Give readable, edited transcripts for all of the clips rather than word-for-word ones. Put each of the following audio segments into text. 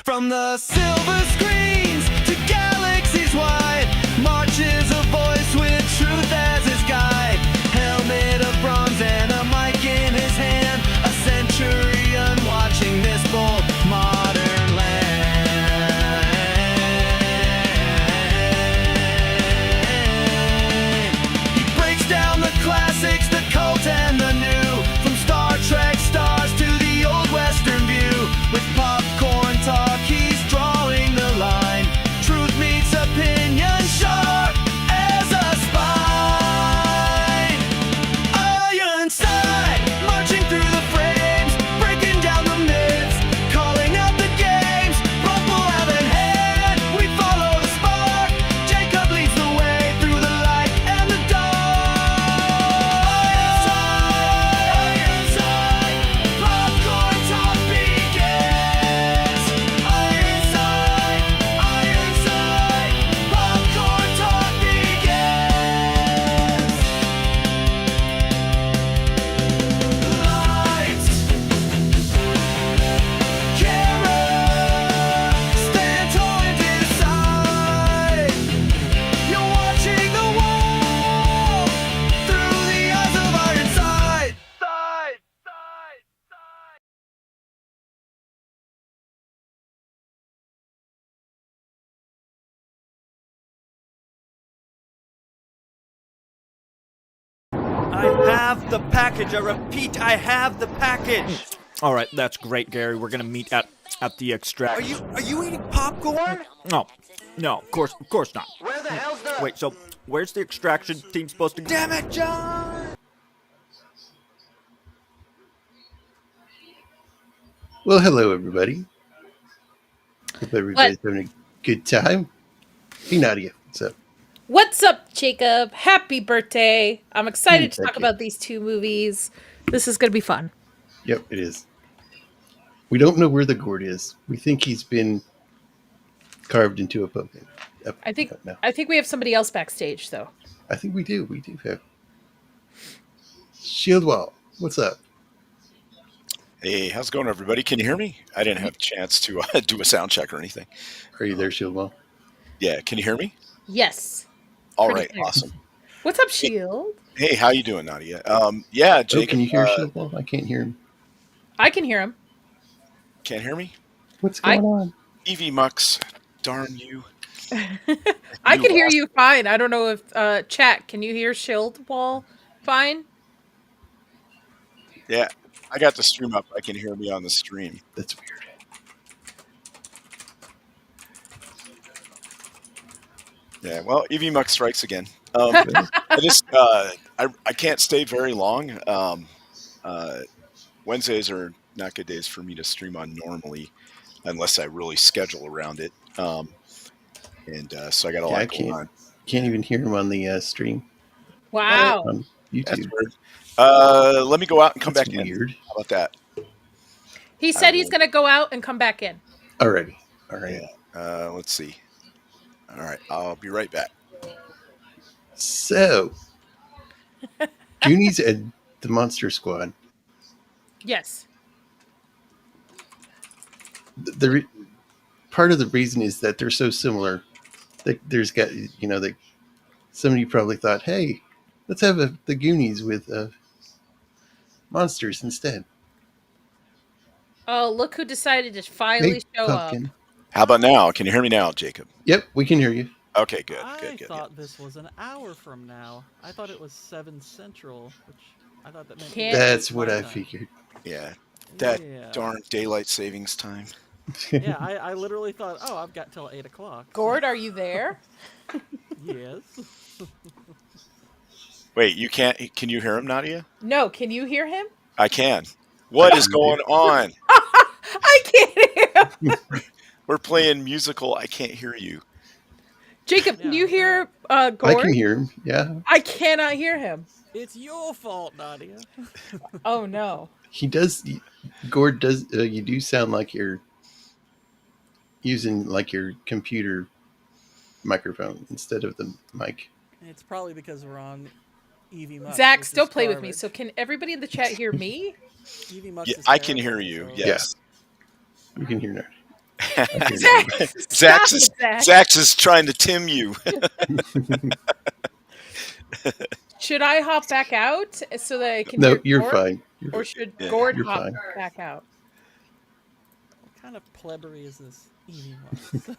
From the silver screens to galaxies wide, marches a voice with truth as his guide. Helmet of bronze and a mic in his hand, a centurion watching this bold modern land. He breaks down the classics, the cult and the new, from Star Trek stars to the old western view. With popcorn talk, he's drawing the line. Truth meets opinion, sharp as a spine. Ironside, marching through the frames, breaking down the myths, calling out the games. Both will have in hand, we follow the spark. Jacob leads the way through the light and the dark. Ironside, popcorn talk begins. Ironside, popcorn talk begins. Lights, camera, stand tall and decide. You're watching the wall through the eyes of Ironside. Side. I have the package. I repeat, I have the package. All right, that's great, Gary. We're gonna meet at the extract. Are you eating popcorn? No, of course not. Where the hell's the... Wait, so where's the extraction team supposed to go? Damn it, John! Well, hello, everybody. Hope everybody's having a good time. Hey, Nadia, what's up? What's up, Jacob? Happy birthday. I'm excited to Thank talk you. about these two movies. This is going to be fun. Yep, it is. We don't know where the gourd is. We think he's been carved into a pumpkin. I think No. I think we have somebody else backstage, though. I think we do. We do have. Shieldwall, what's up? Hey, how's it going, everybody? Can you hear me? I didn't have a chance to do a sound check or anything. Are you there, Shieldwall? Yeah, can you hear me? Yes. All Pretty right, clear. awesome. What's up, Shield? Hey, how you doing, Nadia? Yeah, Oh, Jacob. can you hear Shieldwall? I can't hear him. I can hear him. Can't hear me? What's going on? Evie Mux, darn you. I can hear you fine. I don't know if chat. Can you hear Shield Wall fine? Yeah, I got the stream up. I can hear me on the stream. That's weird. Yeah, well, Evie Mux strikes again. I just I can't stay very long. Wednesdays are not good days for me to stream on normally, unless I really schedule around it. So I got a lot going on. Can't even hear him on the stream Wow. on YouTube. That's weird. Let me go out and come That's back in. weird. How about that? He said he's going to go out and come back in. Alrighty. All right. Yeah. Let's see. All right, I'll be right back. So, Goonies and the Monster Squad. Yes. The part of the reason is that they're so similar. That there's got that somebody probably thought, hey, let's have the Goonies with monsters instead. Oh, look who decided to finally show Pumpkin. up. How about now? Can you hear me now, Jacob? Yep, we can hear you. Okay, good. I thought this was an hour from now. I thought it was 7 Central, which I thought that meant... Can't- That's what I time. figured. Yeah, that Yeah. darn daylight savings time. Yeah, I literally thought, oh, I've got till 8 o'clock. Gourd, are you there? Yes. Wait, you can't? Can you hear him, Nadia? No, can you hear him? I can. What is going on? I can't hear him. We're playing musical. I can't hear you. Jacob, can Yeah. you hear Gourd? I can hear him. Yeah, I cannot hear him. It's your fault, Nadia. Oh, no. he does. Gord does. You do sound like you're using like your computer microphone instead of the mic. It's probably because we're on Evie Mux. Zach, which still is play with me. garbage. So can everybody in the chat hear me? Evie Mux Yeah, is I can terrible, hear you. so- Yes. You can hear now. Stop it, Zach. Zax is trying to tim you. Should I hop back out so that I can No, hear you're Gord? fine. Or should Yeah, Gord you're hop fine. back out? What kind of plebbery is this Evie Mux?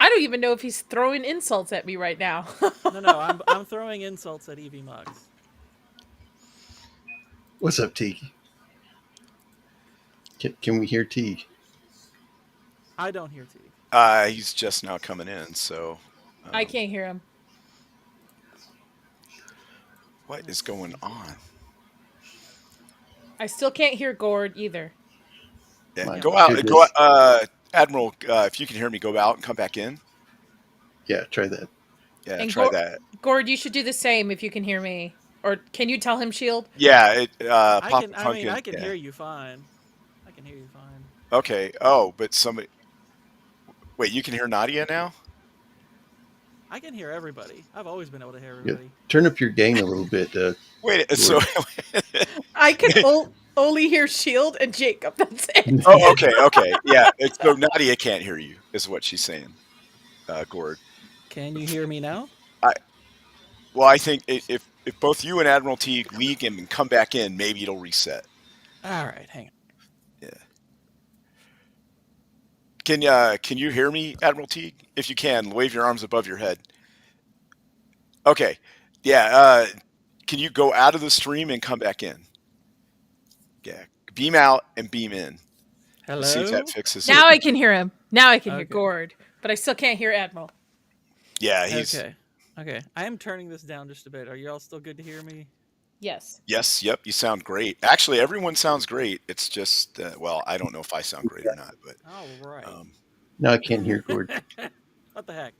I don't even know if he's throwing insults at me right now. No, I'm throwing insults at Evie Mux. What's up, Teague? Can we hear Teague? I don't hear T. he's just now coming in, so I can't hear him. what is going on? I still can't hear Gord either. Yeah, My go out. goodness. Admiral. If you can hear me, go out and come back in. Yeah, try that. Yeah, And try that. Gord, you should do the same if you can hear me. Or can you tell him Shield? Yeah, I Papa can Pumpkin. hear you fine. I can hear you fine. Okay. Oh, but somebody. Wait, you can hear Nadia now? I can hear everybody. I've always been able to hear Yeah. everybody. Turn up your gain a little bit. Wait. So. I can only hear Shield and Jacob. That's it. Oh, okay. Yeah. So Nadia can't hear you, is what she's saying. Gord. Can you hear me now? Well, I think if both you and Admiral T leak and come back in, maybe it'll reset. All right, hang on. Yeah. Can you hear me, Admiral T? If you can, wave your arms above your head. Okay. Yeah. Can you go out of the stream and come back in? Yeah. Beam out and beam in. Hello. See if that fixes Now it. I can hear him. Now I can hear Okay. Gord. But I still can't hear Admiral. Yeah. He's. Okay. I am turning this down just a bit. Are you all still good to hear me? Yes. Yes. Yep. You sound great. Actually, everyone sounds great. It's just, well, I don't know if I sound great or not, but. All right. Now I can't hear Gord. What the heck?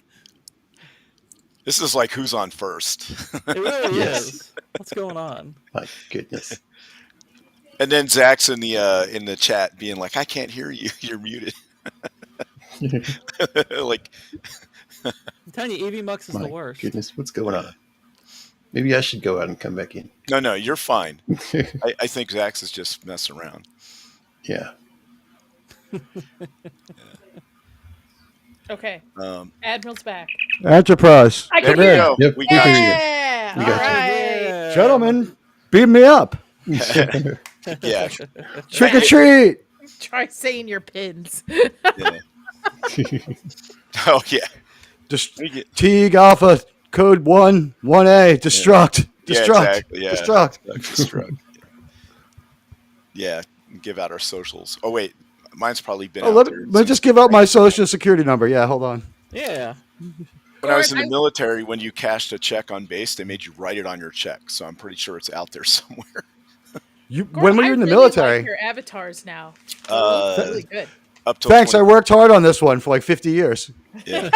This is like who's on first. It really Yes. is. What's going on? My goodness. And then Zach's in the chat being like, I can't hear you. You're muted. Like, I'm telling you, Evie Mux is the My worst. goodness, what's going on? Maybe I should go out and come back in. no, you're fine. I think Zach's is just messing around. Yeah. Okay. Admiral's back. Enterprise. I There can we hear go. Yep, We we got hear you. you. Yeah. We All got you. right. Yeah. Gentlemen, beam me up. Yeah. Trick or treat. Try saying your pins. Yeah. Oh, yeah. Just We get- Teague Alpha Code 1A. Destruct. Yeah, Destruct. exactly. Yeah. Destruct. Destruct. Yeah. Give out our socials. Oh, wait. Mine's probably been Oh, out let there. me just give out my social security number. Yeah, hold on. Yeah. When I was in the Gord, military, when you cashed a check on base, they made you write it on your check. So I'm pretty sure it's out there somewhere. Gord, When were you in the I really military? Like your avatars now. Uh, They're really good. Up till Thanks. I 20 worked hard on this one for like 50 years. Yeah.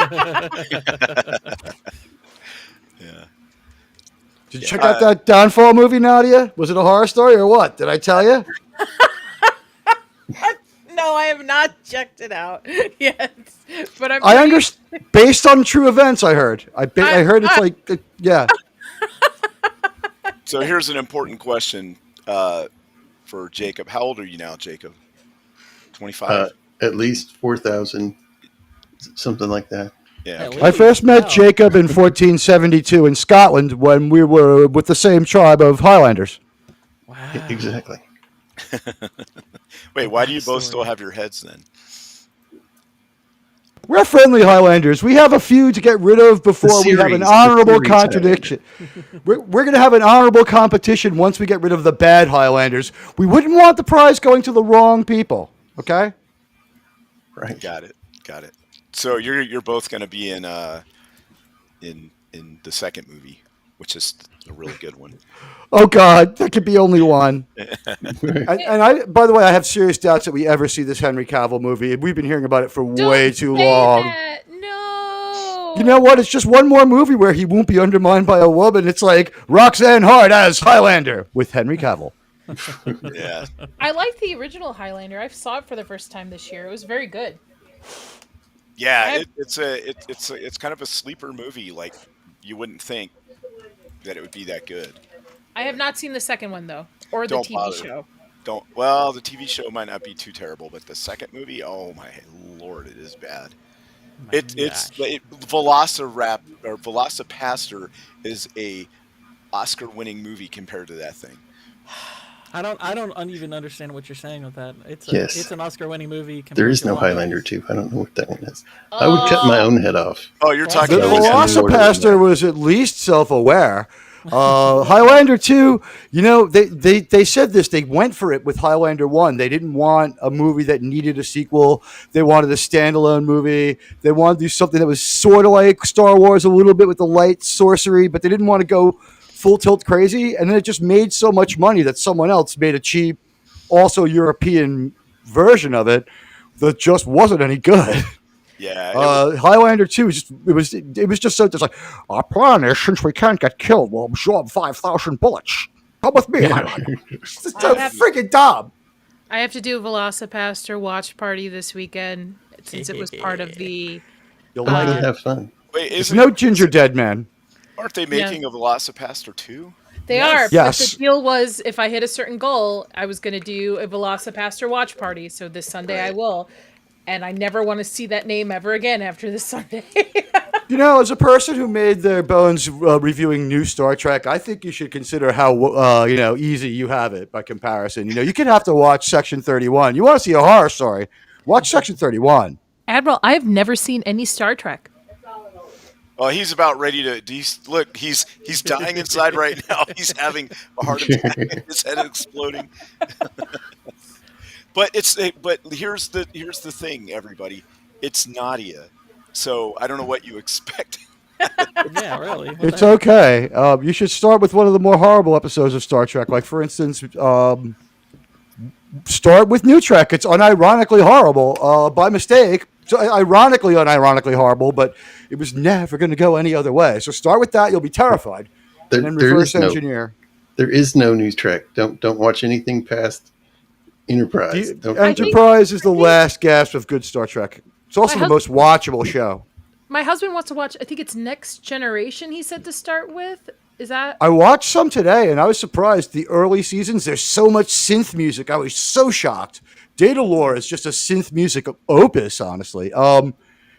Yeah. Did you check out that Downfall movie, Nadia? Was it a horror story or what? Did I tell you? No, I have not checked it out yet. But I'm I pretty- understand. Based on true events, I heard. I heard it's like, yeah. So here's an important question for Jacob. How old are you now, Jacob? 25? At least 4,000, something like that. Yeah. At Okay. I first met Wow. Jacob in 1472 in Scotland when we were with the same tribe of Highlanders. Wow. Exactly. Wait, why do you both Backstory. still have your heads then? We're friendly Highlanders. We have a few to get rid of before we have an The honorable series contradiction. We're going to have an honorable competition once we get rid of the bad Highlanders. We wouldn't want the prize going to the wrong people. Okay? Right. Got it. So you're both going to be in the second movie, which is a really good one. Oh, God. There could be only one. And I, by the way, I have serious doubts that we ever see this Henry Cavill movie. We've been hearing about it for Don't way too say long. that. No. You know what? It's just one more movie where he won't be undermined by a woman. It's like Roxanne Hart as Highlander with Henry Cavill. Yeah. I like the original Highlander. I saw it for the first time this year. It was very good. Yeah, it's kind of a sleeper movie. Like you wouldn't think that it would be that good. I have not seen the second one though, or the Don't TV bother. show. don't. Well, the TV show might not be too terrible, but the second movie, oh my lord, it is bad. My It's gosh. Velocipaster is a Oscar-winning movie compared to that thing. I don't even understand what you're saying with that. Yes. It's an Oscar-winning movie. There compared is to no all Highlander movies. 2. I don't know what that one is. I would cut my own head off. Oh, you're Well, talking The I about was that. in order than Velocipaster that. was at least self-aware. Highlander 2, they said this. They went for it with Highlander 1. They didn't want a movie that needed a sequel. They wanted a standalone movie. They wanted to do something that was sort of like Star Wars a little bit with the light sorcery, but they didn't want to go full tilt crazy. And then it just made so much money that someone else made a cheap, also European version of it that just wasn't any good. Yeah, it was, Highlander 2 it was just so it's like our plan is since we can't get killed, we'll absorb 5,000 bullets. Come with me, Highlander. It's so freaking dumb. I have to do a Velocipaster watch party this weekend since it was part of the. You'll like You'll it. have fun. wait, There's isn't no ginger dead man. aren't they making a Velocipaster 2? They Yes. are, but Yes. the deal was if I hit a certain goal, I was going to do a Velocipaster watch party. So this Sunday I Right. will, and I never want to see that name ever again after this Sunday. You know, as a person who made their bones reviewing new Star Trek, I think you should consider how easy you have it by comparison. You could have to watch Section 31. You want to see a horror story? Watch Section 31. Admiral, I have never seen any Star Trek. Oh, he's about ready to. Look, he's dying inside right now. He's having a heart attack. His head exploding. But here's the thing, everybody. It's Nadia, so I don't know what you expect. Yeah, really. What It's the heck? okay. You should start with one of the more horrible episodes of Star Trek. Like, for instance, start with New Trek. It's unironically horrible by mistake. So ironically, unironically horrible, but it was never going to go any other way. So start with that. You'll be terrified. There, And then there reverse is no engineer. there is no new Trek. Don't watch anything past Enterprise. Don't- Enterprise is the last gasp of good Star Trek. It's also My the most watchable show. My husband wants to watch, I think it's Next Generation, he said to start with. Is that? I watched some today, and I was surprised. The early seasons, there's so much synth music. I was so shocked. Data Lore is just a synth music opus, honestly.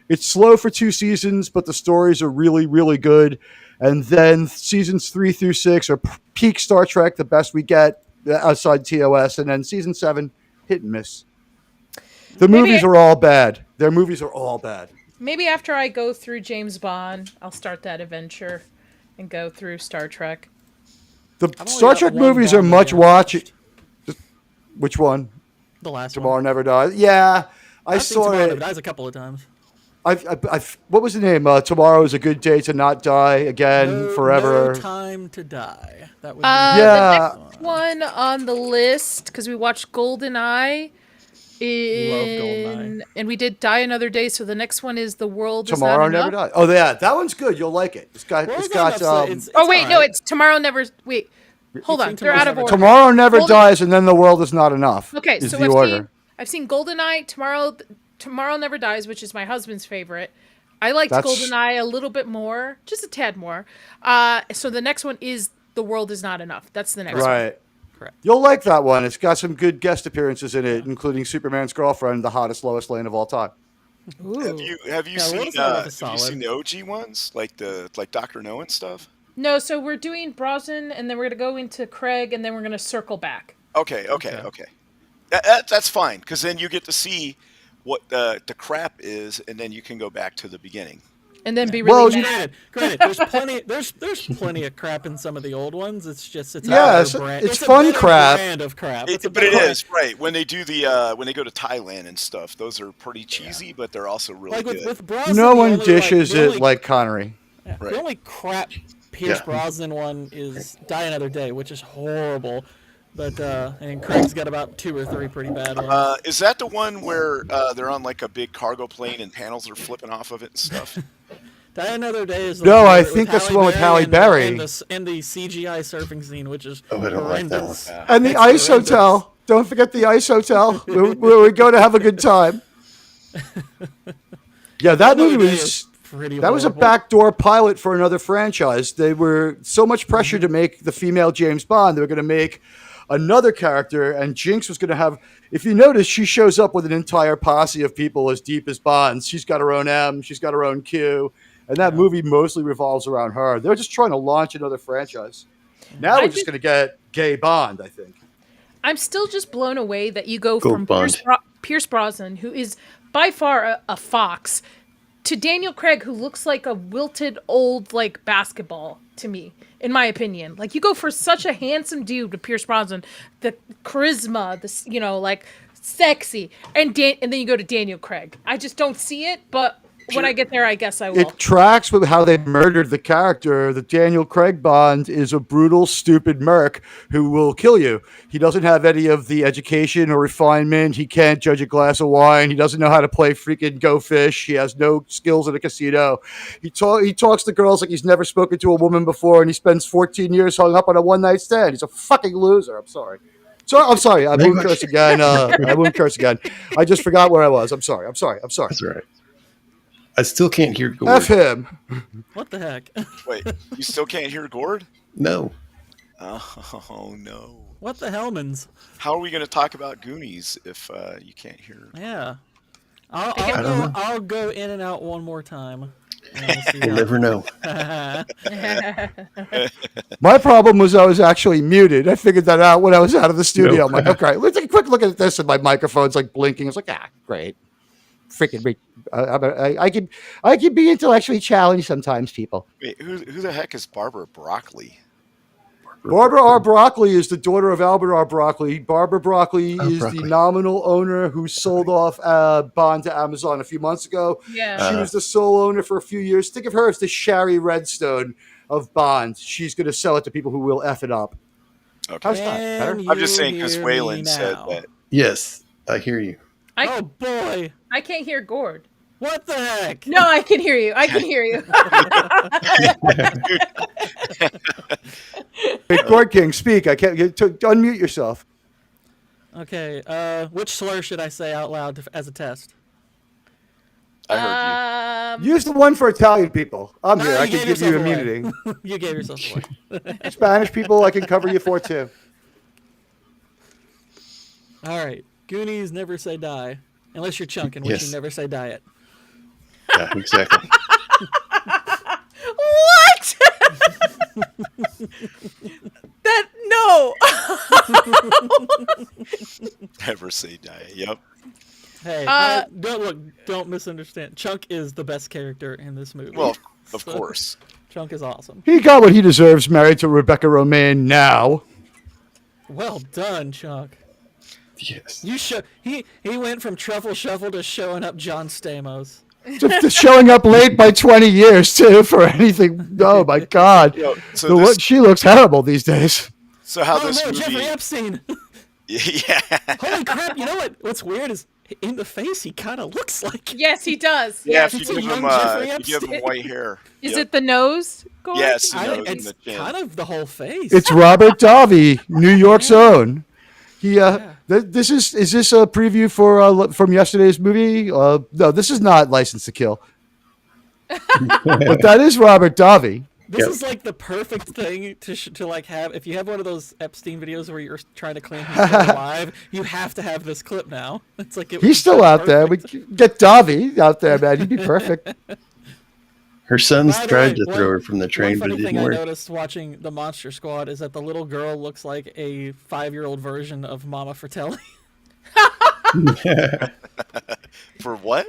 It's slow for 2 seasons, but the stories are really, really good. And then seasons 3 through 6 are peak Star Trek, the best we get outside TOS. And then season 7, hit and miss. The Maybe movies are all bad. Their movies are all bad. Maybe after I go through James Bond, I'll start that adventure and go through Star Trek. The only Star got Trek one movies are Bond much movie I watch. Which one? The last Tomorrow one. Never Dies. Yeah, I I've seen saw Tomorrow Never it. Dies a couple of times. What was the name? Tomorrow is a good day to not die again forever. No Time to Die. That would Yeah. The next one on the list, because we watched GoldenEye. GoldenEye. And we did Die Another Day, so the next one is The World Tomorrow Is Not Never Enough. Dies. Oh yeah, that one's good. You'll like it. It's got. Well, It's it's not got. enough, so Oh wait, no, alright. it's Tomorrow Never. Wait, hold You've on, seen they're out Tomorrow of Never order. Tomorrow Never Golden- Dies, and then The World Is Not Enough. Okay, is so the I've order. seen GoldenEye, Tomorrow Never Dies, which is my husband's favorite. I liked That's- GoldenEye a little bit more, just a tad more. So the next one is The World Is Not Enough. That's the next one. Right. Correct. You'll like that one. It's got some good guest appearances in it, including Superman's girlfriend, the hottest Lois Lane of all time. Ooh. Have you Yeah, seen World's Not Enough is have you solid. seen the OG ones like Dr. No and stuff? No, so we're doing Brosnan, and then we're gonna go into Craig, and then we're gonna circle back. Okay. That's fine because then you get to see what the crap is, and then you can go back to the beginning. And then be Well, really you- mad. Granted, there's plenty of crap in some of the old ones. It's just it's a Yeah, better it's- brand. it's a fun better crap. brand of crap. It's a But it better- is right when they do the when they go to Thailand and stuff. Those are pretty cheesy, but they're also really like good. with Brosnan. No the one only, dishes the it only- like Connery. yeah, Right. The only crap Pierce Yeah. Brosnan one is Die Another Day, which is horrible. But and Craig's got about 2 or 3 pretty bad ones. Is that the one where they're on like a big cargo plane and panels are flipping off of it and stuff? Die Another Day is the No, one I with think that's the Halle one with Halle and Berry. and the CGI surfing scene, which is Oh, I don't like that horrendous. one. And the It's Ice horrendous. Hotel. Don't forget the Ice Hotel, where we go to have a good time. Yeah, that Another movie Day was. is pretty That was a horrible. backdoor pilot for another franchise. They were so much pressure to make the female James Bond. They were going to make another character, and Jinx was going to have. If you notice, she shows up with an entire posse of people as deep as Bonds. She's got her own M, she's got her own Q, and that movie mostly revolves around her. They're just trying to launch another franchise. Now we're just going to get gay Bond, I think. I'm still just blown away that you go Go from Bond. Pierce Brosnan, who is by far a fox, to Daniel Craig, who looks like a wilted old like basketball to me, in my opinion. Like you go for such a handsome dude to Pierce Brosnan, the charisma, like sexy, and then you go to Daniel Craig. I just don't see it, but when I get there, I guess I will. It tracks with how they murdered the character. The Daniel Craig Bond is a brutal, stupid merc who will kill you. He doesn't have any of the education or refinement. He can't judge a glass of wine. He doesn't know how to play freaking Go Fish. He has no skills at a casino. He talks to girls like he's never spoken to a woman before, and he spends 14 years hung up on a one-night stand. He's a fucking loser. I'm sorry. I'm sorry. I won't curse again. I won't curse again. I just forgot where I was. I'm sorry. That's all right. I still can't hear Gord. F him. What the heck? Wait, you still can't hear Gord? No. Oh no. What the Hellmans? How are we going to talk about Goonies if you can't hear? Yeah. don't know. I'll go in and out one more time. And we'll see We'll never know. My problem was I was actually muted. I figured that out when I was out of the studio. I'm like, okay, let's take a quick look at this, and my microphone's like blinking. It's like, great. Freaking, I can be intellectually challenged sometimes, people. Wait, who the heck is Barbara Broccoli? Barbara R. Broccoli is the daughter of Albert R. Broccoli. Barbara Broccoli is Broccoli. the nominal owner who sold off Bond to Amazon a few months ago. Yeah. She was the sole owner for a few years. Think of her as the Shari Redstone of Bond. She's going to sell it to people who will F it up. Okay. How's that? Better? I'm just saying because Waylon said that. Yes, I hear you. Oh boy! I can't hear Gord. What the heck? No, I can hear you. I can hear you. Hey, GourdKing, speak. I can't unmute yourself. Okay. Which slur should I say out loud as a test? I heard Use the one for Italian people. I'm here. No, I you can gave give you yourself away. immunity. You gave yourself away. Spanish people, I can cover you for too. All right. Goonies never say die. Unless you're chunking, which Yes. you never say diet. Yeah, exactly. What? That no. you. Never say die. Yep. Hey, don't misunderstand. Chunk is the best character in this movie. Well, of So, course. Chunk is awesome. He got what he deserves, married to Rebecca Romaine now. Well done, Chunk. Yes. He went from Truffle Shuffle to showing up John Stamos. To showing up late by 20 years, too, for anything. Oh, my God. So She looks terrible these days. So how Oh this no, movie? Jeffrey Epstein! Yeah. Holy crap! You know what's weird is in the face he kind of looks like. Yes, he does. Yeah, Yes. if It's you a give young him Jeffrey if you give him Epstein. white hair. Is Yep. it the nose? Gord? Yes, the I, nose and it's the chin. kind of the whole face. It's Robert Davi, New York's own. This is this a preview for from yesterday's movie? No, this is not License to Kill. But that is Robert Davi. This Yep. is like the perfect thing to like have. If you have one of those Epstein videos where you're trying to claim he's still alive, you have to have this clip now. It's like He's still out there. We get Davi out there, man. He'd be perfect. Her sons By the tried way, to throw her from the train, one but funny it thing didn't I work. noticed watching the Monster Squad is that the little girl looks like a 5-year-old version of Mama Fratelli. For what?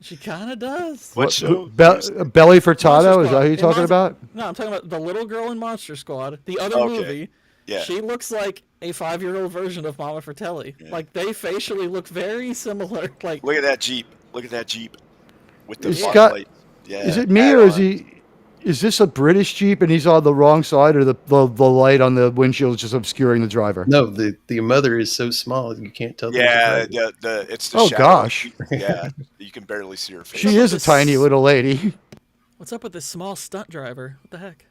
She kind of does. What show? Belly Furtado, Monster is that who you're Squad. talking about? No, I'm talking about the little girl in Monster Squad. The other Okay. movie. Yeah. She looks like a 5-year-old version of Mama Fratelli. Like they facially look very similar. Like Look at that Jeep. Look at that Jeep. With the It's fog got- light. Yeah. Is it me or is he? Is this a British Jeep and he's on the wrong side, or the light on the windshield is just obscuring the driver? No, the mother is so small you can't tell. Yeah, there's a driver. it's the Oh, shadow. gosh. Yeah, you can barely see her face. She is a tiny little lady. what's up with this small stunt driver? What the heck?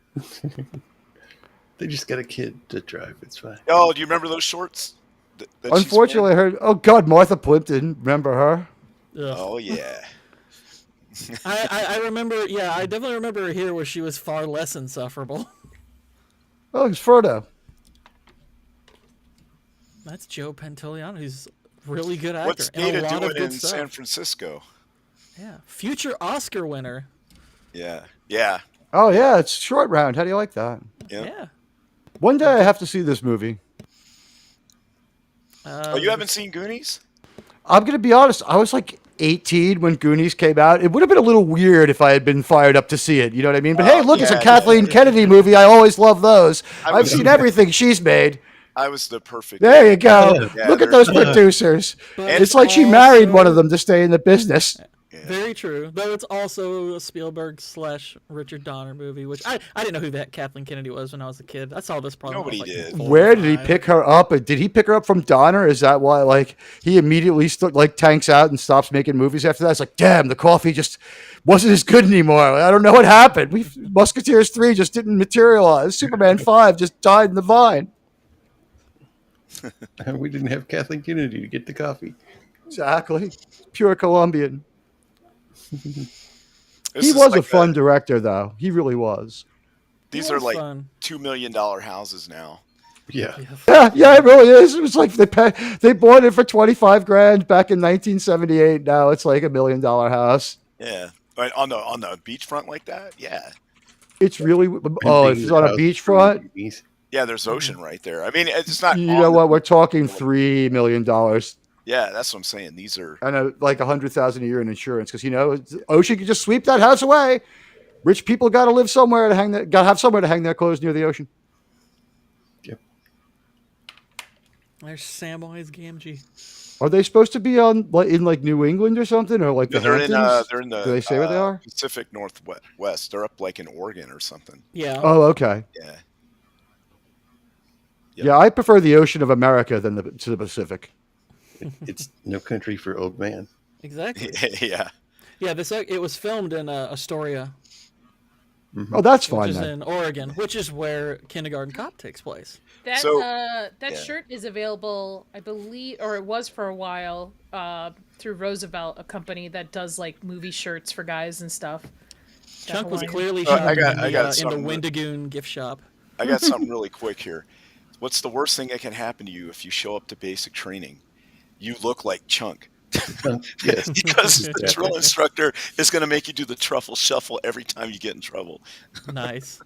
They just got a kid to drive. It's fine. Oh, do you remember those shorts? that she's Unfortunately, I heard. Oh God, Martha Plimpton. Remember her? wearing? Ugh. Oh yeah. I remember. Yeah, I definitely remember her here where she was far less insufferable. Oh, it's Frodo. That's Joe Pantoliano. He's a really good actor. What's and a Nadia lot of doing good in stuff. San Francisco? Yeah, future Oscar winner. Yeah. Yeah. Oh yeah, it's Short Round. How do you like that? Yeah. Yeah. One day I have to see this movie. Oh, you haven't seen Goonies? I'm gonna be honest. I was like 18 when Goonies came out. It would have been a little weird if I had been fired up to see it. You know what I mean? But hey, look, it's a yeah. Kathleen Kennedy movie. I always love those. I I've was- seen everything she's made. I was the perfect. There you go. Yeah, Look at they're- those producers. But It's like she married one of also- them to stay in the business. Very true. Though it's also a Spielberg / Richard Donner movie, which I didn't know who that Kathleen Kennedy was when I was a kid. I saw this probably. Nobody when I was, like, did. 4 or Where did he 5. pick her up? Did he pick her up from Donner? Is that why, like, he immediately tanks out and stops making movies after that? It's like, damn, the coffee just wasn't as good anymore. I don't know what happened. Musketeers 3 just didn't materialize. Superman 5 just died in the vine. We didn't have Kathleen Kennedy to get the coffee. Exactly. Pure Colombian. This He is was like a fun director, though. He really was. These It are was like fun. $2 million houses now. Yeah. Yeah, it really is. It was like they bought it for $25,000 back in 1978. Now it's like $1 million house. Yeah. Right, on the beachfront like that. Yeah. It's really if it's on a beachfront. Yeah. There's ocean right there. I mean, it's not. You on know the- what? We're talking $3 million Yeah, that's what I'm saying. These are. and like $100,000 a year in insurance because ocean can just sweep that house away. Rich people got to live somewhere got to have somewhere to hang their clothes near the ocean. Yep. There's Samwise Gamgee. Are they supposed to be in like New England or something, or like the They're in. Hamptons? They're in the. Do they say where they are? Pacific Northwest. They're up like in Oregon or something. Yeah. Oh, okay. Yeah. Yeah, I prefer the ocean of America than to the Pacific. It's no country for old man. Exactly. Yeah. Yeah. It was filmed in Astoria, Oh, that's which fine is then. in Oregon, which is where Kindergarten Cop takes place. That So- that yeah. shirt is available, I believe, or it was for a while, through Roosevelt, a company that does like movie shirts for guys and stuff. That Chunk was Hawaiian- clearly I shopping got in the something that- Wendigoon gift shop. I got something really quick here. What's the worst thing that can happen to you if you show up to basic training? You look like Chunk. Yes. Because the drill instructor is going to make you do the truffle shuffle every time you get in trouble. Nice.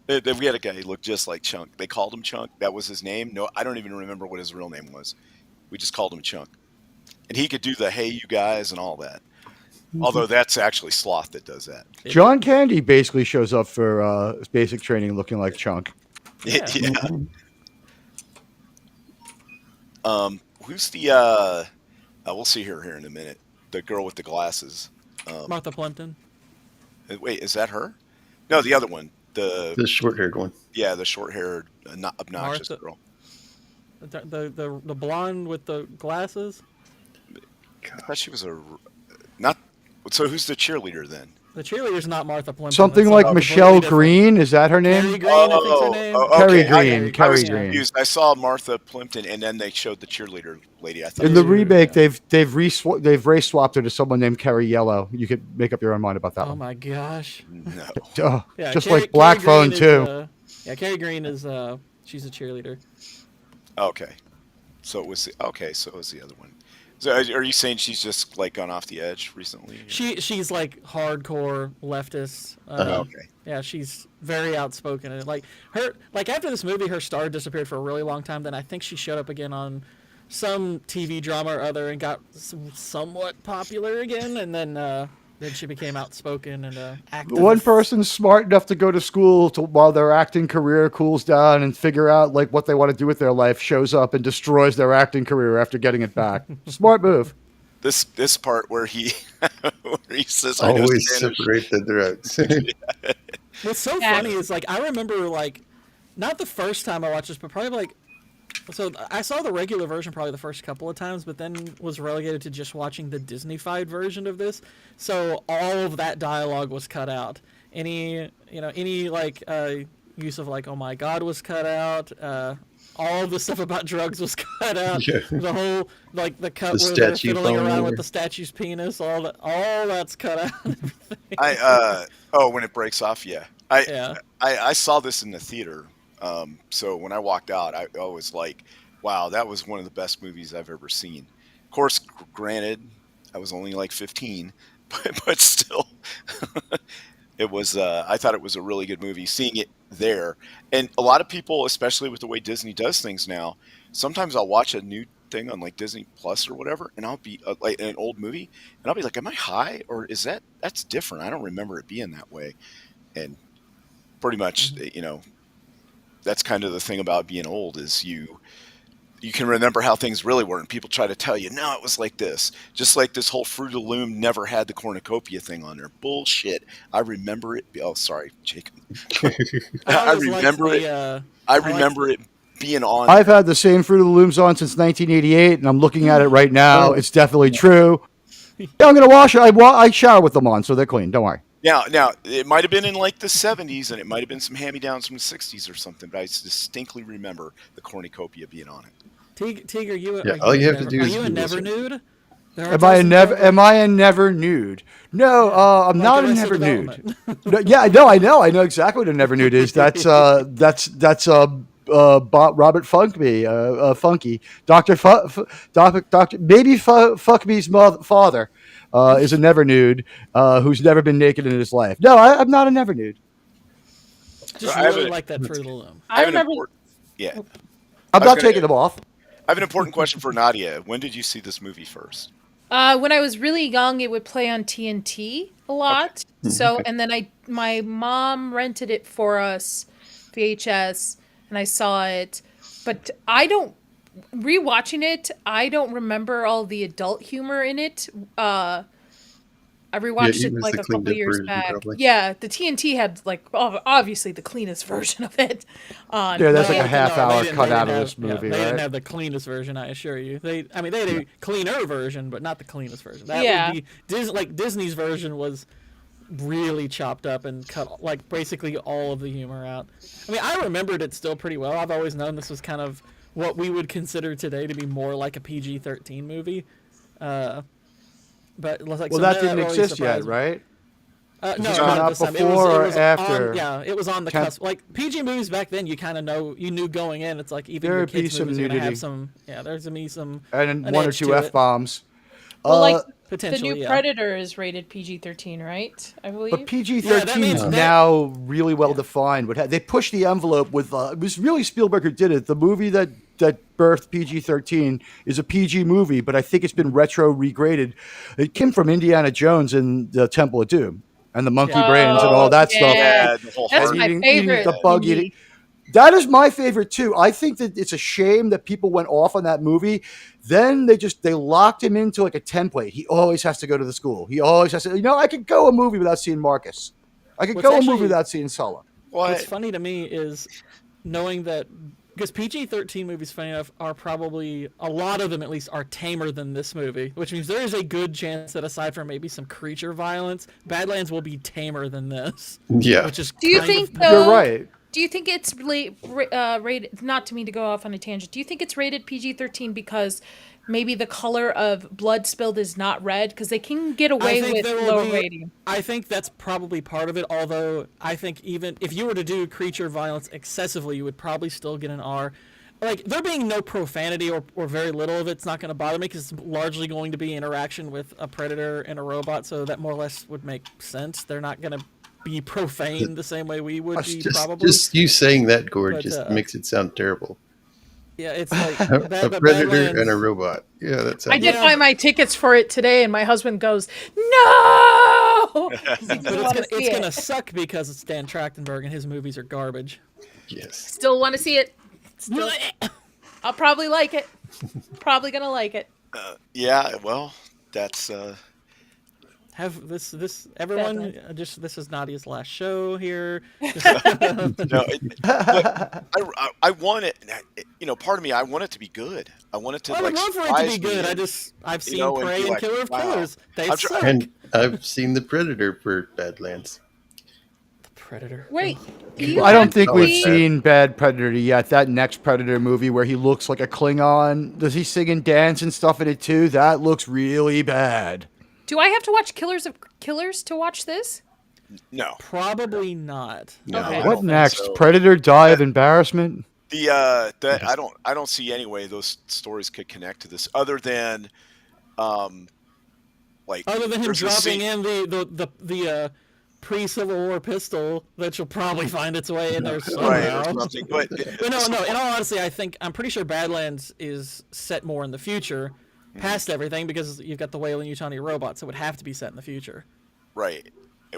We had a guy who looked just like Chunk. They called him Chunk. That was his name. No, I don't even remember what his real name was. We just called him Chunk. And he could do the hey, you guys, and all that. Although that's actually Sloth that does that. John Candy basically shows up for basic training looking like Chunk. Yeah. Who's the we'll see her here in a minute. The girl with the glasses. Martha Plimpton. Wait, is that her? No, the other one. The short-haired one. The short-haired, obnoxious Martha- girl. The blonde with the glasses. I thought she was not. So who's the cheerleader then? The cheerleader's not Martha Plimpton. Something That's like completely Michelle different. Green. Is that her Carrie name? Green, I think's her name. Carrie okay. Green, I Carrie was Green. confused. I saw Martha Plimpton, and then they showed the cheerleader lady. I thought In the it was- remake, they've race swapped her to someone named Carrie Yellow. You could make up your own mind about that Oh one. my gosh. no. Yeah, Just Carrie- like Black Carrie Phone Green too. Yeah, Carrie Green is she's a cheerleader. Okay, so it was the other one. So are you saying she's just like gone off the edge recently? She's like hardcore leftist. Okay. Yeah, she's very outspoken and like after this movie, her star disappeared for a really long time. Then I think she showed up again on some TV drama or other and got somewhat popular again. And then she became outspoken and activist. One person smart enough to go to school while their acting career cools down and figure out like what they want to do with their life shows up and destroys their acting career after getting it back. Smart move. This part where he says, "I know Always Spanish." separate the drugs. What's so Yeah. funny is like I remember like not the first time I watched this, but probably like so I saw the regular version probably the first couple of times, but then was relegated to just watching the Disney-fied version of this. So all of that dialogue was cut out. Any like use of like oh my god was cut out. All of the stuff about drugs was cut out. Yeah. The whole like the cut The where they're statue fiddling falling around over. with the statue's penis. All that's cut out. When it breaks off, yeah. I saw this in the theater. So when I walked out, I was like, wow, that was one of the best movies I've ever seen. Of course, granted, I was only like 15, but still, it was. I thought it was a really good movie. Seeing it there, and a lot of people, especially with the way Disney does things now, sometimes I'll watch a new thing on like Disney Plus or whatever, and I'll be like an old movie, and I'll be like, "Am I high, or is that's different? I don't remember it being that way." And pretty much, that's kind of the thing about being old is you can remember how things really were, and people try to tell you, no, it was like this. Just like this whole Fruit of the Loom never had the cornucopia thing on there. Bullshit. I remember it. Oh, sorry, Jacob. I remember it. I remember it being on. I've had the same Fruit of the Looms on since 1988, and I'm looking at it right now. It's definitely true. Yeah, I'm gonna wash it. I shower with them on, so they're clean. Don't worry. Now, it might have been in like the 70s, and it might have been some hand-me-downs from the 60s or something, but I distinctly remember the cornucopia being on it. Tigger, all you have to do are is you a Google never search. nude? Am I a never nude? No, I'm not a never nude. No, yeah, I know exactly what a never nude is. That's Robert Funkby, Funky, Doctor maybe Funkby's father is a never nude who's never been naked in his life. No, I'm not a never nude. Just really like that Fruit of the Loom. I remember. Yeah. I'm not taking them off. I have an important question for Nadia. When did you see this movie first? When I was really young, it would play on TNT a lot. So, and then my mom rented it for us, VHS, and I saw it. But rewatching it, I don't remember all the adult humor in it. I rewatched it was like the a couple cleaned up years version, back. probably. Yeah, the TNT had like obviously the cleanest version of it. Yeah, that's like a half hour They didn't- cut they out didn't of have- this movie, They didn't right? have the cleanest version, I assure you. They had a cleaner version, but not the cleanest version. That Yeah. would be Disney's version was really chopped up and cut like basically all of the humor out. I mean, I remembered it still pretty well. I've always known this was kind of what we would consider today to be more like a PG-13 movie. But like, Well, so that none didn't really exist yet, surprised me. right? No, this not come out this time. before or was after? It was on the Ten- cusp. Like PG movies back then, you kind of knew going in. It's like even There your would be kids' some movies are gonna nudity. have some. Yeah, there's gonna be some. And an one or edge two to it. F-bombs. Well, like the Potentially, new yeah. Predator is rated PG-13, right? I believe. But PG-13 Yeah, that means is that- now really well defined. They pushed the envelope with. It was really Spielberg who did it. The movie that birthed PG-13 is a PG movie, but I think it's been retro regraded. It came from Indiana Jones and the Temple of Doom and the monkey brains and all that stuff. yeah. The whole That's heart- my Eating favorite. the bug indie. eating. That is my favorite too. I think that it's a shame that people went off on that movie. Then they locked him into like a template. He always has to go to the school. He always has to. I could go a movie without seeing Marcus. I could What's go a actually- movie without seeing Sulla. What's funny to me is knowing that because PG-13 movies, funny enough, are probably a lot of them at least are tamer than this movie, which means there is a good chance that aside from maybe some creature violence, Badlands will be tamer than this. Yeah. Which is Do you kind think of, though? You're right. Do you think it's rated? Not to me to go off on a tangent. Do you think it's rated PG-13 because maybe the color of blood spilled is not red? Because they can get away with there will low be- rating. I think that's probably part of it. Although I think even if you were to do creature violence excessively, you would probably still get an R. Like there being no profanity or very little of it's not going to bother me because it's largely going to be interaction with a predator and a robot, so that more or less would make sense. They're not going to be profane the same way we would be probably. Just you saying that, Gord, But, just makes it sound terrible. Yeah, it's like A but predator Badlands- and a robot. Yeah, that sounds. I did Yeah. buy my tickets for it today, and my husband goes, "No!" 'Cause he But doesn't want to see it's it. gonna suck because it's Dan Trachtenberg and his movies are garbage. Yes. Still want to see it. Still, I'll probably like it. Probably gonna like it. Yeah, well, that's Have this everyone Badlands. just this is Nadia's last show here. no. I want it. Part of me, I want it to be good. I want it to. I would love for it to surprise be good. me and, I've seen and Prey be and like, Killer of wow. Killers. They I'm suck. And I've seen the Predator for Badlands. Predator. Wait, I don't think Oh, we've it's seen Bad Predator yet. That next Predator movie where he looks like a Klingon. Does he sing and dance and stuff in it too? That looks really bad. Do I have to watch Killers of Killers to watch this? No. Probably not. No, Okay. I What don't next? so. Predator die of embarrassment? I don't see any way those stories could connect to this other than like Other than him there's a dropping scene- in the pre-Civil War pistol that will probably find its way in there right somehow. or something, but But no. In all honesty, I'm pretty sure Badlands is set more in the future, past everything, because you've got the Weyland-Yutani robots. It would have to be set in the future. right.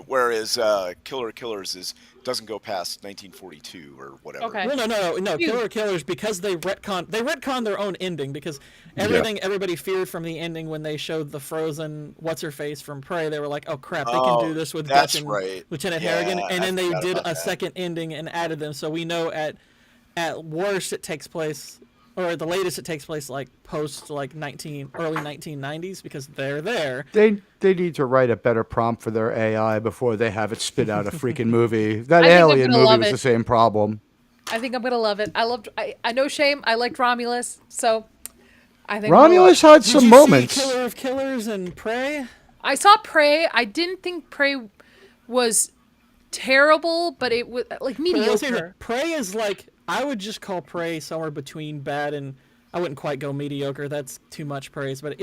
Whereas Killer Killers doesn't go past 1942 or whatever. Okay. No. Phew. Killers, because they retcon their own ending, because everybody feared from the ending when they showed the frozen what's her face from Prey. They were like, oh crap, they can do this with that's Dutch and right. Lieutenant Yeah, Harrigan, and I then they forgot did about a that. second ending and added them. So we know at worst it takes place, or at the latest it takes place like post like early 1990s, because they're there. They need to write a better prompt for their AI before they have it spit out a freaking movie. That I think I'm Alien gonna movie love was it. the same problem. I think I'm gonna love it. I know shame. I liked Romulus, so I think I'm gonna love Romulus it. had Did some you moments. see Killer of Killers and Prey? I saw Prey. I didn't think Prey was terrible, but it was like mediocre. Prey is like, I would just call Prey somewhere between bad and, I wouldn't quite go mediocre. That's too much praise, but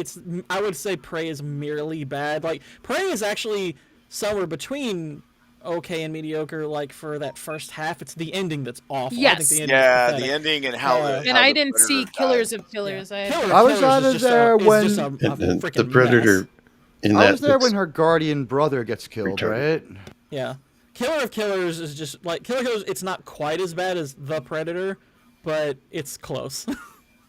I would say Prey is merely bad. Like, Prey is actually somewhere between okay and mediocre. Like, for that first half, it's the ending that's awful. I Yes. think Yeah, ending's the pathetic. ending and how. And And how I the didn't see Predator Killers died. of Killers. Killer of I was Killers out is of just there is when- just a And freaking the Predator mess. in I that was there looks when her guardian brother gets killed, retarded. right? Yeah. Killer of Killers is just like Killer of Killers. It's not quite as bad as The Predator, but it's close.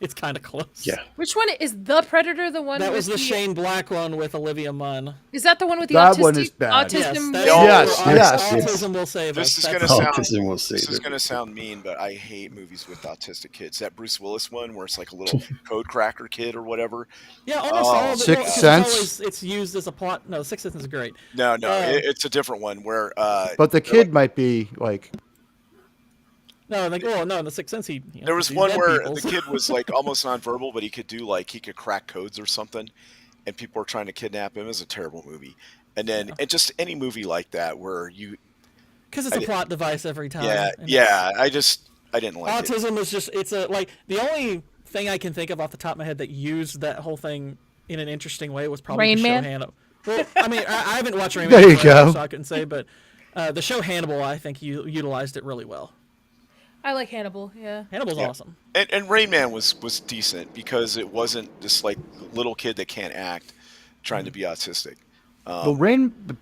It's kind of close. Yeah. Which one is the Predator? The one That with was the Shane Black one with Olivia Munn. Is that the one with the That autistic one is bad. autism? Yes, Yes, yes. Autism will save This us. is That's- gonna sound. Autism will save This is it. gonna sound mean, but I hate movies with autistic kids. That Bruce Willis one, where it's like a little code cracker kid or whatever. Yeah, almost all of it. Sixth 'cause Sense? It's used as a plot. No, Sixth Sense is great. No, Uh, it's a different one where. But the they're kid like- might be like, No, like, oh no, in the Sixth Sense he. There was he's one dead where people, the so- kid was like almost nonverbal, but he could crack codes or something, and people were trying to kidnap him. It was a terrible movie. And then and just any movie like that where you, Because it's a plot device every time. and I didn't like it. Autism is just like the only thing I can think of off the top of my head that used that whole thing in an interesting way was probably Rain the Man? show Hannibal. Well, I mean, I haven't watched Rain There Man, you so go. I couldn't say, but the show Hannibal, I think you utilized it really well. I like Hannibal. Yeah. Hannibal's awesome. And Rain Man was decent because it wasn't this like little kid that can't act trying to be autistic.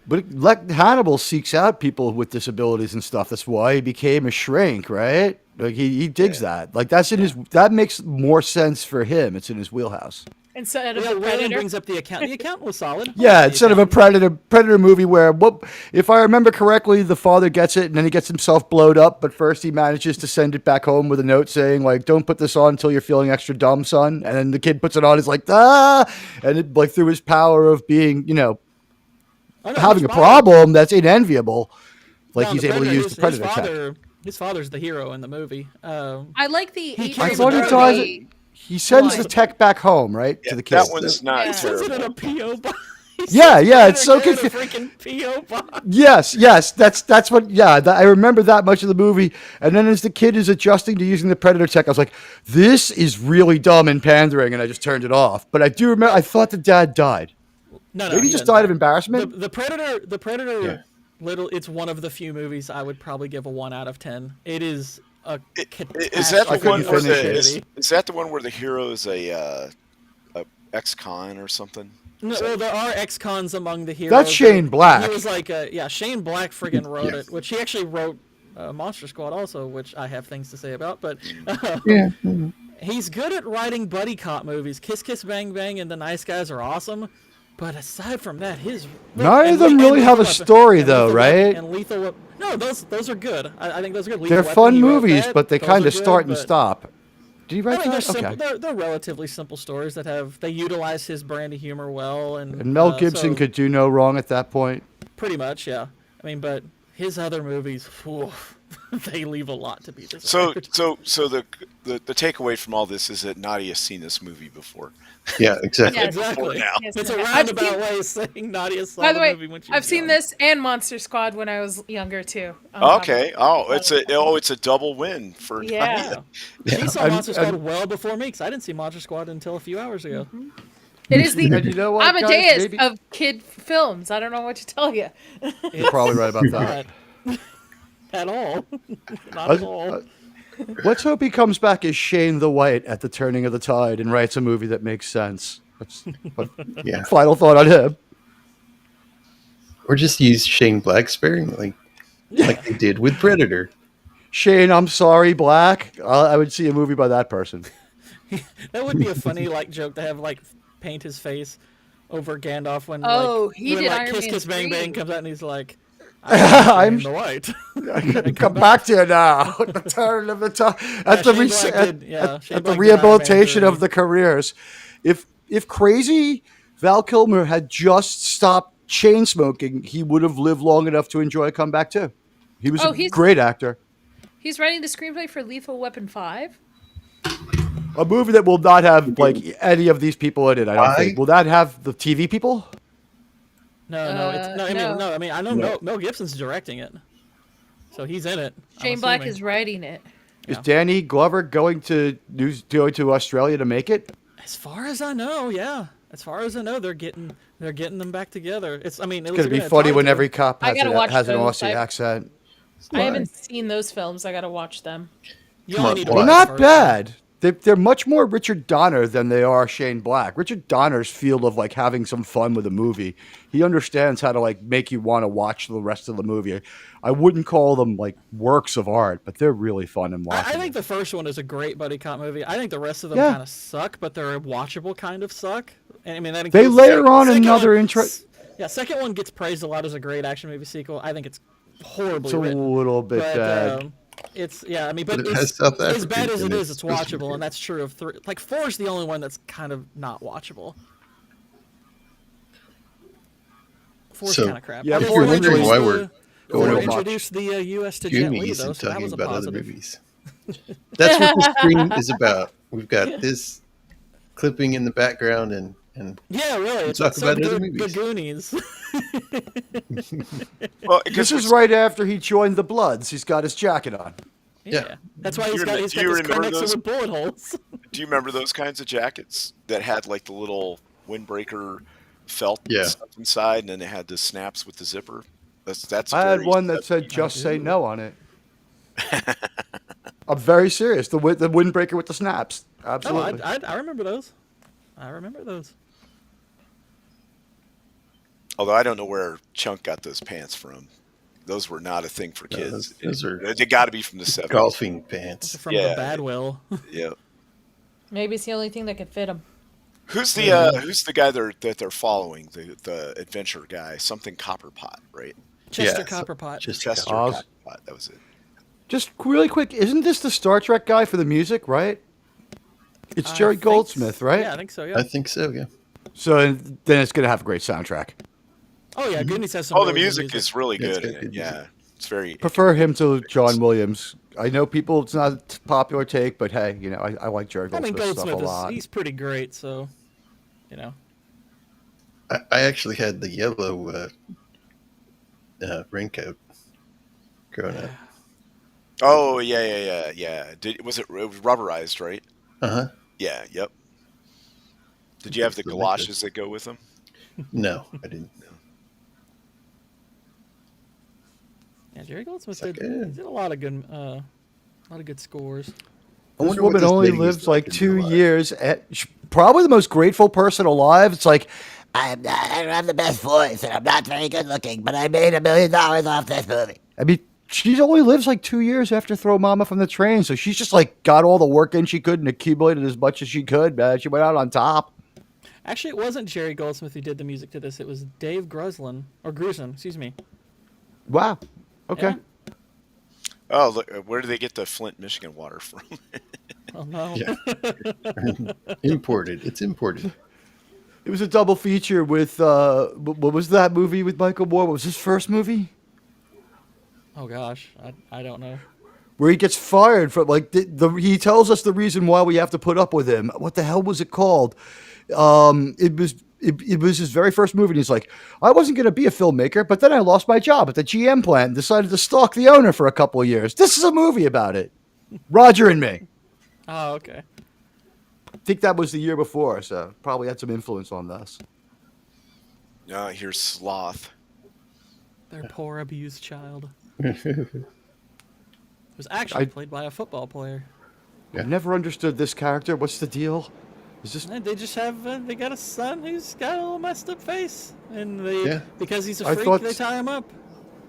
but Hannibal seeks out people with disabilities and stuff. That's why he became a shrink, right? Like he digs that. Like that's in his. That makes more sense for him. It's in his wheelhouse. Instead of Yeah, the Wayland Predator. brings up the account. The account was solid. Yeah, The instead of a Predator movie where, if I remember correctly, the father gets it and then he gets himself blowed up, but first he manages to send it back home with a note saying like, "Don't put this on until you're feeling extra dumb, son." And then the kid puts it on, he's like, "Ah!" And it, like through his power of being, Oh, no, having his a father- problem that's inenviable, like no, he's the able to Predator, use the Predator tech. His father's the hero in the movie. I like the. He Adrian I thought he Brody. He sends Why? the tech back home, right, to the kid. That one's not Yeah. Sends it in terrible. a P.O. box. Yeah, it's so Predator in a confusing. freaking P.O. box. Yes, that's what. Yeah, I remember that much of the movie. And then as the kid is adjusting to using the Predator tech, I was like, "This is really dumb and pandering," and I just turned it off. But I do remember. I thought the dad died. No, Maybe he he just doesn't. died of embarrassment. The Predator. Yeah. It's one of the few movies I would probably give a 1 out of 10. It is a Is that I the one couldn't where finish the is that the one where the hero is a ex-con or something? No, well, there are ex-cons among the heroes. That's Shane Black. He was like, Shane Black friggin' wrote Yeah. it, which he actually wrote Monster Squad also, which I have things to say about. But Yeah. he's good at writing buddy cop movies. Kiss Kiss Bang Bang and The Nice Guys are awesome. But aside from that, None of and them and really have a Lethal Weapon- story, and though, Lethal Weapon- right? And Lethal Weapon. No, those are good. I think those are good. Lethal They're Weapon, fun he wrote movies, that. but they Those kind are of start good, and but- stop. Did he I write mean, they're that? Okay. simple. They're relatively simple stories that they utilize his brand of humor well, and And Mel Gibson so- could do no wrong at that point. pretty much, yeah. I mean, but his other movies, they leave a lot to be So desired. the takeaway from all this is that Nadia's seen this movie before. Yeah, exactly. Yes. Exactly. now. Yes, It's a I've roundabout seen- way of saying Nadia saw By the way, movie when she I've was seen young. this and Monster Squad when I was younger too. on top of Okay. it. It's a double win for Yeah. Nadia. She saw I'm- Monster Squad I'm- well before me, because I didn't see Monster Squad until a few hours ago. It is the And you know what, guys? Amadeus Maybe- of kid films. I don't know what to tell you. You're probably right about that. Not at all. Not at all. Let's hope he comes back as Shane the White at the turning of the tide and writes a movie that makes sense. That's my Yeah. final thought on him. Or just use Shane Black sparingly, like they did with Predator. Shane, I'm sorry, Black. I would see a movie by that person. That would be a funny joke to have paint his face over Gandalf when He when, did Kiss Iron Kiss Man Bang 3. Bang comes out and he's like, I'm the White. come back to you now. At the turn of the tide, at the Shane Black at, did- yeah, at- Shane at the Black did Iron Man rehabilitation 3. of the careers. If crazy Val Kilmer had just stopped chain smoking, he would have lived long enough to enjoy Comeback too. He was Oh, a he's- great actor. He's writing the screenplay for Lethal Weapon 5. A movie that will not have any of these people in it. I don't think. Will that have the TV people? No, I mean, I know No. Mel Gibson's directing it, so he's in it. I'm Shane Black assuming. is writing it. Is Yeah. Danny Glover going to Australia to make it? As far as I know, yeah. As far as I know, they're getting them back together. It's It's going to be funny when every cop I has, gotta watch has an those. Aussie accent. I haven't seen those films. I gotta watch them. You Come only on, need to Black. They're watch the not first one. bad. They're much more Richard Donner than they are Shane Black. Richard Donner's feel of having some fun with a movie. He understands how to make you want to watch the rest of the movie. I wouldn't call them works of art, but they're really fun and watching. I think the first one is a great buddy cop movie. I think the rest of them Yeah. kind of suck, but they're watchable kind of suck. And I mean, that They includes layer on second another one- intro. Yeah, second one gets praised a lot as a great action movie sequel. I think it's horribly It's a written. little bit But bad. it's I mean, But but it has it's, South as bad Africans as in it it. is, it's It's supposed to be watchable, good. and that's true of three. Four is the only one that's kind of not watchable. Four's So, kind of crap. yeah, Although if you're Four wondering introduced why the- we're Four going to watch introduced the U.S. to Jet Li, Goonies though, and so that talking was a about other positive. movies. That's what the stream is about. We've got this clipping in the background and Yeah, really. It's talk so about other the movies. Goonies. Well, This is right after he joined the Bloods. He's got his jacket on. Yeah. That's why Do he's you got remember- his do you remember connects those? with bullet holes. Do you remember those kinds of jackets that had the little windbreaker felt Yeah. stuff inside, and then they had the snaps with the zipper? That's. I had very one that 70s. said "Just Say No" on it. I'm very serious. The windbreaker with the snaps. Oh, Absolutely. I remember those. I remember those. Although I don't know where Chunk got those pants from. Those were not a thing for kids. those are They got to be from the 70s. golfing pants. From Yeah. the Badwill. Yeah. Maybe it's the only thing that could fit him. Who's the guy that they're following? The adventure guy, something Copperpot, right? Chester Yeah, so- Copperpot. Just Chester Oh, Copperpot. That was it. Just really quick, isn't this the Star Trek guy for the music, right? It's I Jerry think Goldsmith, right? Yeah, I think so, yeah. I think so. Yeah. So then it's going to have a great soundtrack. Oh, yeah, Goonies has some Oh, the really good music is really Yeah, it's good. got good Yeah, music. it's very. Prefer him to John Williams. I know it's not a popular take, but hey, I like Jerry I mean, Goldsmith stuff a Goldsmith lot. he's pretty great, so, I actually had the yellow raincoat growing up. Oh yeah. Was it was rubberized, right? Uh huh. Yeah. Yep. Did you have the It's the galoshes that go with them? No, I didn't. yeah, Jerry Goldsmith It's like, did a lot of good scores. I This wonder what woman this only lady was lives like in 2 real life. years. She's probably the most grateful person alive. It's like, I don't have the best voice, and I'm not very good looking, but I made $1 million off this movie. I mean, she only lives like 2 years after Throw Mama from the Train. So she's just got all the work in she could and accumulated as much as she could, man. She went out on top. Actually, it wasn't Jerry Goldsmith who did the music to this. It was Dave Grusin, excuse me. Wow. Okay. Yeah. Oh, look, where do they get the Flint, Michigan water from? Oh, no. Yeah. Imported. It's imported. It was a double feature with, what was that movie with Michael Moore? What was his first movie? Oh gosh, I don't know. where he gets fired from like he tells us the reason why we have to put up with him. What the hell was it called? It was his very first movie. And he's like, I wasn't going to be a filmmaker, but then I lost my job at the GM plant and decided to stalk the owner for a couple of years. This is a movie about it. Roger and me. Oh, okay. I think that was the year before, so probably had some influence on this. Here's Sloth. Their poor abused child. It was actually played by a football player. I've never understood this character. What's the deal? Is this? And they just have they got a son who's got a little messed up face, and because he's a I freak, thought- they tie him up.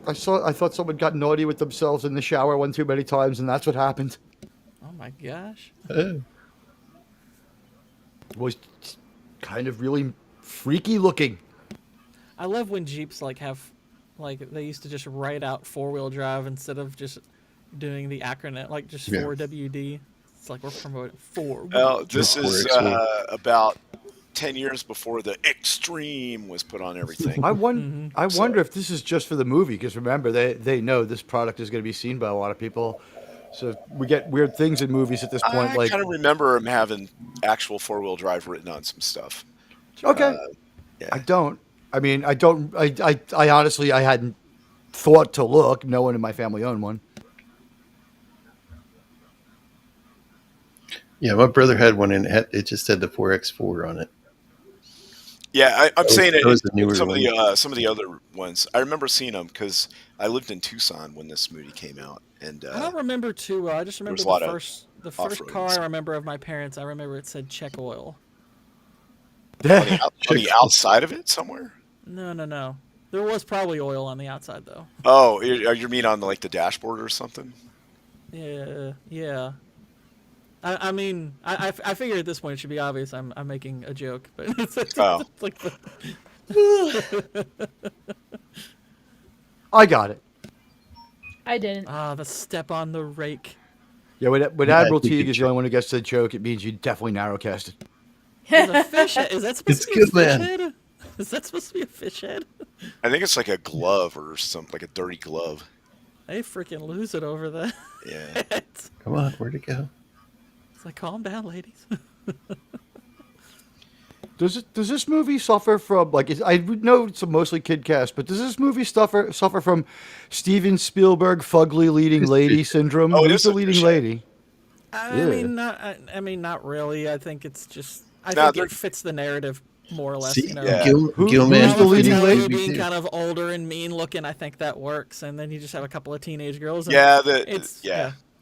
I thought someone got naughty with themselves in the shower one too many times, and that's what happened. Oh my gosh. Oh. It was kind of really freaky looking. I love when Jeeps they used to just write out 4-wheel drive instead of just doing the acronym, just Yeah. 4WD. It's like we're promoting 4. Well, this is 4X4. about 10 years before the Extreme was put on everything. I wonder if this is just for the movie, because remember they know this product is going to be seen by a lot of people. So we get weird things in movies at this point. I kind of remember him having actual 4-wheel drive written on some stuff. Okay. Yeah. I don't. I mean, I don't. I honestly, I hadn't thought to look. No one in my family owned one. Yeah, my brother had one, and it just had the 4X4 on it. Yeah, I'm saying that was the it. newer Some one. of the other ones, I remember seeing them because I lived in Tucson when this movie came out, and I don't remember too well. I just remember was a lot the of first car off-roads. I remember of my parents. I remember it said check oil. on the outside of it somewhere. No. There was probably oil on the outside though. Oh, you mean on the dashboard or something? Yeah. I mean, I figure at this point it should be obvious I'm making a joke, but it's Oh. like I got it. I didn't. the step on the rake. Yeah, when Yeah, Admiral I think Teague it is the only one who gets the joke, it means you definitely narrowcasted. Is a fish head? Is that supposed It's to be a good, fish man. head? Is that supposed to be a fish head? I think it's like a glove or something, like a dirty glove. They freaking lose it over that. Yeah. It's Come on, where'd it go? like, calm down, ladies. Does this movie suffer from I know it's a mostly kid cast, but does this movie suffer from Steven Spielberg fugly leading lady syndrome? Oh, it Who's is the a leading fish lady? I Yeah. mean, not really. I think it's just. I No, think they're- it fits the narrative more or less. See, You know. Yeah. Who's Gilman the leading Now, lady? being kind of older and mean looking, I think that works. And then you just have a couple of teenage girls. And Yeah,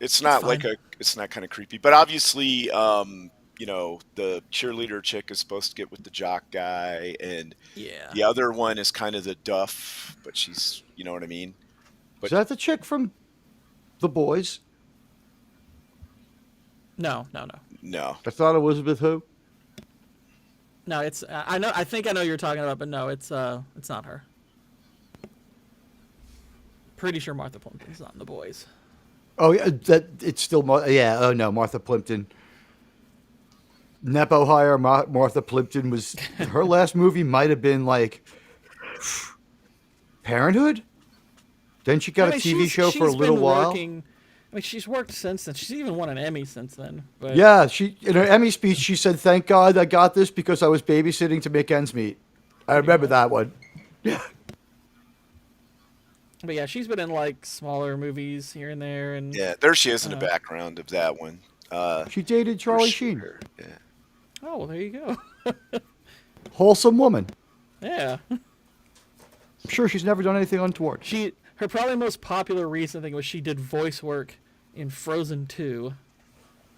it's not fine. it's not kind of creepy, but obviously, the cheerleader chick is supposed to get with the jock guy, and Yeah. the other one is kind of the duff, but she's, you know what I mean? Is that the chick from The Boys? No. No, I thought Elizabeth who? No, it's. I know. I think I know who you're talking about, but no, it's not her. Pretty sure Martha Plimpton's not in The Boys. Oh yeah, it's still oh no, Martha Plimpton. Nepo hire Martha Plimpton was her last movie might have been Parenthood. Then she got a TV show for a little while. She's worked since then. She's even won an Emmy since then. But Yeah, she in her Emmy speech she said, "Thank God I got this because I was babysitting to make ends meet." I remember that one. Yeah. But yeah, she's been in smaller movies here and there, and yeah, there she is in the background of that one. She dated Charlie Sheen. Yeah. oh, well, there you go. Wholesome woman. Yeah, I'm sure she's never done anything untoward. her probably most popular recent thing was she did voice work in Frozen 2,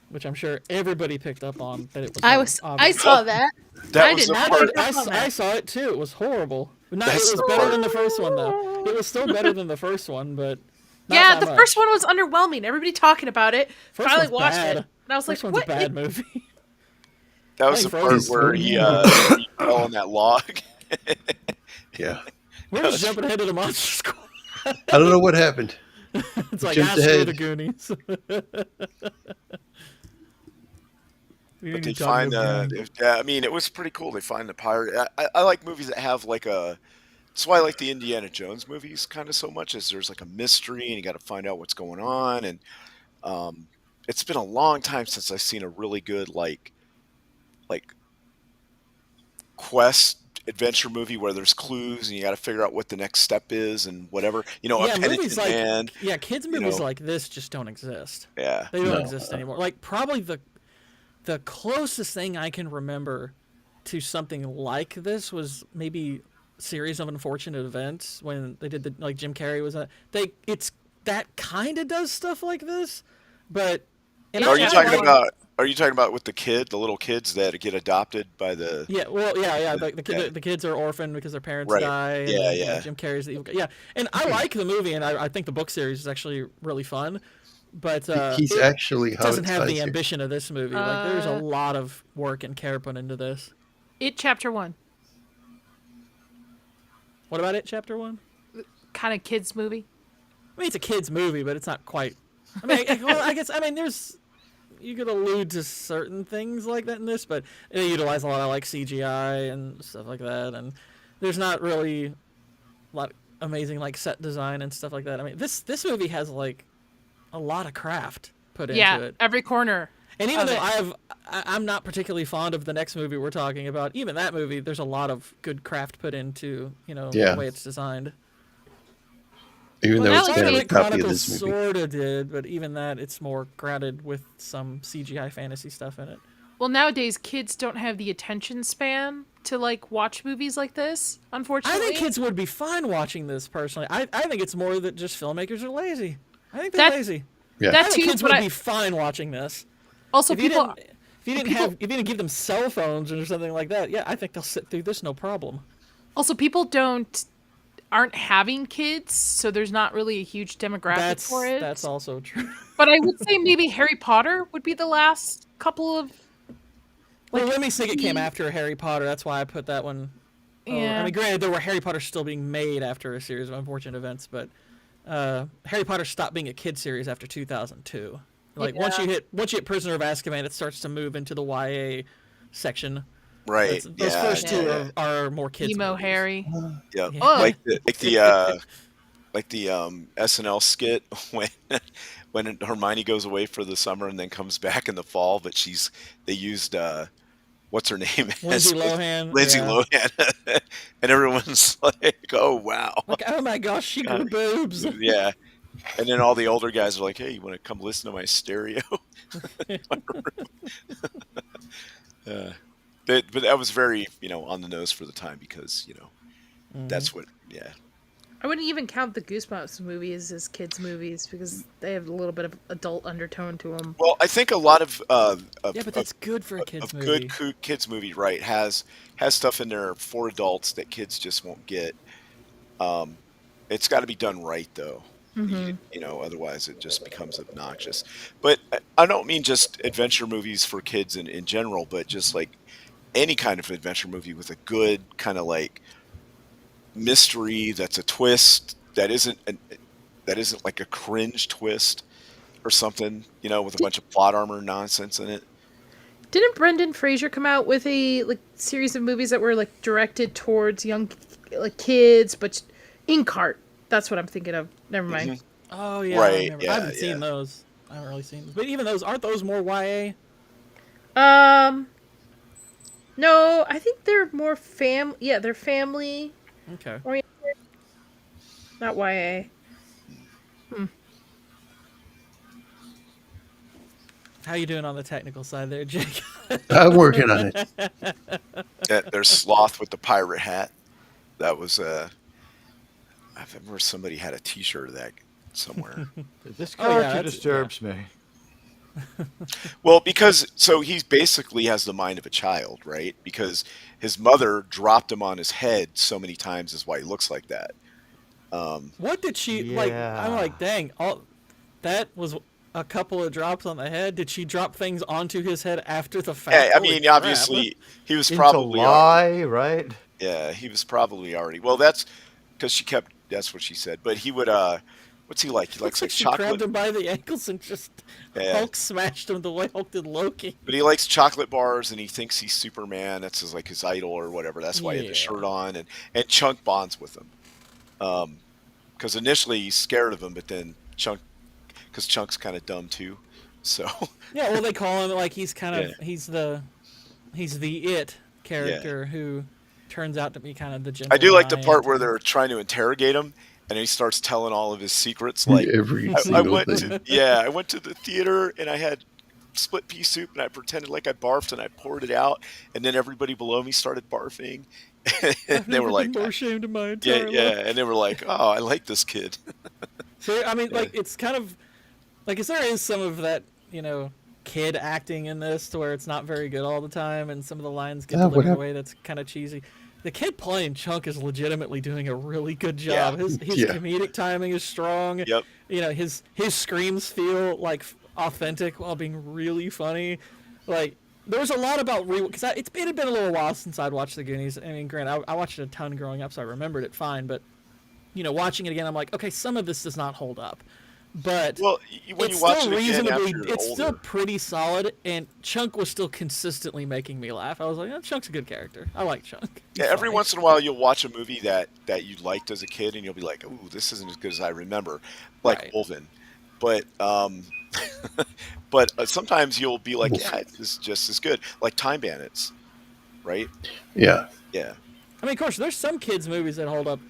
which I'm sure everybody picked up on. That it was. I saw that. That I was did the not part. pick up on I that. saw it too. It was horrible. It That's was the better part. than the first one though. It was still better than the first one, but not Yeah, that the much. first one was underwhelming. Everybody talking about it. First Finally one's watched bad. it, and I was First like, one's "What?" a bad movie. That was Hey, the part Frozen. where he fell on that log. Yeah. We're just jumping ahead to the Monster Squad. I don't know what happened. It's like Jumped screw ahead. the Goonies. We But need they to talk find about Goonies. I mean, it was pretty cool. They find the pirate. I like movies that have like a That's why I like the Indiana Jones movies kind of so much, is there's like a mystery and you got to find out what's going on. And um, it's been a long time since I've seen a really good like quest adventure movie where there's clues and you got to figure out what the next step is and whatever. You know, a Yeah, movies penitent like man. yeah, kids You movies know, like this just don't exist. yeah. They don't No. exist anymore. Like probably the closest thing I can remember to something like this was maybe Series of Unfortunate Events when they did the like Jim Carrey was it's that kind of does stuff like this, but and Are I you don't talking like- about? Are you talking about with the little kids that get adopted by the? Yeah, well, yeah. Yeah. The kids are orphaned because their parents Right. die. And Yeah, then, yeah. Jim Carrey's the evil guy. Yeah, and I like the movie, and I think the book series is actually really fun. But He's it actually how doesn't it have the ties here. ambition of this movie. Like, there's a lot of work and care put into this. It Chapter 1. What about it, Chapter 1? Kind of kids movie. I mean, it's a kids movie, but it's not quite. I mean, well, I guess there's you could allude to certain things like that in this, but they utilize a lot of like CGI and stuff like that, and there's not really a lot of amazing like set design and stuff like that. I mean, this movie has like a lot of craft put into Yeah, it, every corner. and even of though it. I'm not particularly fond of the next movie we're talking about, even that movie, there's a lot of good craft put into Yeah. the way it's designed. Even Well, though it's now kind of a Twilight copy of Chronicles this movie. sort of did, but even that, it's more grounded with some CGI fantasy stuff in it. Well, nowadays kids don't have the attention span to like watch movies like this. I Unfortunately, think kids would be fine watching this personally. I think it's more that just filmmakers are lazy. I think they're That- lazy. Yeah. I that think too. kids But would be fine watching this. also If you people. didn't give them cell phones or something like that, yeah, I think they'll sit through this no problem. Also, people aren't having kids, so there's not really a huge demographic for it. That's also true. But I would say maybe Harry Potter would be the last couple of. Well, let me think it came after Harry Potter. That's why I put that one. Yeah. I mean, granted, there were Harry Potter still being made after a series of unfortunate events, but Harry Potter stopped being a kid series after 2002. Like once you hit Prisoner of Azkaban, it starts to move into the YA section. Right. Those first two are more kids. Emo movies. Harry. Yeah. Oh. Like the SNL skit when Hermione goes away for the summer and then comes back in the fall, but they used what's her name? Lindsay Lohan. Lindsay yeah. Lohan, and everyone's like, "Oh wow!" Like, oh my gosh, she grew boobs. Yeah, and then all the older guys are like, "Hey, you want to come listen to my stereo?" But that was very on the nose for the time because that's what I wouldn't even count the Goosebumps movies as kids movies because they have a little bit of adult undertone to them. Well, I think a lot of Yeah, but that's good for a kids movie. good kids movie, right? Has stuff in there for adults that kids just won't get. It's got to be done right, though. Otherwise it just becomes obnoxious. But I don't mean just adventure movies for kids in general, but just like any kind of adventure movie with a good kind of like mystery that's a twist that isn't like a cringe twist or something, with a bunch of plot armor nonsense in it. Didn't Brendan Fraser come out with a series of movies that were directed towards young kids, but Inkheart? That's what I'm thinking of. Never mind. Oh yeah, Right, I remember. yeah, I haven't seen those. I haven't really seen those. But even those, aren't those more YA? No, I think they're more Yeah, they're family Okay. oriented, not YA. How you doing on the technical side there, Jake? I'm working on it. There's Sloth with the pirate hat. That was I remember somebody had a T-shirt of that somewhere. This Oh, yeah, character that's- disturbs me. Well, because he basically has the mind of a child, right? Because his mother dropped him on his head so many times is why he looks like that. What did she like? I'm Yeah. like, dang, that was a couple of drops on the head. Did she drop things onto his head after the fact? Yeah, I Holy mean, crap. obviously he was Into probably lie, right? yeah, he was probably already. Well, that's because she kept. That's what she said. But he would What's he like? He likes like She grabbed chocolate. him by the ankles and just Yeah. Hulk smashed him the way Hulk did Loki. But he likes chocolate bars, and he thinks he's Superman. That's his like his idol or whatever. That's why he had the Yeah. shirt on, and Chunk bonds with him. Because initially he's scared of him, but then because Chunk's kind of dumb too. So Yeah, well, they call him like he's kind of Yeah. he's the it character who turns out to be kind of the gentle I do like the giant. part where they're trying to interrogate him, and he starts telling all of his secrets. Like Every I single went thing. I went to the theater and I had split pea soup and I pretended like I barfed and I poured it out, and then everybody below me started barfing. And they were Never like, been more ashamed in my yeah, entire yeah, life. and they were like, oh, I like this kid. So I mean, like it's kind of like, is there is some of that, kid acting in this to where it's not very good all the time, and some of the lines get delivered in a way that's kind of cheesy. The kid playing Chunk is legitimately doing a really good job. Yeah. His Yeah. comedic timing is strong. Yep. His screams feel like authentic while being really funny. Like there was a lot about because it had been a little while since I'd watched the Goonies. I mean, granted, I watched it a ton growing up, so I remembered it fine. But watching it again, I'm like, okay, some of this does not hold up. But Well, when it's you watch still it again reasonably, after you're it's still older, pretty solid, and Chunk was still consistently making me laugh. I was like, Chunk's a good character. I like Chunk. yeah, every once in a while you'll watch a movie that you liked as a kid, and you'll be like, "Ooh, this isn't as good as I remember," like Right. Wolven. But sometimes you'll be like, "Yeah, it's just as good," like Time Bandits, right? Yeah. Yeah, I mean, of course, there's some kids' movies that hold up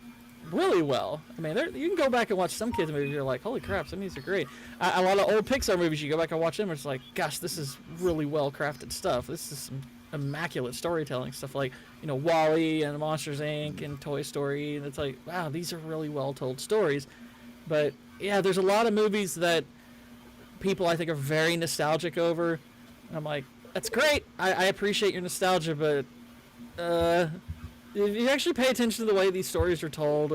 really well. I mean, you can go back and watch some kids' movies. You're like, holy crap, some of these are great. A lot of old Pixar movies, you go back and watch them, it's like, gosh, this is really well crafted stuff. This is some immaculate storytelling stuff, like Wall-E and Monsters Inc. and Toy Story. And it's like, wow, these are really well told stories. But yeah, there's a lot of movies that people I think are very nostalgic over. And I'm like, that's great. I appreciate your nostalgia, but if you actually pay attention to the way these stories are told,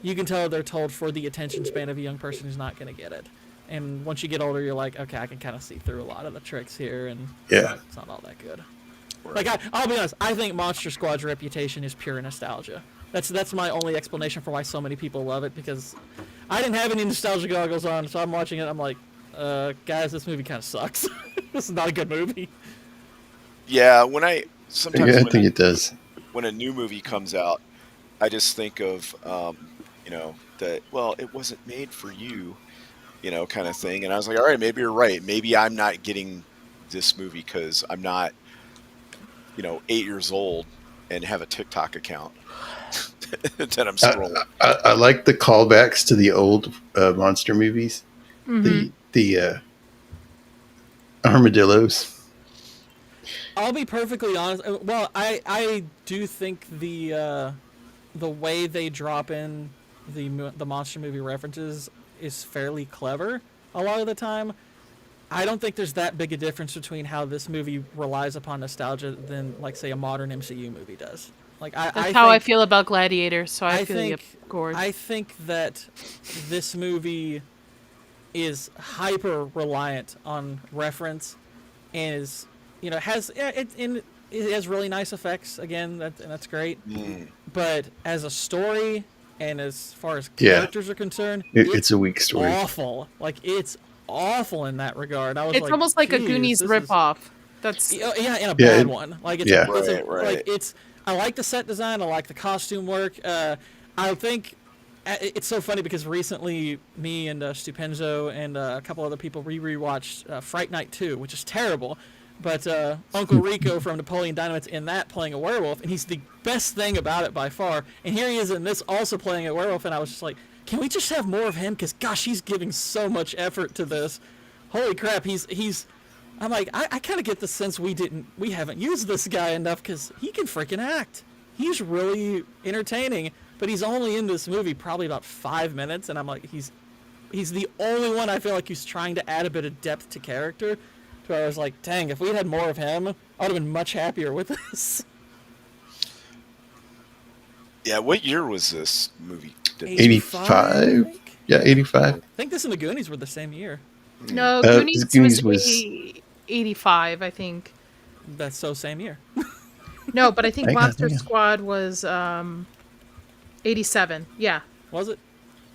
you can tell they're told for the attention span of a young person who's not going to get it. And once you get older, you're like, okay, I can kind of see through a lot of the tricks here, and Yeah. it's not all that good. right. Like, I'll be honest, I think Monster Squad's reputation is pure nostalgia. That's my only explanation for why so many people love it, because I didn't have any nostalgia goggles on, so I'm watching it, I'm like, guys, this movie kind of sucks. This is not a good movie. yeah. Sometimes Yeah, I when think it does. when a new movie comes out, I just think of that. Well, it wasn't made for you, kind of thing. And I was like, all right, maybe you're right. Maybe I'm not getting this movie because I'm not, 8 years old and have a TikTok account that I'm scrolling. I like the callbacks to the old monster movies. The armadillos. I'll be perfectly honest. Well, I do think the way they drop in the monster movie references is fairly clever a lot of the time. I don't think there's that big a difference between how this movie relies upon nostalgia than, like, say, a modern MCU movie does. Like, That's how I feel about Gladiator, so I feel you, Gord. I think that this movie is hyper reliant on reference, and is it has really nice effects again, and that's great. But as a story and as far as characters are concerned, It's a weak story. awful. Like, it's awful in that regard. I was It's almost like a "Geez, Goonies this is-" ripoff. That's Yeah, in a bad one. Like it's, Yeah. Right. like it's. I like the set design. I like the costume work. I think it's so funny because recently me and Stupenzo and a couple other people rewatched Fright Night 2, which is terrible. But Uncle Rico from Napoleon Dynamite's in that playing a werewolf, and he's the best thing about it by far. And here he is in this also playing a werewolf, and I was just like, can we just have more of him? Because gosh, he's giving so much effort to this. Holy crap, he's. I'm like, I kind of get the sense we haven't used this guy enough because he can freaking act. He's really entertaining, but he's only in this movie probably about 5 minutes, and I'm like, he's the only one I feel like who's trying to add a bit of depth to character. So I was like, dang, if we had more of him, I would have been much happier with this. Yeah, what year was this movie? 85? I think? Yeah, 85. I think this and the Goonies were the same year. no Goonies Goonies was- was 85, I think. That's so same year. No, but I think Hang on, Monster hang on. Squad was 87. Yeah. Was it?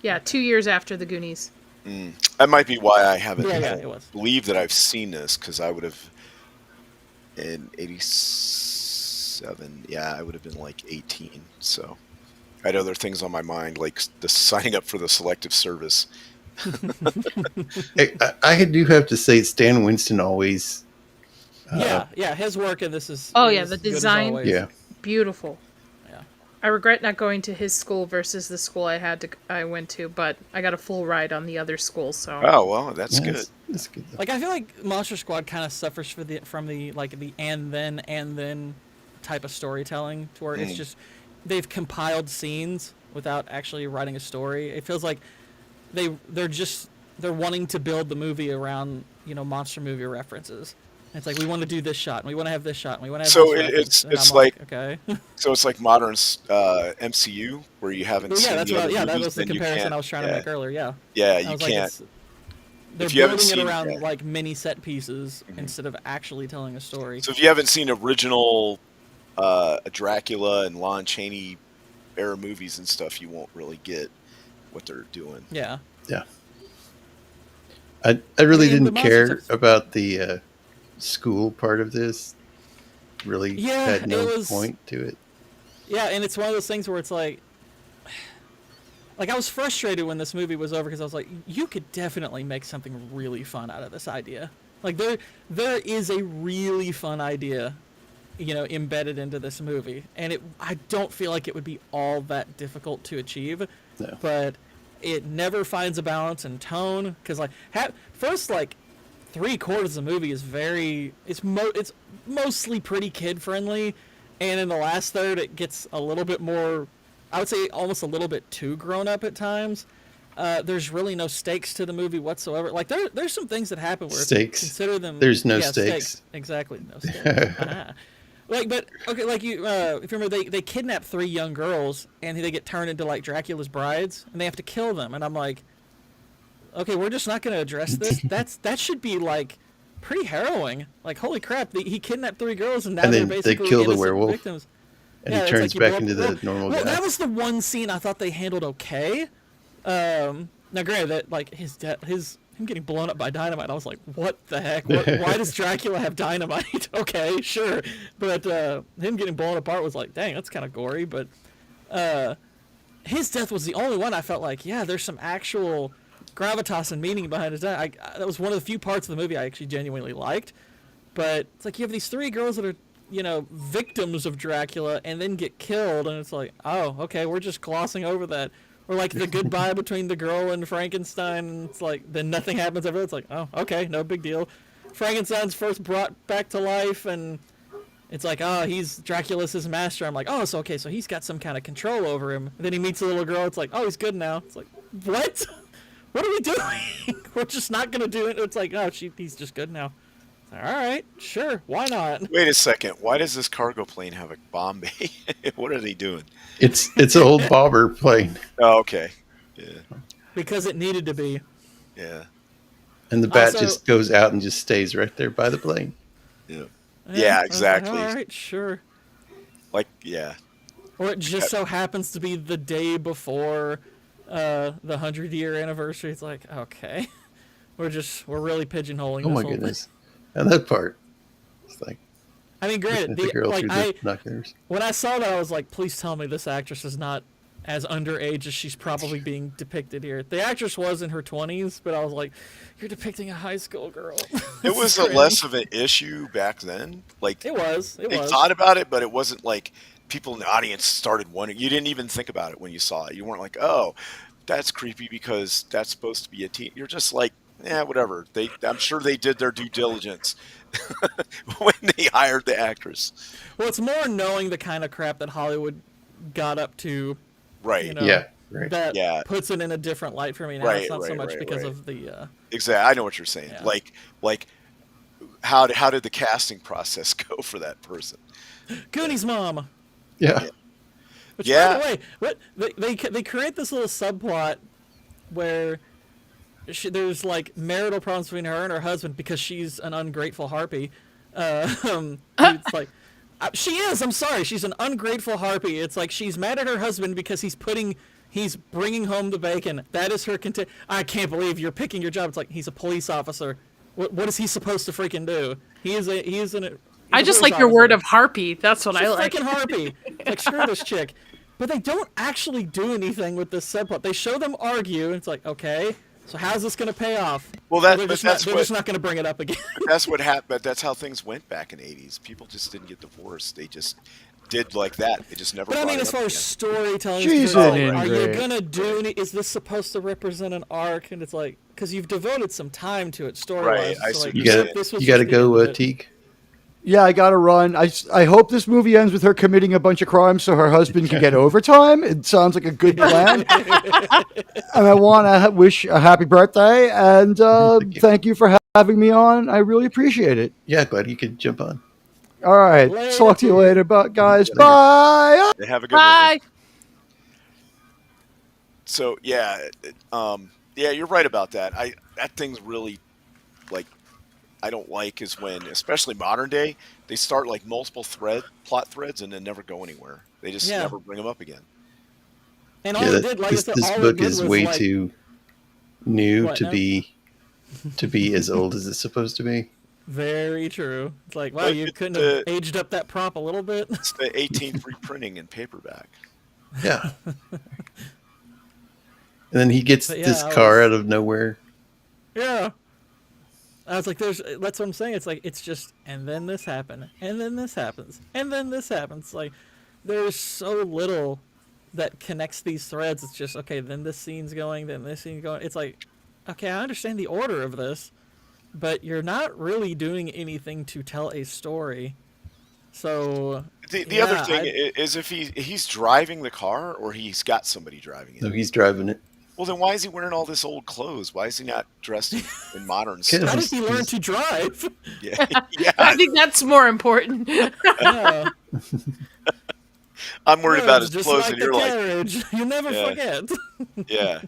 Yeah, 2 years after the Goonies. That might be why I haven't Yeah, it was. believed that I've seen this, because I would have in '87. Yeah, I would have been like 18. So I had other things on my mind, like the signing up for the selective service. I do have to say, Stan Winston always. Yeah, his work in this is. Oh, is yeah, the good as design. always. Yeah. Beautiful. Yeah. I regret not going to his school versus the school I went to, but I got a full ride on the other school, so. Oh well, that's Yeah, good. That's good. Though. Like I feel like Monster Squad kind of suffers from the like the and then type of storytelling, to where it's just they've compiled scenes without actually writing a story. It feels like they're wanting to build the movie around monster movie references. It's like we want to do this shot, and we want to have this shot, and we want to have So this reference. And it's I'm like okay. So it's like modern MCU, where you haven't Well, seen that's the what. other Yeah, that movies, was the then you comparison can't- I was trying to make earlier. Yeah. Yeah, I you was like, can't. they're If you haven't building it seen- around yeah. like mini set pieces instead of actually telling a story. So if you haven't seen original Dracula and Lon Chaney era movies and stuff, you won't really get what they're doing. Yeah. Yeah. I really mean, the didn't care monsters- about the school part of this. Really Yeah, had no it was- point to it. Yeah, and it's one of those things where it's like I was frustrated when this movie was over, because I was like, you could definitely make something really fun out of this idea. Like there is a really fun idea, embedded into this movie, and I don't feel like it would be all that difficult to achieve. No. But it never finds a balance in tone, because first 3/4 of the movie is it's mostly pretty kid friendly, and in the last third it gets a little bit more, I would say almost a little bit too grown up at times. There's really no stakes to the movie whatsoever. Like there's some things that happen where Stakes? consider them. There's no yeah, stakes. Exactly, no stakes. But okay, if you remember, they kidnap 3 young girls and they get turned into Dracula's brides, and they have to kill them. And I'm like, okay, we're just not going to address this. That should be pretty harrowing. Like, holy crap, he kidnapped 3 girls, and now And they're then they basically kill the innocent werewolf. victims. And Yeah, he it's turns you back blow up- into the normal well, guy. that was the one scene I thought they handled okay. Now, granted, that him getting blown up by dynamite, I was like, what the heck? Why does Dracula have dynamite? Okay, sure. But him getting blown apart was like, dang, that's kind of gory. But his death was the only one I felt like, yeah, there's some actual gravitas and meaning behind his death. That was one of the few parts of the movie I actually genuinely liked. But it's like you have these 3 girls that are, victims of Dracula and then get killed, and it's like, oh, okay, we're just glossing over that. Or the goodbye between the girl and Frankenstein, and it's like, then nothing happens ever. It's like, oh, okay, no big deal. Frankenstein's first brought back to life, and it's like, oh, Dracula's his master. I'm like, oh, so okay, so he's got some kind of control over him. And then he meets a little girl. It's like, oh, he's good now. It's like, what? What are we doing? We're just not gonna do it. It's like, oh, he's just good now. All right, sure, why not? Wait a second. Why does this cargo plane have a bomb bay? What are they doing? It's an old bobber plane. Oh, okay. Yeah. Because it needed to be. Yeah. And the bat Also- just goes out and just stays right there by the plane. Yeah. I Yeah, was like, exactly. all right, sure. Yeah. Or it just so happens to be the day before the 100-year anniversary. It's like, okay, we're really pigeonholing. Oh this my whole goodness. And that part. It's like, Thing. I mean, granted, the girl through the I binoculars. when I saw that, I was like, please tell me this actress is not as underage as she's probably being depicted here. The actress was in her 20s, but I was like, you're depicting a high school girl. It was This is less of an issue back then. It was. They thought about it, but it wasn't like people in the audience started wondering. You didn't even think about it when you saw it. You weren't like, oh, that's creepy because that's supposed to be a teen. You're just like, yeah, whatever. I'm sure they did their due diligence when they hired the actress. Well, it's more knowing the kind of crap that Hollywood got up to. Right. You know, Yeah. Right. That Yeah. puts it in a different light for me now. Right, It's not so right, much right, because right. of the. Exactly. I know what you're saying. Yeah. Like how did the casting process go for that person? Goonies mom. Yeah. Which, Yeah. by the way, they create this little subplot where there's marital problems between her and her husband because she's an ungrateful harpy. It's like she is. I'm sorry. She's an ungrateful harpy. It's like she's mad at her husband because he's putting He's bringing home the bacon. That is her I can't believe you're picking your job. It's like, he's a police officer. What is he supposed to freaking do? I just like your word of harpy. That's what I like. Freaking harpy. Like, screw this chick. But they don't actually do anything with this subplot. They show them argue, and it's like, okay, so how's this going to pay off? Well, they're just not going to bring it up again. That's what happened. But that's how things went back in the 80s. People just didn't get divorced. They just did like that. They just never. But I mean, brought it as up far as again. storytelling, She's are an you ingrate. gonna do any? Is this supposed to represent an arc? And it's like, because you've devoted some time to it story-wise. Right, I so see like, what You you're got this was you got to just the end go, of it. Teague. Yeah, I gotta run. I hope this movie ends with her committing a bunch of crimes so her husband can get overtime. It sounds like a good plan. And I want to wish a happy birthday and you. thank you for having me on. I really appreciate it. Yeah, glad you could jump on. All right, Later, talk to you Pete. later, guys. Later. Bye. They have a good one. Bye. So yeah, yeah, you're right about that. That thing's really like I don't like is when, especially modern day, they start like multiple plot threads and then never go anywhere. They just Yeah. never bring them up again. And all Yeah, it did, like I said, this all it book did is was way like, too new What, to no? be as old as it's supposed to be. Very true. It's like, wow, But you it's couldn't the- have aged up that prop a little bit. It's the 18th reprinting in paperback. Yeah. And then he gets But yeah, this I car was- out of nowhere. Yeah. I was like, that's what I'm saying. It's like, it's just, and then this happened, and then this happens, and then this happens. Like, there's so little that connects these threads. It's just, okay, then this scene's going, then this scene's going. It's like, okay, I understand the order of this, but you're not really doing anything to tell a story. So, The other yeah, thing is if he's driving the car or he's got somebody driving it. No, he's driving it. Well, then why is he wearing all this old clothes? Why is he not dressed in modern Kid, stuff? how did he's- he learn he's- to drive? Yeah, yeah. I think that's more important. Yeah. I'm worried about his Just clothes, like and the you're like, carriage. You never Yeah. forget. yeah.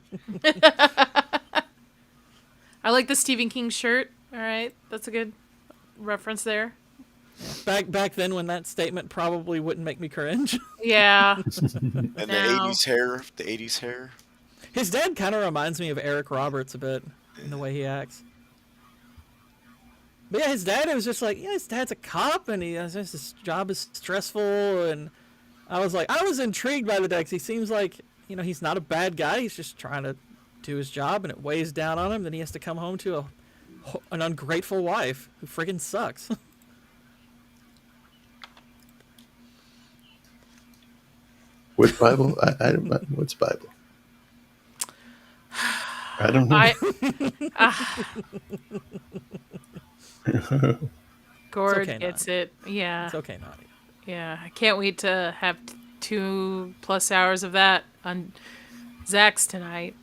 I like the Stephen King shirt. All right, that's a good reference there. Back then, when that statement probably wouldn't make me cringe. Yeah. And the Now- 80s hair, the 80s hair. His dad kind of reminds me of Eric Roberts a bit in the way he acts. But yeah, his dad was just like, yeah, his dad's a cop, and his job is stressful, and I was intrigued by the dad 'cause he seems like, he's not a bad guy. He's just trying to do his job, and it weighs down on him. Then he has to come home to an ungrateful wife who friggin' sucks. What Bible? I don't know. What's Bible? I don't know. Gord okay, gets it. Yeah. It's okay, Nadia. Yeah. I can't wait to have 2+ hours of that on Zach's tonight.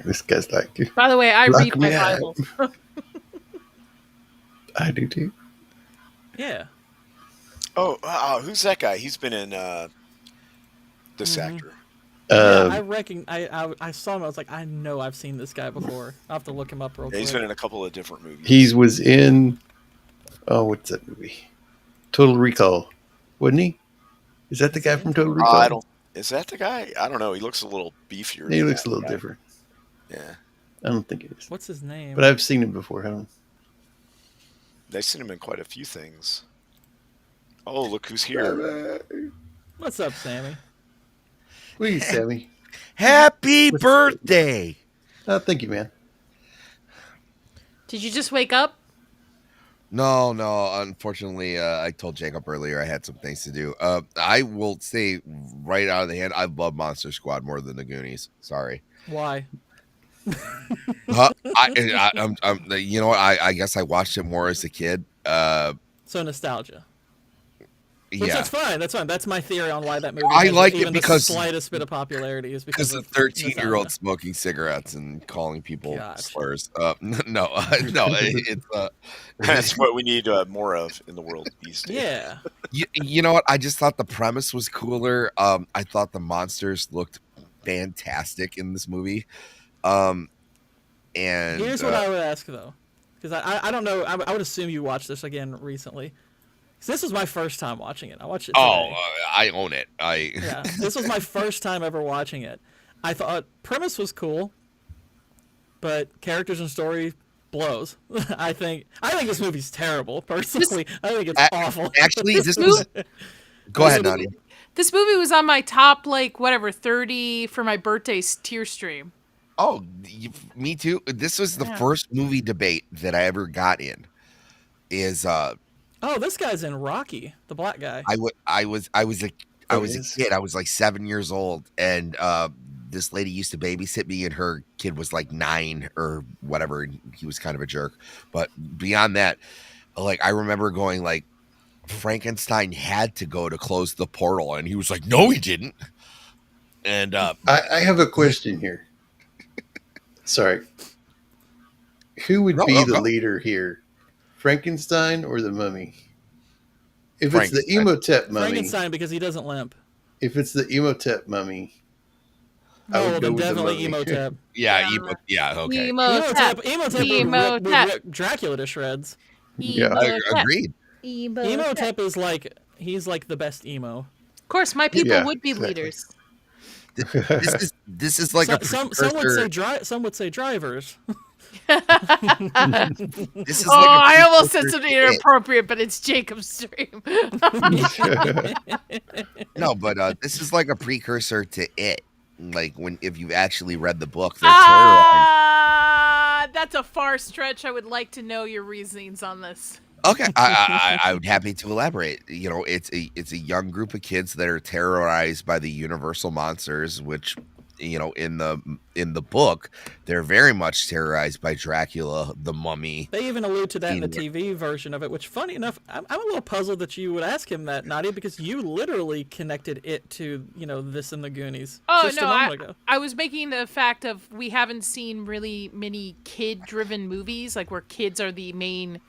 This guy's like, By the way, I Lock read my me out. Bible. I do too. Yeah. Oh, who's that guy? He's been in this Mm-hmm. actor. Yeah, Um, I saw him. I was like, I know I've seen this guy before. I'll have to look him up real Yeah, quick. he's been in a couple of different movies. he was in. Oh, what's that movie? Total Recall, wasn't he? Is that the guy from Total Recall? I don't. Is that the guy? I don't know. He looks a little beefier. He than looks that a little guy. different. Yeah, I don't think it is. What's his name? But I've seen him before. I don't. they've seen him in quite a few things. Oh, look who's here! What's up, Sammy? Please, Sammy. Happy birthday! Oh, thank you, man. Did you just wake up? No, unfortunately, I told Jacob earlier I had some things to do. I will say right out of the hand, I love Monster Squad more than the Goonies. Sorry. Why? You know what? I guess I watched it more as a kid. So nostalgia. Which Yeah, that's fine. That's fine. That's my theory on why that movie. I has like it even because- the slightest bit of popularity is because because the of 13-year-old nostalgia. smoking cigarettes and calling people Gotcha. slurs. No, it's That's what we need more of in the world these days. Yeah. you know what? I just thought the premise was cooler. I thought the monsters looked fantastic in this movie. And Here's what I would ask though, because I don't know. I would assume you watched this again recently. So this was my first time watching it. I watched it Oh, today. I own it. Yeah, this was my first time ever watching it. I thought premise was cool, but characters and story blows. I think this movie's terrible. Personally, I think it's awful. Actually, this was. Go ahead, Nadia. This movie was on my top, 30 for my birthday's tier stream. Oh, me too. This was the first movie debate that I ever got in. Oh, this guy's in Rocky, the black guy. I was a kid. I was like 7 years old, and this lady used to babysit me, and her kid was like 9 or whatever. And he was kind of a jerk, but beyond that, I remember going like, Frankenstein had to go to close the portal, and he was like, no, he didn't. And I have a question here. Sorry. Who would be the leader here? Frankenstein or the mummy? If it's the Emotep mummy. Frankenstein, because he doesn't limp. If it's the Emotep mummy, I would go with definitely the mummy. Emotep. Yeah, okay. Emotep would rip Dracula to shreds. Yeah, agreed. Emotep is he's like the best emo. Of course, my people would be leaders. This is like some would say drivers. I almost said something inappropriate, but it's Jacob's stream. No, but this is like a precursor to It. Like if you've actually read the book, that's a far stretch. I would like to know your reasonings on this. Okay, I'm happy to elaborate. It's a young group of kids that are terrorized by the universal monsters, which, in the book, they're very much terrorized by Dracula, the Mummy. They even allude to that in the TV version of it, which, funny enough, I'm a little puzzled that you would ask him that, Nadia, because you literally connected it to, this in the Goonies. Oh, no, I was making the fact of we haven't seen really many kid-driven movies, where kids are the main...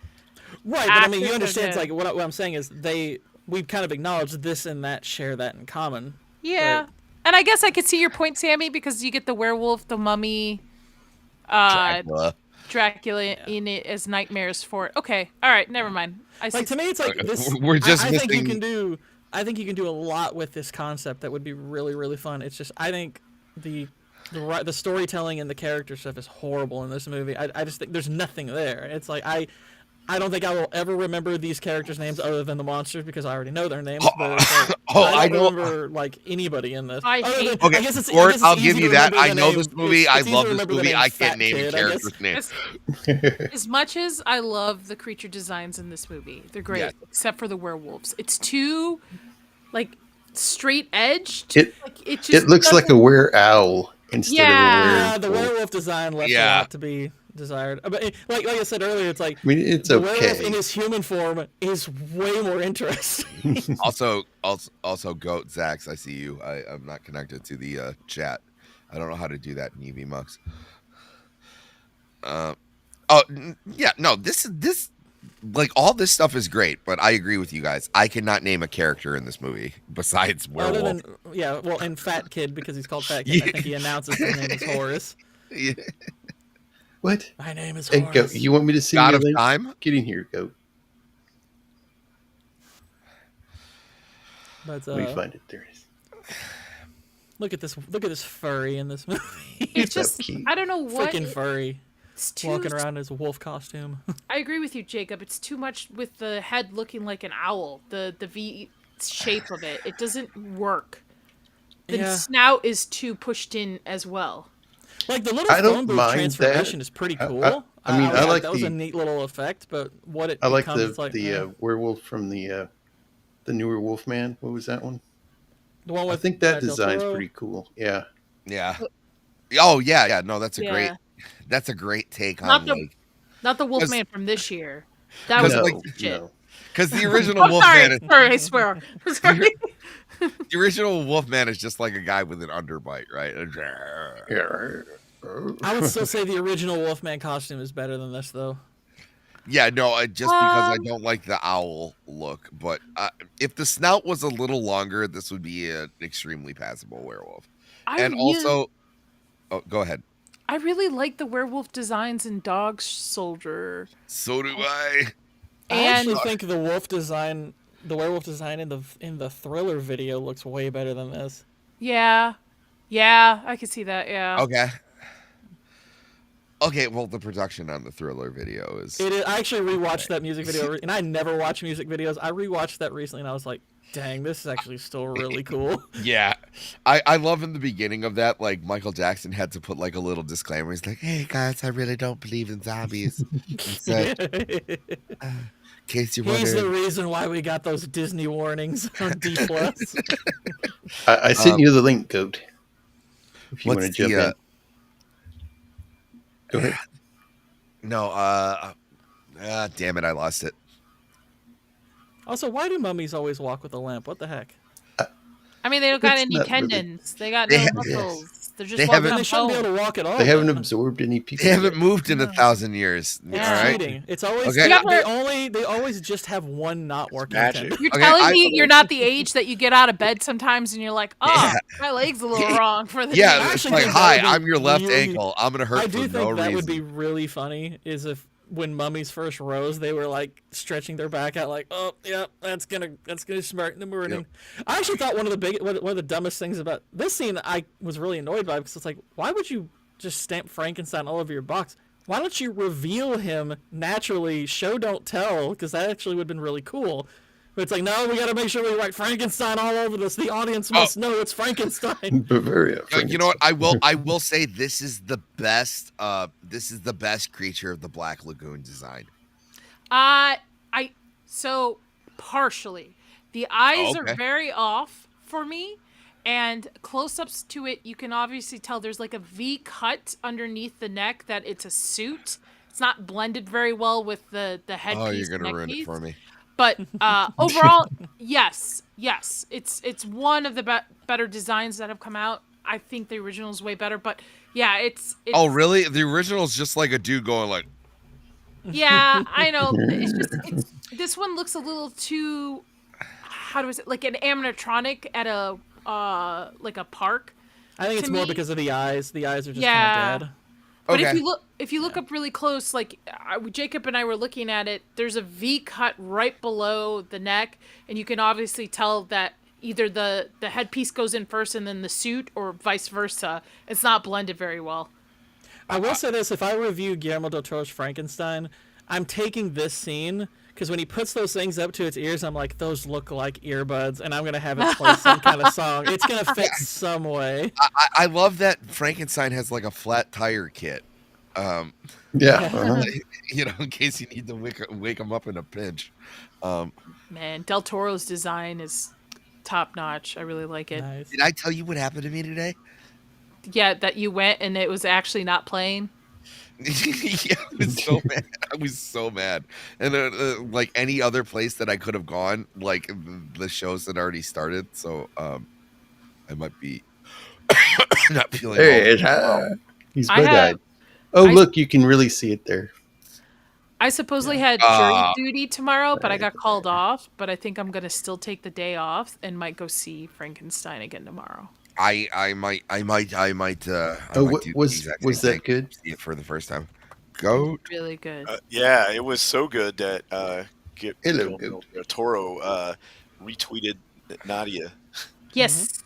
Right, but I mean, you understand, what I'm saying is we've kind of acknowledged this and that share that in common. Yeah. But... And I guess I could see your point, Sammy, because you get the werewolf, the mummy, Dracula in it as nightmares for it. Okay, all right, never mind. To me, it's like this. We're just I missing... think you can do a lot with this concept that would be really, really fun. It's just I think the storytelling and the character stuff is horrible in this movie. I just think there's nothing there. It's like I don't think I will ever remember these characters' names other than the monsters because I already know their names. But I don't remember anybody in this. Okay, I'll give you that. I know this movie. I love this movie. I can't name a character's name. As much as I love the creature designs in this movie, they're great, except for the werewolves. It's too straight edged. It looks like a were-owl instead of a werewolf. Yeah, the werewolf design left a lot to be desired. But like I said earlier, it's like it's the okay. werewolf in his human form is way more interesting. also, Goat Zax, I see you. I'm not connected to the chat. I don't know how to do that in EV Mux. This all this stuff is great, but I agree with you guys. I cannot name a character in this movie besides werewolf. And Fat Kid, because he's called Fat Kid. I think he announces his name is Horace. Yeah. What? My name is Horace. Goat, you want me to see God your of link? Time? Get in here, Goat. But let me find it. There it is. Look at this furry in this movie. It's just I don't know what freaking furry. It's too, walking around in his wolf costume. I agree with you, Jacob. It's too much with the head looking like an owl. The V shape of it. It doesn't work. The snout is too pushed in as well. Like the little phone booth transformation is pretty cool. I like that was a neat little effect, but what it I like becomes the werewolf from the newer Wolfman. What was that one? The one with I think that design's pretty cool. Yeah. Yeah. Oh yeah. No, that's a great take on not the Wolfman from this year. That was legit. Because the original Wolfman. Sorry, I swear. Sorry. The original Wolfman is just like a guy with an underbite, right? I would still say the original Wolfman costume is better than this, though. Yeah, no, just because I don't like the owl look. But if the snout was a little longer, this would be an extremely passable werewolf. Also, go ahead. I really like the werewolf designs in Dog Soldier. So do I. I actually think the wolf design the werewolf design in the Thriller video looks way better than this. Yeah. Yeah, I can see that. Yeah. Okay. Okay, well, the production on the Thriller video is. It is. I actually rewatched that music video, and I never watch music videos. I rewatched that recently, and I was like, "Dang, this is actually still really cool." Yeah, I love in the beginning of that, like Michael Jackson had to put like a little disclaimer. He's like, "Hey guys, I really don't believe in zombies." He said, in case you He's the wonder. reason why we got those Disney warnings on D+. I sent you the link, Goat. If you want to What's jump the? in. Go ahead. No, damn it, I lost it. Also, why do mummies always walk with a lamp? What the heck? I mean, they don't got That's any not really- tendons. They got They no ha- muscles. They're just They walking haven't- on They shouldn't be bone. able to walk at all. They haven't then. absorbed any people. They haven't yet. moved in 1,000 years. Yeah. All right. Cheating. It's always Okay. they always just have one not working. magic. tendon. You're Okay, telling me you're not the age that you get out of bed sometimes and you're like, oh, Yeah. my leg's a little wrong for the Yeah, day. I it's actually like, think that hi, would be I'm your left really- ankle. I'm gonna hurt I for do no think that reason. would be really funny is if when mummies first rose, they were like stretching their back out, like, oh yeah, that's gonna smart in the morning. I actually thought one of the dumbest things about this scene I was really annoyed by because it's like, why would you just stamp Frankenstein all over your box? Why don't you reveal him naturally, show don't tell, because that actually would have been really cool. But it's like, no, we got to make sure we write Frankenstein all over this. The audience must know it's Frankenstein. Bavaria. You know what? I will say this is the best. This is the best Creature of the Black Lagoon design. So partially. The eyes Okay. are very off for me. And close-ups to it, you can obviously tell there's like a V cut underneath the neck that it's a suit. It's not blended very well with the headpiece. Oh, you're gonna neck ruin it piece. for me. But overall, yes, it's one of the better designs that have come out. I think the original is way better, but yeah, it's Oh, really? The original is just like a dude going like. yeah, I know. This one looks a little too, how do I say, like an animatronic at a like a park. I think it's To more me- because of the eyes. The eyes are just Yeah. kind of dead. But Okay. if you look up really close, like Jacob and I were looking at it, there's a V cut right below the neck, and you can obviously tell that either the headpiece goes in first and then the suit, or vice versa. It's not blended very well. I will say this: if I review Guillermo del Toro's Frankenstein, I'm taking this scene because when he puts those things up to its ears, I'm like, those look like earbuds, and I'm gonna have it play some kind of song. It's gonna fit some way. I love that Frankenstein has like a flat tire kit. Yeah. You know, in case you need to wake him up in a pinch. Man, Del Toro's design is top notch. I really like it. Nice. Did I tell you what happened to me today? Yeah, that you went and it was actually not playing. Yeah, I was so mad. I was so mad. And like any other place that I could have gone, like the shows had already started, so I might be not feeling. Hey, all- he's I bug-eyed. Oh, I- look, you can really see it there. I supposedly had jury duty tomorrow, but I got called off. But I think I'm gonna still take the day off and might go see Frankenstein again tomorrow. I might. Oh, might do was the exact was same that thing. good? See it for the first time. Go. Really good. Yeah, it was so good that Hello, Guillermo del Toro retweeted Nadia. Yes.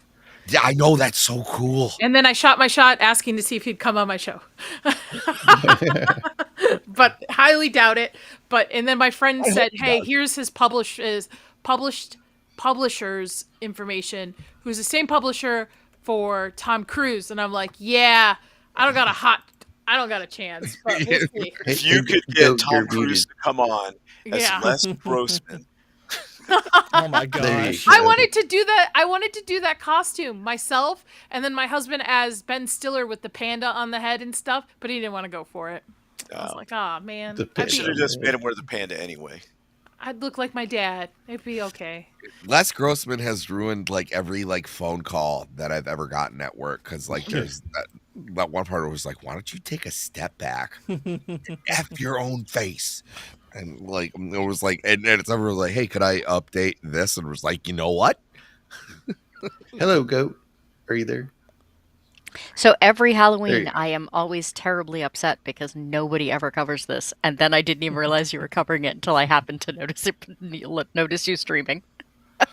Yeah, I know, that's so cool. And then I shot my shot asking to see if he'd come on my show. But highly doubt it. And then my friend said, "Hey, here's his published publisher's information, who's the same publisher for Tom Cruise." And I'm like, "Yeah, I don't got a chance, but we'll see." If you could You're get Tom Cruise muted. to come on as Yeah. Les Grossman, Oh my There you gosh. go. I wanted to do that. I wanted to do that costume myself, and then my husband as Ben Stiller with the panda on the head and stuff, but he didn't want to go for it. I was like, "Oh man, The I panda. should have just made him wear the panda anyway. I'd look like my dad. It'd be okay." Les Grossman has ruined like every like phone call that I've ever gotten at work, because like there's that one part where it was like, why don't you take a step back and F your own face? And like it was like, and it's everyone was like, hey, could I update this? And it was like, you know what? Hello, Goat. Are you there? So every There Halloween, you- I am always terribly upset because nobody ever covers this, and then I didn't even realize you were covering it until I happened to notice you streaming. I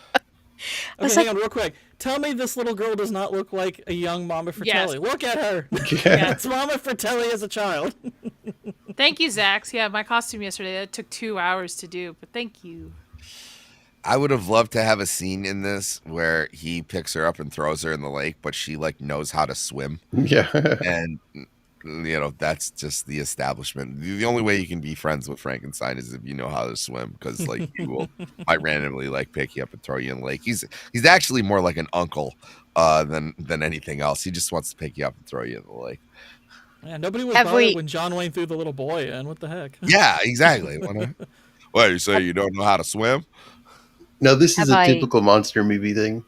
Okay, was hang like, on, real quick. Tell me this little girl does not look like a young Mama Yes. Fratelli. Look at her. Yeah. It's Mama Fratelli as a child. Thank you, Zax. Yeah, my costume yesterday, that took 2 hours to do, but thank you. I would have loved to have a scene in this where he picks her up and throws her in the lake, but she like knows how to swim, Yeah. and that's just the establishment. The only way you can be friends with Frankenstein is if you know how to swim, because like he will might randomly like pick you up and throw you in the lake. He's actually more like an uncle than anything else. He just wants to pick you up and throw you in the lake. Yeah, nobody was Have bothered we- when John Wayne threw the little boy in. What the heck? Yeah, exactly. What, you say you don't know how to swim? No, this is Have a I- typical monster movie thing.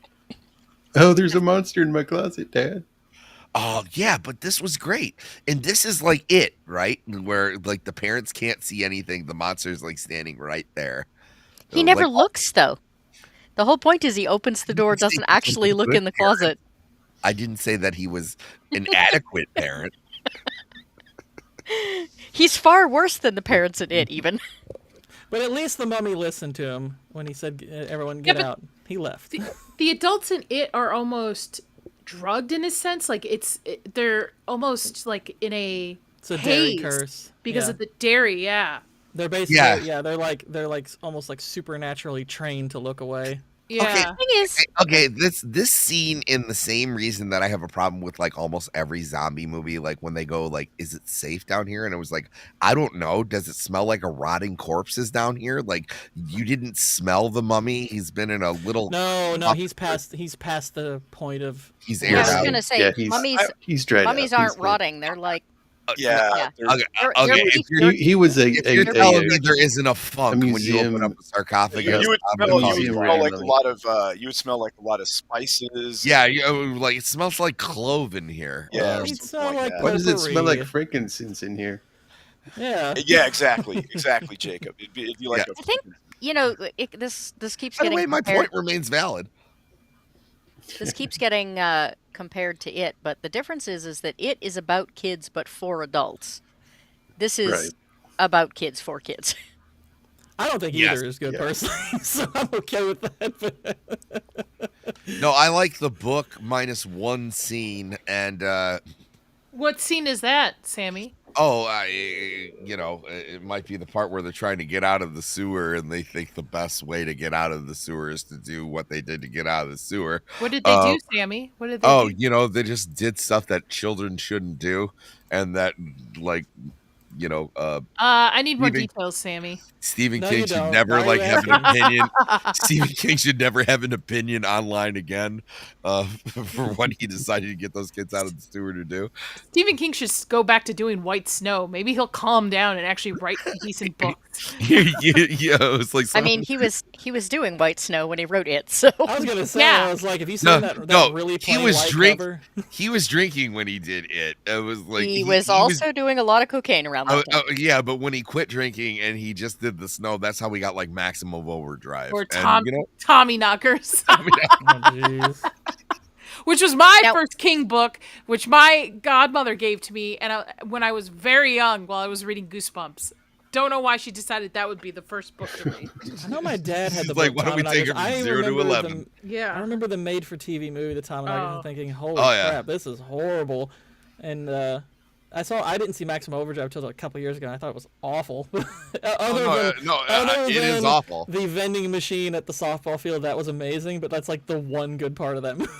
Oh, there's a monster in my closet, Dad. Oh yeah, but this was great. And this is like it, right? Where like the parents can't see anything. The monster's like standing right there. he never Like, looks, though. The whole point is he opens the door, doesn't actually look in the closet. I didn't say that he was an adequate parent. He's far worse than the parents in it, even. But at least the mummy listened to him when he said, "Everyone get but- out." He left. The adults in it are almost drugged in a sense. Like they're almost like in a It's a dairy haze curse because Yeah. of the dairy. Yeah, They're basically Yeah. they're like almost like supernaturally trained to look away. yeah. Thing is, Okay, this scene in the same reason that I have a problem with like almost every zombie movie, like when they go like, is it safe down here? And it was like, I don't know. Does it smell like a rotting corpses down here? Like you didn't smell the mummy. He's been in a little No, he's past the point of. he's I aired was out. gonna say, Yeah, he's- mummies dried mummies out. aren't He's good. rotting. They're like, Yeah. Yeah. they're- Okay, they're okay, beef if you're, He was a if you're telling me there isn't a funk when you open museum- up a sarcophagus, You would I'm smell, gonna you call would museum you smell wrong. like a randomly. lot of you would smell like a lot of spices. Yeah, like it smells like clove in here. Yeah, or It something smelled like that. Why does it smell like potpourri. frankincense in here? Yeah. Yeah, exactly, Jacob. It'd be like Yeah. I think this keeps By the getting way, my compared. point remains valid. This keeps getting compared to it, but the difference is that it is about kids but for adults. This is Right. about kids for kids. I don't think Yes. either is good Yeah. personally, so I'm okay with that. No, I like the book minus one scene, and What scene is that, Sammy? it might be the part where they're trying to get out of the sewer, and they think the best way to get out of the sewer is to do what they did to get out of the sewer. What did they do, Sammy? What did they Oh, do? they just did stuff that children shouldn't do, and that like I need more Stephen- details, Sammy. Stephen No, King you should don't. never Why are like you have an asking? opinion. Stephen King should never have an opinion online again for what he decided to get those kids out of the sewer to do. Stephen King should go back to doing White Snow. Maybe he'll calm down and actually write decent books. Yeah, it was like I mean, he was doing White Snow when he wrote it, so I was gonna say, Yeah. I was like, if you seen No, that no, really he plain was white cover, he was drinking when he did it. It was like he was also doing a lot of cocaine around that time. yeah, but when he quit drinking and he just did the snow, that's how we got like Maximum Overdrive. Or And, Tommy Knockers, oh, jeez. which was my Now- first King book, which my godmother gave to me, and when I was very young, while I was reading Goosebumps. Don't know why she decided that would be the first book to read. I know my dad had the He's like, book why don't we Tom take and it I from was- 0 to remember 11? I Yeah. remember the made-for-TV movie, the Tom and I, Oh. and thinking, "Holy Oh, yeah. crap, this is horrible." And I didn't see Maximum Overdrive until a couple years ago. And I thought it was awful. Other it is than awful. The vending machine at the softball field, that was amazing, but that's like the one good part of that movie.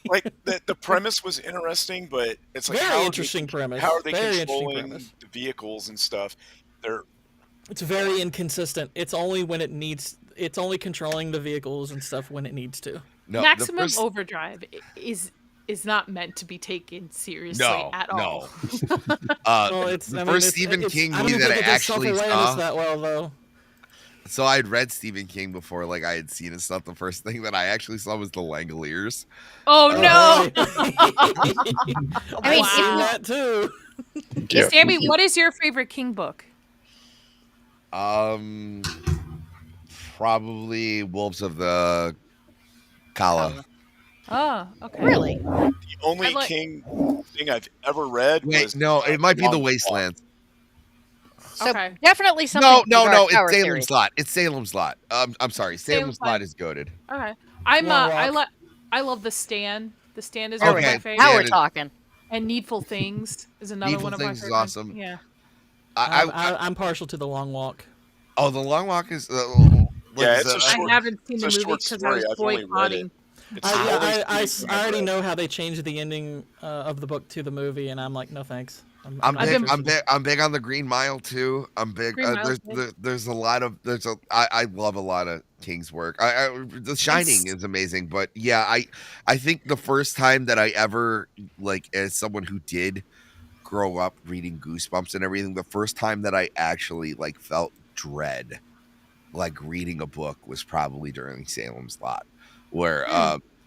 like the premise was interesting, but it's like Very how are interesting premise. How are they Very interesting controlling premise. the vehicles and stuff? They're It's very inconsistent. It's only when it needs. It's only controlling the vehicles and stuff when it needs to. No, the Maximum first- Overdrive is not meant to be taken seriously No, at all. no. Well, it's the I mean, first it's- Stephen it's- King I don't movie think that I it does actually self-awareness saw. that well though. So I'd read Stephen King before, like I had seen his stuff. The first thing that I actually saw was The Langoliers. Oh no! I mean, I've seen Wow. that too. Yeah. Sammy, what is your favorite King book? Probably Wolves of the Kala. Oh, okay. Really? The only I like- King thing I've ever read Wait, was no, it might be the Long Wastelands. So Okay. definitely something. No, it's Tower Salem's series. Lot. It's Salem's Lot. I'm sorry, Salem's Lot. Lot is goaded. Okay. Long Walk. I love The Stand. The Stand is There one we of go. my favorites. Now Yeah, we're it is. talking. And Needful Things is another Needful one of my Things is favorites. awesome. Yeah. I'm partial to the Long Walk. Oh, the Long Walk is. Yeah, it's a I short- haven't seen the it's a movie short because I story. was I've only read it. boycotting. It's the only I Stephen King I've already read. know how they changed the ending of the book to the movie, and I'm like, no thanks. I'm not big. interested. I'm big on the Green Mile too. I'm big. Green Mile's There's a lot of I love a lot of King's work. The Shining is amazing, but yeah, I think the first time that I ever, like, as someone who did grow up reading Goosebumps and everything, the first time that I actually like felt dread, like reading a book, was probably during Salem's Lot, where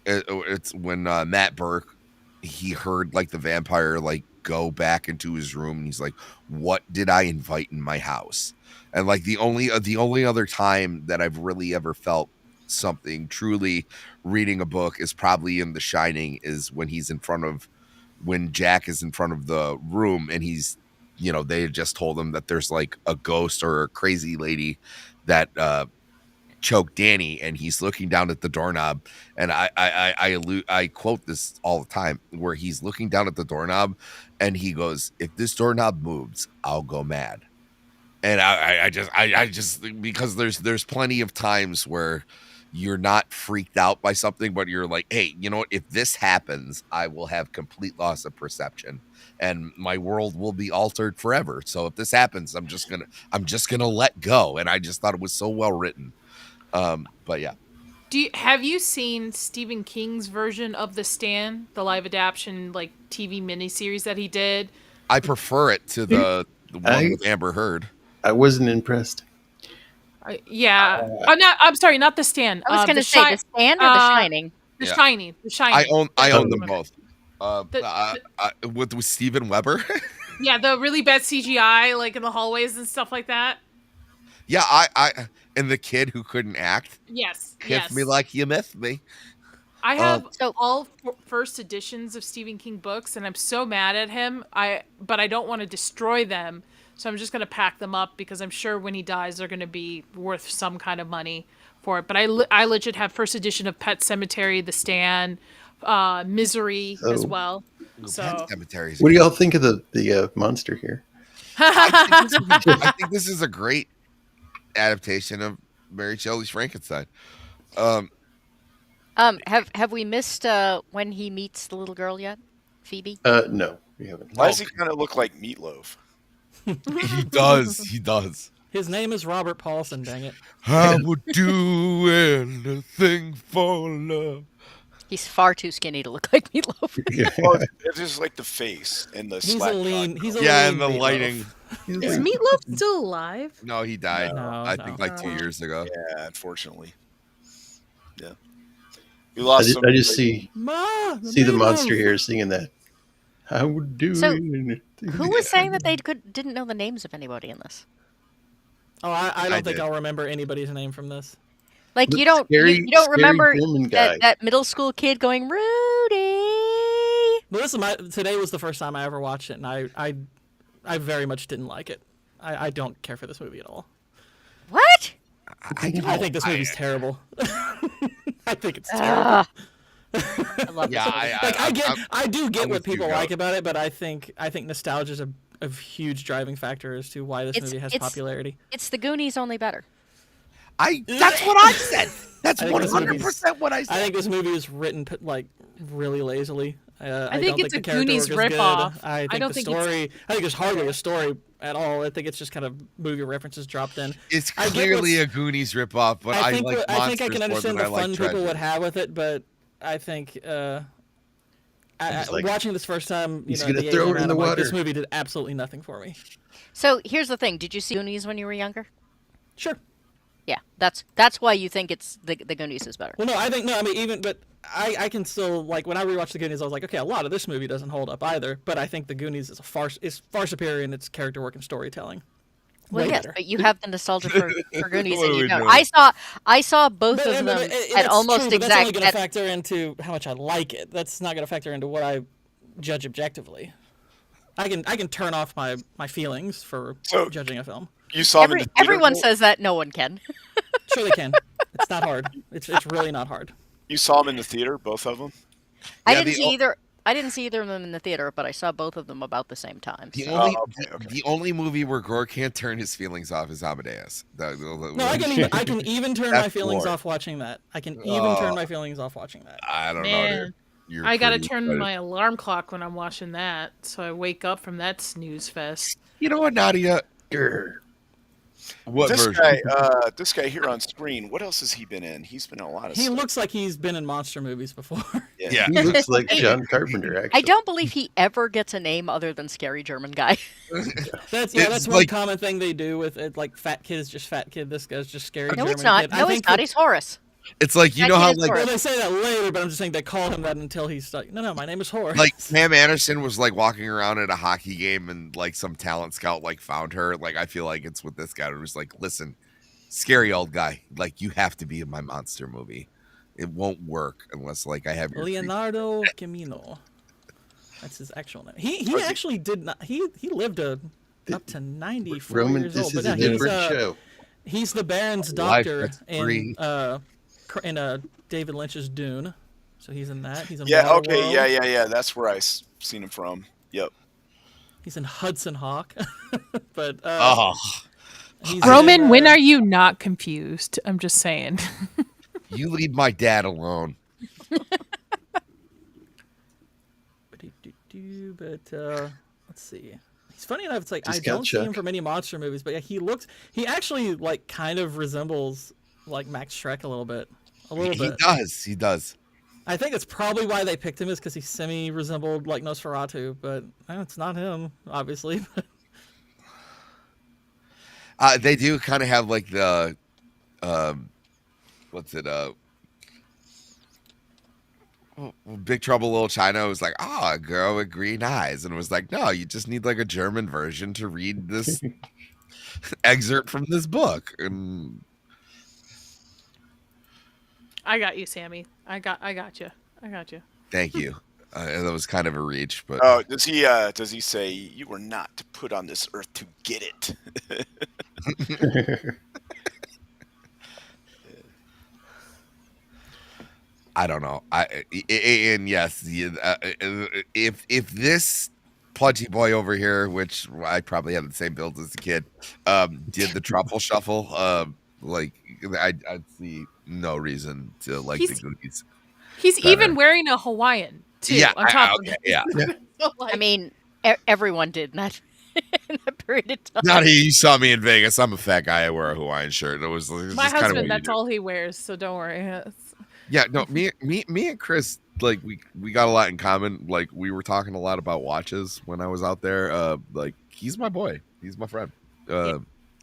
it's when Matt Burke, he heard like the vampire like go back into his room, and he's like, what did I invite in my house? And like the only other time that I've really ever felt something truly reading a book is probably in The Shining, is when Jack is in front of the room, and he's, they had just told him that there's like a ghost or a crazy lady that choked Danny, and he's looking down at the doorknob, and I quote this all the time, where he's looking down at the doorknob and he goes, if this doorknob moves, I'll go mad. And I just because there's plenty of times where you're not freaked out by something, but you're like, hey, you know what, if this happens, I will have complete loss of perception and my world will be altered forever. So if this happens, I'm just gonna let go. And I just thought it was so well written. But yeah. Have you seen Stephen King's version of The Stand, the live adaptation like TV miniseries that he did? I prefer it to the one with Amber Heard. I wasn't impressed. Yeah. I'm sorry, not The Stand. I was going to say The Stand or The Shining. The Yeah. Shining. The Shining. I own them both. With Steven Weber. Yeah, the really bad CGI, like in the hallways and stuff like that. Yeah, I and the kid who couldn't act. Yes. Kiss me like you miss me. I have all first editions of Stephen King books, and I'm so mad at him. But I don't want to destroy them, so I'm just going to pack them up because I'm sure when he dies, they're going to be worth some kind of money for it. But I legit have first edition of Pet Sematary, The Stand, Misery as well. So what do y'all think of the monster here? I think this is a great adaptation of Mary Shelley's Frankenstein. Have we missed when he meets the little girl yet, Phoebe? No, we haven't. Why does he kind of look like Meatloaf? He does. His name is Robert Paulson. Dang it! I would do anything for love. He's far too skinny to look like Meatloaf. Well, it's just like the face and the He's slack a lean. cut. He's a Yeah, lean and the Meatloaf. lighting. Is Meatloaf still alive? No, he died. No, I think like 2 years ago. Yeah, unfortunately. Yeah. We I lost just, some. I just see Ma, the monster Meatloaf. here singing that. I would do So, anything. Who was saying that they didn't know the names of anybody in this? Oh, I don't think did. I'll remember anybody's name from this. Like The you don't scary remember German guy. that middle school kid going Rudy. But today was the first time I ever watched it, and I very much didn't like it. I don't care for this movie at all. What? I think this movie's terrible. I think it's terrible. I love Yeah, this. I do get I'm what with you, people Goat. like about it, but I think nostalgia is a huge driving factor as to why this movie has popularity. It's the Goonies only better. That's what I said. That's I think this 100% what I said. I think this movie is written like really lazily. I think don't it's the a character Goonies work is good. ripoff. I think don't the think it's- story. I think there's hardly a story at all. I think it's just kind of movie references dropped in. It's I get clearly what's- a Goonies ripoff, but I like I think I monsters can more understand than the I like fun people treasure. would have with it, but I think watching this first time, He's the gonna age throw I'm it in at, the I'm like, water. this movie did absolutely nothing for me. So here's the thing: did you see Goonies when you were younger? Sure. Yeah, that's why you think it's the Goonies is better. Well, no, I think no. I mean, even but I can still like when I rewatched the Goonies, I was like, okay, a lot of this movie doesn't hold up either. But I think the Goonies is far superior in its character work and storytelling. Well, way yes, better. but you have the nostalgia for Goonies, What and are you we don't. doing? I saw both But, of but, them at that's almost true, but that's only exact. going to At, factor into how much I like it. That's not going to factor into what I judge objectively. I can turn off my feelings for So- judging a film. You saw him in the theater. everyone Joel? says that. No one can. Sure, they can. It's not hard. It's really not hard. You saw him in the theater, both of them. I Yeah, didn't the see either. I didn't see either of them in the theater, but I saw both of them about the same time. The so- only okay. the only movie where Gore can't turn his feelings off is Amadeus. No, I can even turn my That's feelings more. off watching that. I can even turn my feelings off watching that. I don't know. Man, Dude. You're I gotta pretty turn excited. my alarm clock when I'm watching that, so I wake up from that snooze fest. You know what, Nadia? Grr. What This version? this guy here on screen. What else has he been in? He's been in a lot of He stuff. looks like he's been in monster movies before. Yeah. He looks like John Carpenter, actually. I don't believe he ever gets a name other than Scary German Guy. That's It's one like- common thing they do with it. Like fat kid is just fat kid. This guy's just scary. No, German it's not. Kid. No, I it's think not. that- He's Horace. It's like you That know kid how is like Well, they say that later, but I'm just saying they call him that until he's like, no, my name is Horace. like Pam Anderson was like walking around at a hockey game and like some talent scout like found her. Like I feel like it's with this guy who was like, listen, scary old guy, like you have to be in my monster movie. It won't work unless like I have your Leonardo Camino. That's his actual name. He actually did not. He lived up to 94 Roman, years this old. is But a no, different show. he's the Baron's Life doctor that's free. in David Lynch's Dune. So he's in that. He's in Yeah. Waterworld. Okay. Yeah. That's where I seen him from. Yep. He's in Hudson Hawk. But Oh, he's Roman, in, when are you not confused? I'm just saying. you leave my dad alone. But let's see. He's funny enough. It's like Just I got don't see him Chuck. from any monster movies, but yeah, he actually like kind of resembles like Max Schreck a little bit. He does. He does. I think it's probably why they picked him is because he semi-resembled like Nosferatu, but it's not him, obviously. They do kind of have like the, what's it? Big Trouble Little China was like, a girl with green eyes, and it was like, no, you just need like a German version to read this excerpt from this book, and I got you, Sammy. I got you. thank you. That was kind of a reach, but Oh, does he say you were not to put on this earth to get it? I don't know. And yes, if this pudgy boy over here, which I probably had the same build as a kid, did the truffle shuffle, like I'd see no reason to like the Goonies. He's Better. even wearing a Hawaiian too. Yeah, on top of okay, it. yeah. So, like, I mean, everyone did in that, in that period of time. Not he. You saw me in Vegas. I'm a fat guy. I wear a Hawaiian shirt. It was my just kind of husband, what that's you do. all he wears. So don't worry. Yeah, no, me and Chris, like we got a lot in common. Like we were talking a lot about watches when I was out there. Like he's my boy. He's my friend.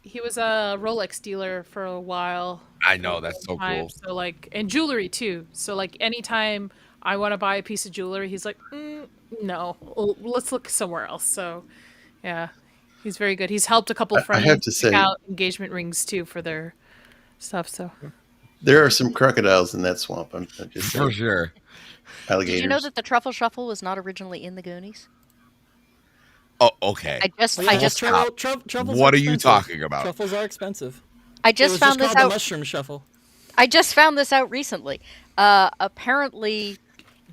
He was a Rolex dealer for a while. I know, that's so cool. So like, and jewelry too. So like, anytime I want to buy a piece of jewelry, he's like, no, let's look somewhere else. So, yeah, he's very good. He's helped a couple friends have to pick say- out engagement rings too for their stuff. So There are some crocodiles in that swamp. I'm just For saying. sure. Alligators. Did you know that the Truffle Shuffle was not originally in the Goonies? Oh, okay. I just Truffles What are are you expensive. talking about? Truffles are expensive. I It just was found just this called out. the mushroom shuffle. I just found this out recently. Apparently,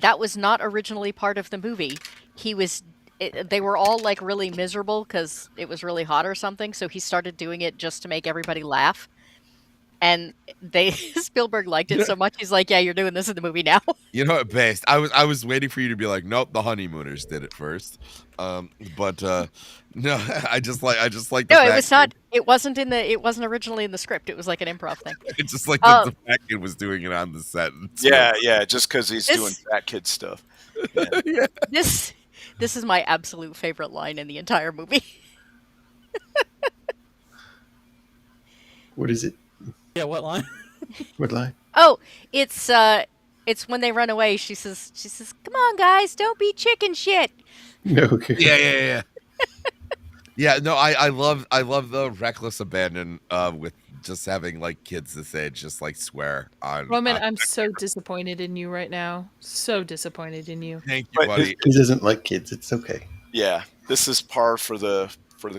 that was not originally part of the movie. They were all like really miserable because it was really hot or something. So he started doing it just to make everybody laugh. And Spielberg liked it so much. He's like, "Yeah, you're doing this in the movie now." You know what, based. I was waiting for you to be like, nope, the honeymooners did it first. But no, I just like the No, it fact was not. It wasn't it wasn't originally in the script. It was like an improv thing. It's just like that the fat kid was doing it on the set. Yeah, just because he's This- doing fat kid stuff. This is my absolute favorite line in the entire movie. What is it? Yeah, what line? What line? Oh, it's when they run away. She says, "Come on, guys, don't be chicken shit." No. Okay. Yeah. Yeah, no, I love the reckless abandon with just having like kids this age just like swear on. Roman, I'm so disappointed in you right now. So disappointed in you. Thank you, But buddy. He doesn't like kids. It's okay. Yeah, this is par for the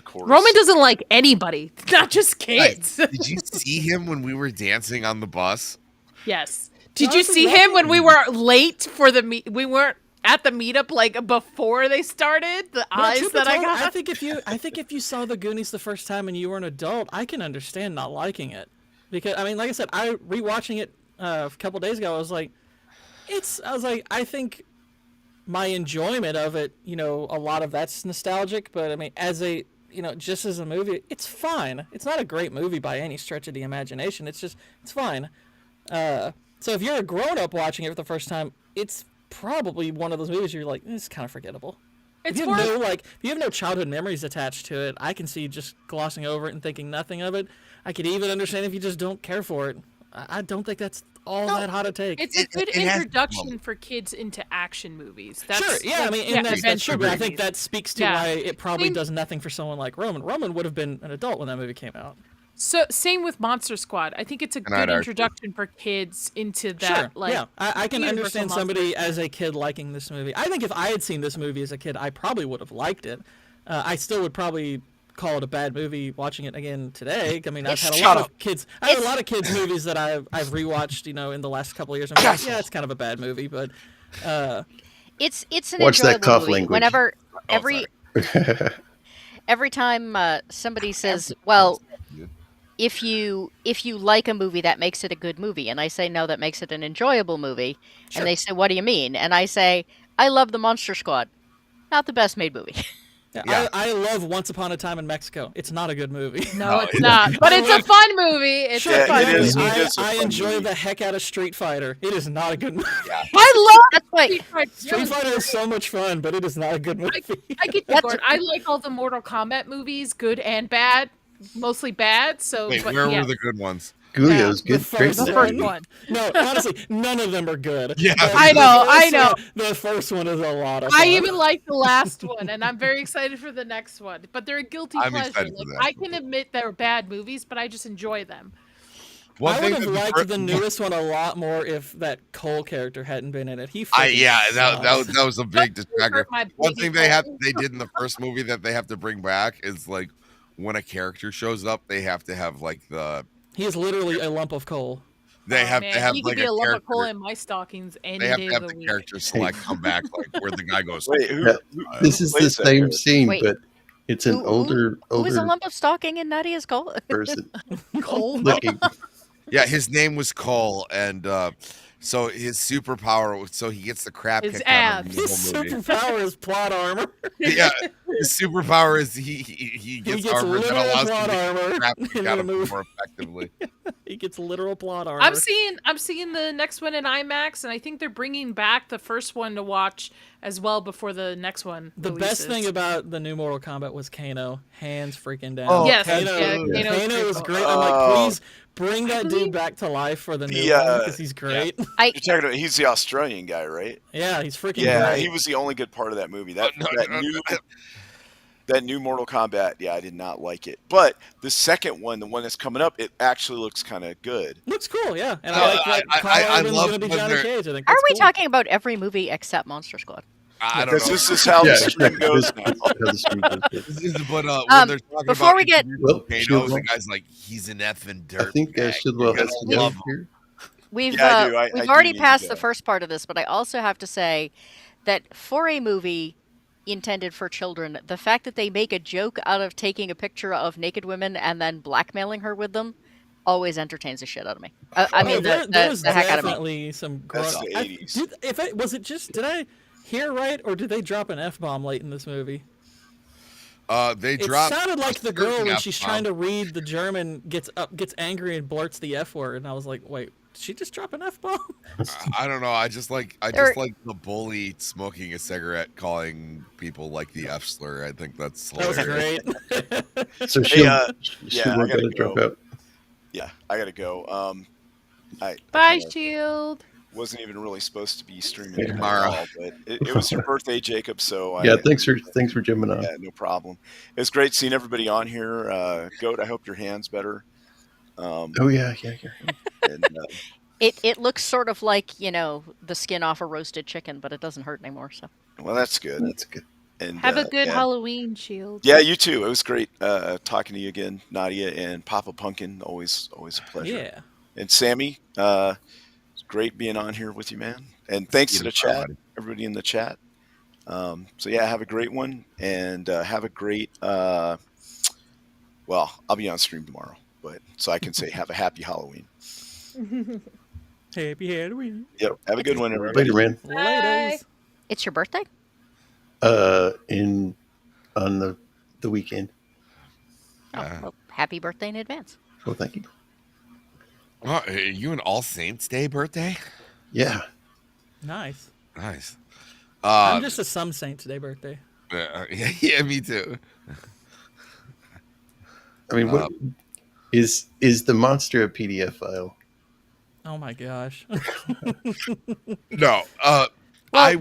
course. Roman doesn't like anybody, not just Guys, kids. did you see him when we were dancing on the bus? Yes. Did you see him when we were late for the meet? We weren't at the meetup like before they started. The eyes truth that be I told, got. I think if you saw the Goonies the first time and you were an adult, I can understand not liking it, because I mean, like I said, I rewatching it a couple days ago. I was like, I think my enjoyment of it, you know, a lot of that's nostalgic, but I mean, as a, you know, just as a movie, it's fine. It's not a great movie by any stretch of the imagination. It's fine. So if you're a grown-up watching it for the first time, it's probably one of those movies you're like, it's kind of forgettable. It's If you have no childhood memories attached to it, I can see just glossing over it and thinking nothing of it. I could even understand if you just don't care for it. I don't think that's all that hot a take. It's a good it has- introduction for kids into action movies. That's, Sure, yeah, I mean, and that's true, but I think that speaks to Yeah. why it probably Same- does nothing for someone like Roman. Roman would have been an adult when that movie came out. So same with Monster Squad. I think it's a I'd good argue. introduction for kids into that. Sure, Like, yeah, I can Universal understand Monsters. somebody as a kid liking this movie. I think if I had seen this movie as a kid, I probably would have liked it. I still would probably call it a bad movie watching it again today. I mean, I've had a lot of kids. I have a lot of kids movies that I've rewatched, you know, in the last couple of years. I'm like, yeah, it's kind of a bad movie, but It's an Watch that enjoyable cough movie. language. Whenever sorry. every time somebody says, "Well, if you like a movie, that makes it a good movie," and I say, "No, that makes it an enjoyable movie," and they say, "What do you mean?" And I say, "I love the Monster Squad, not the best made movie." Yeah. I love Once Upon a Time in Mexico. It's not a good movie. No, it's not. But it's a fun movie. It's Yeah, a fun it is. movie. It is a I fun enjoy movie. the heck out of Street Fighter. It is not a good movie. I love That's why Street Fighter. Street Fighter is so much fun, but it is not a good movie. I get you, Gordon. I like all the Mortal Kombat movies, good and bad. Mostly bad. So, Wait, but where yeah. were the good ones? Coolio's The good. Great. first The first one. one. No, honestly, none of them are good. Yeah. I know. The first one is a lot of I fun. even like the last one, and I'm very excited for the next one. But they're a guilty I'm pleasure. excited for Like, that. I can admit they're bad movies, but I just enjoy them. One I thing would have that liked the newest one a lot more if that Cole character hadn't been in it. He yeah, fucking that was a big distractor. hurt my One baby thing they did in the first movie that they have to bring back is like when a character shows up, they have to have like He is literally a lump of coal. they have Man, to have he like could be a a lump of coal character. in my stockings any They have day to of have the the week. character select come back like where the guy goes. Wait, who, Yeah, who This is the plays that same character? scene, Wait. but it's an older who is a lump of stocking in Nadia's coal? person Coal. looking. Yeah, his name was Cole, and so his superpower, so he gets the crap His kicked out of him in the His whole movie. superpower is plot armor. Yeah, his superpower is he gets gets armor that literal allows him plot to get armor the crap in kicked out the of him movie. more effectively. He gets literal plot armor. I'm seeing the next one in IMAX, and I think they're bringing back the first one to watch as well before the next one. The best releases. thing about the new Mortal Kombat was Kano. Hands freaking down. Oh, Yes, Kano, yeah, Kano's Kano is cool. great. I'm like, please bring that dude back to life for the new one because he's great. You're talking about, he's the Australian guy, right? Yeah, he's freaking Yeah, great. he was the only good part of that movie. That No, that no, new that new Mortal Kombat, yeah, I did not like it. But the second one, the one that's coming up, it actually looks kind of good. Looks cool, yeah. And No, I like that Carl I Urban's love gonna be when Johnny they're- Cage. I think Are that's we cool. talking about every movie except Monster Squad? I don't Because know. this is how the Yeah, stream goes now. But when they're talking before about we get- Kano, the Shidwell. guy's like, he's an effing I dirt. think Shidwell has to go love him. here. We've Yeah, I do. I we've do already need passed to the go. first part of this, but I also have to say that for a movie intended for children, the fact that they make a joke out of taking a picture of naked women and then blackmailing her with them always entertains the shit out of me. I mean, there's the heck out of me. definitely some That's gross. the 80s. Did I hear right, or did they drop an F-bomb late in this movie? They It dropped. sounded like the a girl certain when she's F-bomb. trying to read the German gets angry and blurts the F word, and I was like, wait, did she just drop an F-bomb? I don't know. I just like the bully smoking a cigarette, calling people like the F slur. I think that's That was hilarious. great. So Hey, she'll yeah, I gotta drop go. out. Yeah, I gotta go. Bye, Shield. wasn't even really supposed to be streaming Yeah. tonight Tomorrow. at all, but it was your birthday, Jacob. So Yeah, thanks for jumping on. yeah, no problem. It's great seeing everybody on here. Goat, I hope your hand's better. Oh yeah. And It looks sort of like the skin off a roasted chicken, but it doesn't hurt anymore. So well, that's good. That's good. And Have a good yeah. Halloween, Shield. Yeah, you too. It was great talking to you again, Nadia and Papa Pumpkin. Always a pleasure. Yeah. And Sammy, it's great being on here with you, man. And thanks to the chat, everybody in the chat. So yeah, have a great one, and have a great. Well, I'll be on stream tomorrow, but so I can say have a happy Halloween. Happy Halloween. Yep. Have a good one, everybody. Later, man. Laters. it's your birthday? On the weekend. Oh, well, happy birthday in advance. Oh, thank you. Oh, are you an All Saints Day birthday? Yeah. Nice. Nice. I'm just a some Saints Day birthday. Yeah, me too. I mean, what is the monster a PDF file? Oh my gosh. No. I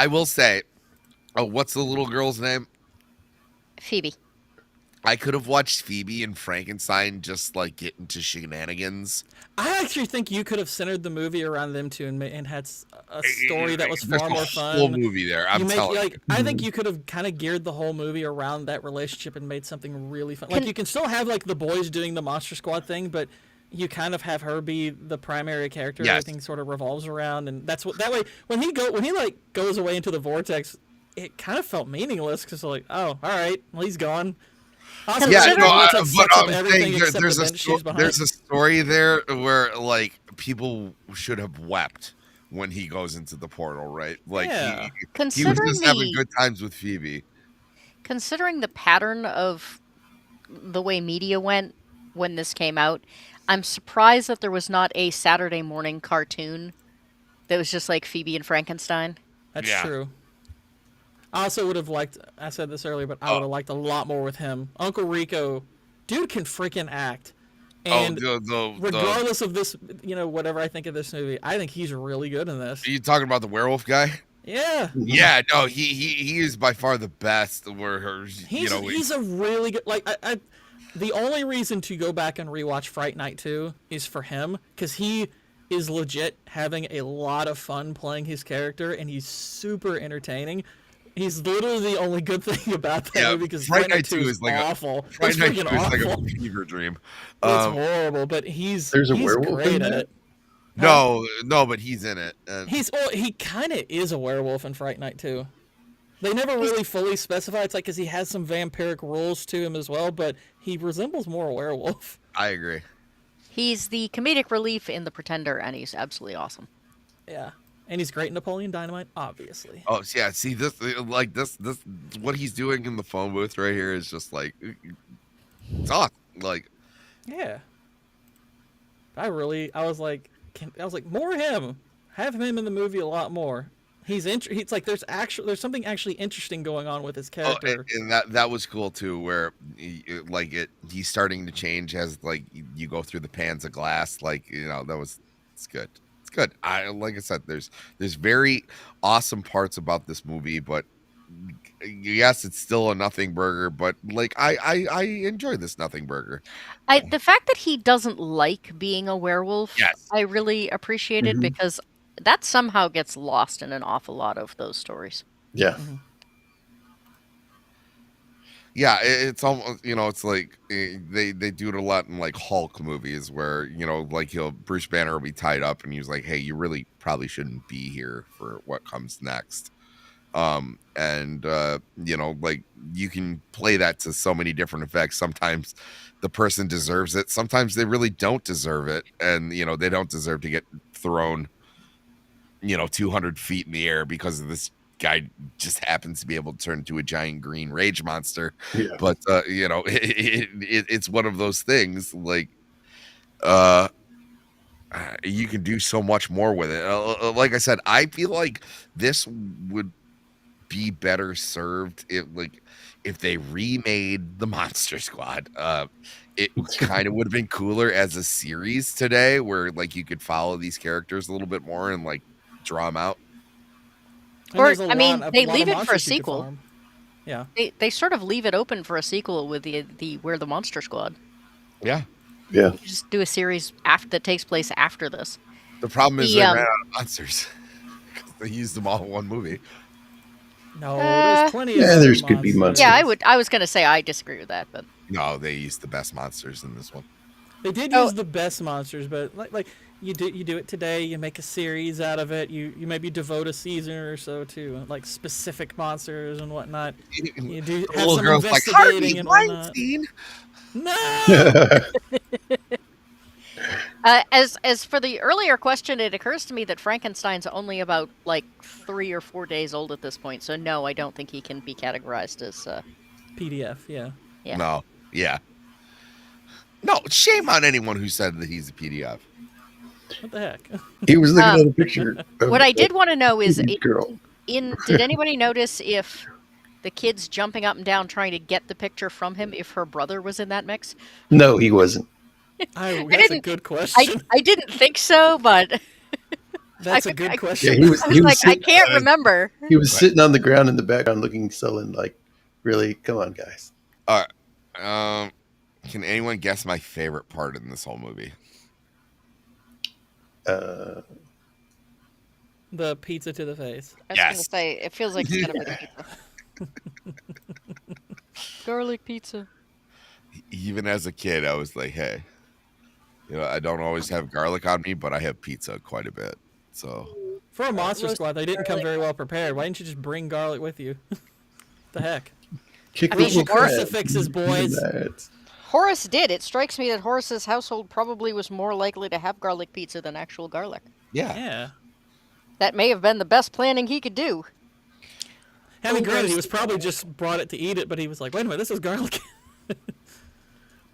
will say. Oh, what's the little girl's name? Phoebe. I could have watched Phoebe and Frankenstein just like get into shenanigans. I actually think you could have centered the movie around them two and had a story that was There's far a more fun. whole movie there. I'm telling you. I think you could have kind of geared the whole movie around that relationship and made something really fun. Like you can still have like the boys doing the Monster Squad thing, but you kind of have her be the primary character. Yes. Everything sort of revolves around, and that's what that way when he like goes away into the vortex, it kind of felt meaningless because like, oh, all right, well he's gone. Also, Yeah, considering no, Vortex but sucks up I'm everything saying except there's the a bench she's behind. there's a story there where like people should have wept when he goes into the portal, right? Like Yeah. he was Considering just having good times with Phoebe. Considering the pattern of the way media went when this came out, I'm surprised that there was not a Saturday morning cartoon that was just like Phoebe and Frankenstein. That's Yeah. true. I also would have liked, I said this earlier, but I would have liked a lot more with him. Uncle Rico, dude can freaking act. And regardless of this, whatever I think of this movie, I think he's really good in this. Are you talking about the werewolf guy? Yeah. Yeah, no, he is by far the best. Where He's a really good, like, the only reason to go back and rewatch Fright Night 2 is for him, because he is legit having a lot of fun playing his character, and he's super entertaining. He's literally the only good thing about that movie, because Fright Night 2 is like awful. Fright It's Night 2 freaking is like awful. a fever dream. It's horrible, but he's There's a he's werewolf great in at that? it. No, but he's in it. He kind of is a werewolf in Fright Night 2. They never really fully specify. It's like because he has some vampiric rules to him as well, but he resembles more a werewolf. I agree. He's the comedic relief in The Pretender, and he's absolutely awesome. Yeah, and he's great in Napoleon Dynamite, obviously. Oh yeah, see this what he's doing in the phone booth right here is just like it's awesome. Like Yeah. I was like more him. Have him in the movie a lot more. He's like there's something actually interesting going on with his character. and that was cool too, where he's starting to change as like you go through the pans of glass. Like it's good. It's good. Like I said, there's very awesome parts about this movie, but yes, it's still a nothing burger. But like I enjoy this nothing burger. The fact that he doesn't like being a werewolf, Yes. I really appreciated because that somehow gets lost in an awful lot of those stories. Yeah. Yeah, it's almost it's like they do it a lot in like Hulk movies where like Bruce Banner will be tied up and he's like, hey, you really probably shouldn't be here for what comes next. Like you can play that to so many different effects. Sometimes the person deserves it, sometimes they really don't deserve it, and they don't deserve to get thrown 200 feet in the air because of this guy just happens to be able to turn into a giant green rage monster. Yeah. But it's one of those things like you can do so much more with it. Like I said, I feel like this would be better served if they remade the Monster Squad. It kind of would have been cooler as a series today, where like you could follow these characters a little bit more and like draw them out. And Or there's a I mean, lot, they a lot leave of it for a monsters you could sequel. farm. Yeah. They sort of leave it open for a sequel with the Where the Monster Squad. Yeah. Yeah. You just do a series that takes place after this. The problem is The, they ran out of monsters. They used them all in one movie. No, there's plenty of Yeah, other there's could be monsters. Yeah, I was gonna say I disagree with that, but No, they used the best monsters in this one. They did use the best monsters, but like you do it today. You make a series out of it. You maybe devote a season or so to like specific monsters and whatnot. You do have Little some girl's like, investigating Harvey and whatnot. Weinstein. No. as for the earlier question, it occurs to me that Frankenstein's only about like 3 or 4 days old at this point. So no, I don't think he can be categorized as PDF. Yeah. Yeah. No. Yeah. No, shame on anyone who said that he's a PDF. What the heck? He was looking at a picture. Of What I did want to know is, girl. did anybody notice if the kid's jumping up and down trying to get the picture from him, if her brother was in that mix? No, he wasn't. That's a good question. I didn't think so, but That's a good question. Yeah, he was. I was He was like, I sitting, can't remember. he was sitting on the ground in the background, looking sullen. Like, really? Come on, guys. All right. Can anyone guess my favorite part in this whole movie? The pizza to the face. I was gonna say, it feels like it's gonna be the pizza. Garlic pizza. Even as a kid, I was like, hey, I don't always have garlic on me, but I have pizza quite a bit. So For a monster squad, they didn't come very well prepared. Why didn't you just bring garlic with you? The heck? Kick I mean, little crab. Crucifixes, boys. That. Horace did. It strikes me that Horace's household probably was more likely to have garlic pizza than actual garlic. Yeah. That may have been the best planning he could do. I mean, granted, he was probably just brought it to eat it, but he was like, wait a minute, this is garlic.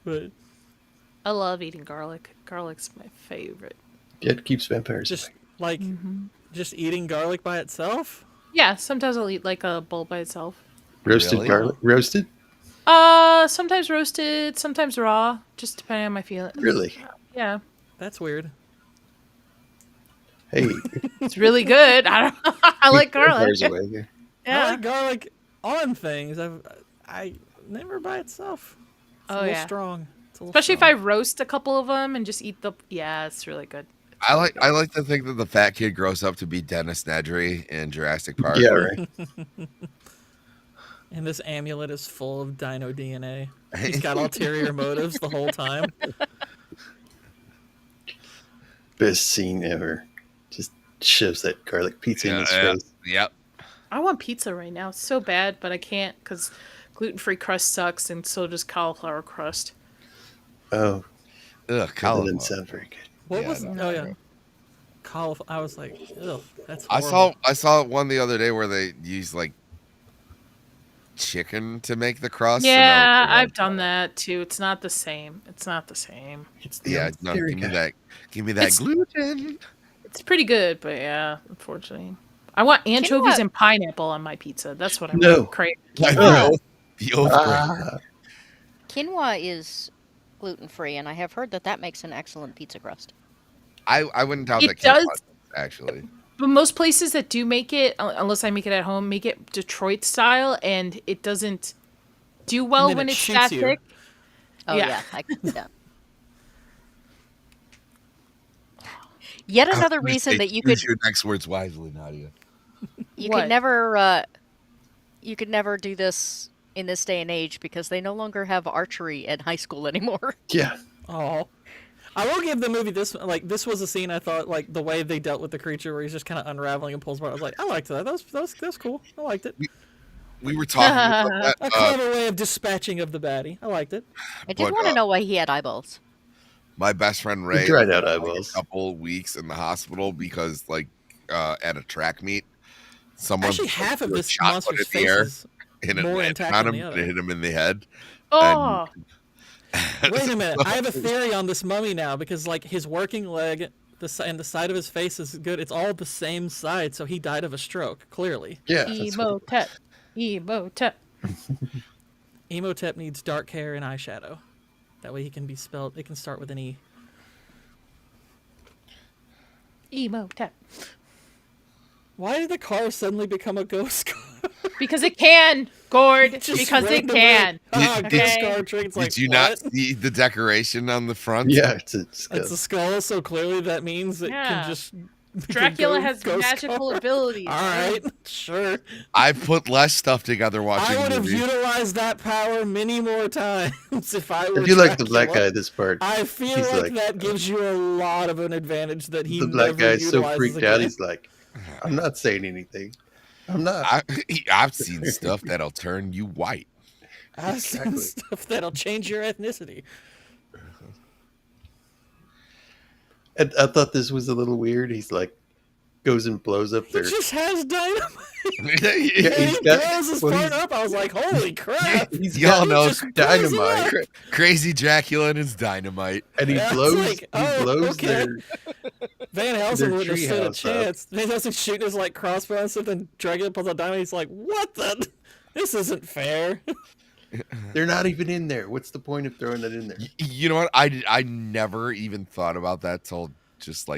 But I love eating garlic. Garlic's my favorite. It keeps vampires. just like just eating garlic by itself. Yeah, sometimes I'll eat like a bowl by itself. Roasted Really? garlic. Roasted? Sometimes roasted, sometimes raw, just depending on my feeling. Really? Yeah, That's weird. Hey. it's really good. I like garlic. vampires away here. I Yeah. like garlic on things. I never by itself. It's a Oh, little yeah. strong. It's a little Especially if I strong. roast a couple of them and just eat the. Yeah, it's really good. I like to think that the fat kid grows up to be Dennis Nedry in Jurassic Park. Yeah, right. And this amulet is full of dino DNA. He's got ulterior motives the whole time. Best scene ever. Just shoves that garlic pizza in his face. Yep. I want pizza right now. It's so bad, but I can't because gluten-free crust sucks, and so does cauliflower crust. Oh, Ugh, that cauliflower. didn't sound very good. What Yeah, was? no. Oh yeah, cauliflower. I was like, ugh, that's. Horrible. I saw one the other day where they used like chicken to make the crust. and Yeah, that was- I've done that too. It's not the same. It's not the same. It's the Yeah, old no, theory give me guy. that. Give me that It's- gluten. It's pretty good, but yeah, unfortunately. I want anchovies what? and pineapple on my pizza. That's what I'm No. craving. Like Ah. the oath breaker. Ah, Quinoa is gluten-free, and I have heard that makes an excellent pizza crust. I wouldn't doubt It that does. does actually. But most places that do make it, unless I make it at home, make it Detroit style, and it doesn't do well then when it it's shoots that you. thick. Oh Yeah. yeah, I can see that. Yet another reason that you could Choose your next words wisely, Nadia. you What? could never do this in this day and age because they no longer have archery in high school anymore. yeah. Oh, I will give the movie this. Like this was a scene I thought like the way they dealt with the creature where he's just kind of unraveling and pulls apart. I was like, I liked that. That was cool. I liked it. We were talking about A that. clever way of dispatching of the baddie. I liked it. I did But, want to know why he had eyeballs. My best friend Ray dried out spent, eyeballs. a couple weeks in the hospital because at a track meet, someone Actually, half of threw a this shot put monster's in face the air is and it more landed intact on than him the and other. it hit him in the head. Oh, Wait a minute. I have a theory on this mummy now because like his working leg and the side of his face is good. It's all the same side, so he died of a stroke. Clearly, Yeah. that's what- Emotep. Emotep. Emotep needs dark hair and eyeshadow. That way he can be spelled. It can start with an E. Emotep. Why did the car suddenly become a ghost car? Because it can, Gord. Just Because it randomly- can. Ah, Did- ghost did- car trick. Did you not see the decoration on the front? Yeah, it's It's a skull, so clearly that means it Yeah. can just. Dracula go has ghost magical car. abilities. All right, sure. I put less stuff together watching I would the have movie. utilized that power many more times if I were. If you like the Dracula. black guy, this part, I feel he's like that gives you a lot of an advantage that he the black never guy's so utilizes freaked again. out. He's like, I'm not saying anything. I'm not. I've seen stuff that'll turn you white. I've seen Exactly. stuff that'll change your ethnicity. And I thought this was a little weird. He's like, goes and blows up He their. just has dynamite. Yeah, And he's he got- blows his well, part he's- up. I was like, holy crap. He's Y'all got know just blows him up. dynamite, Crazy Dracula and his dynamite. and he Yeah, it's blows. like, he oh, blows okay. their. Van Helsing Their would have stood a treehouse up. chance. Van Helsing shooting his like crossbow and stuff, and Dracula pulls out dynamite. He's like, what the? This isn't fair. They're not even in there. What's the point of throwing that in there? You know what? I never even thought about that till just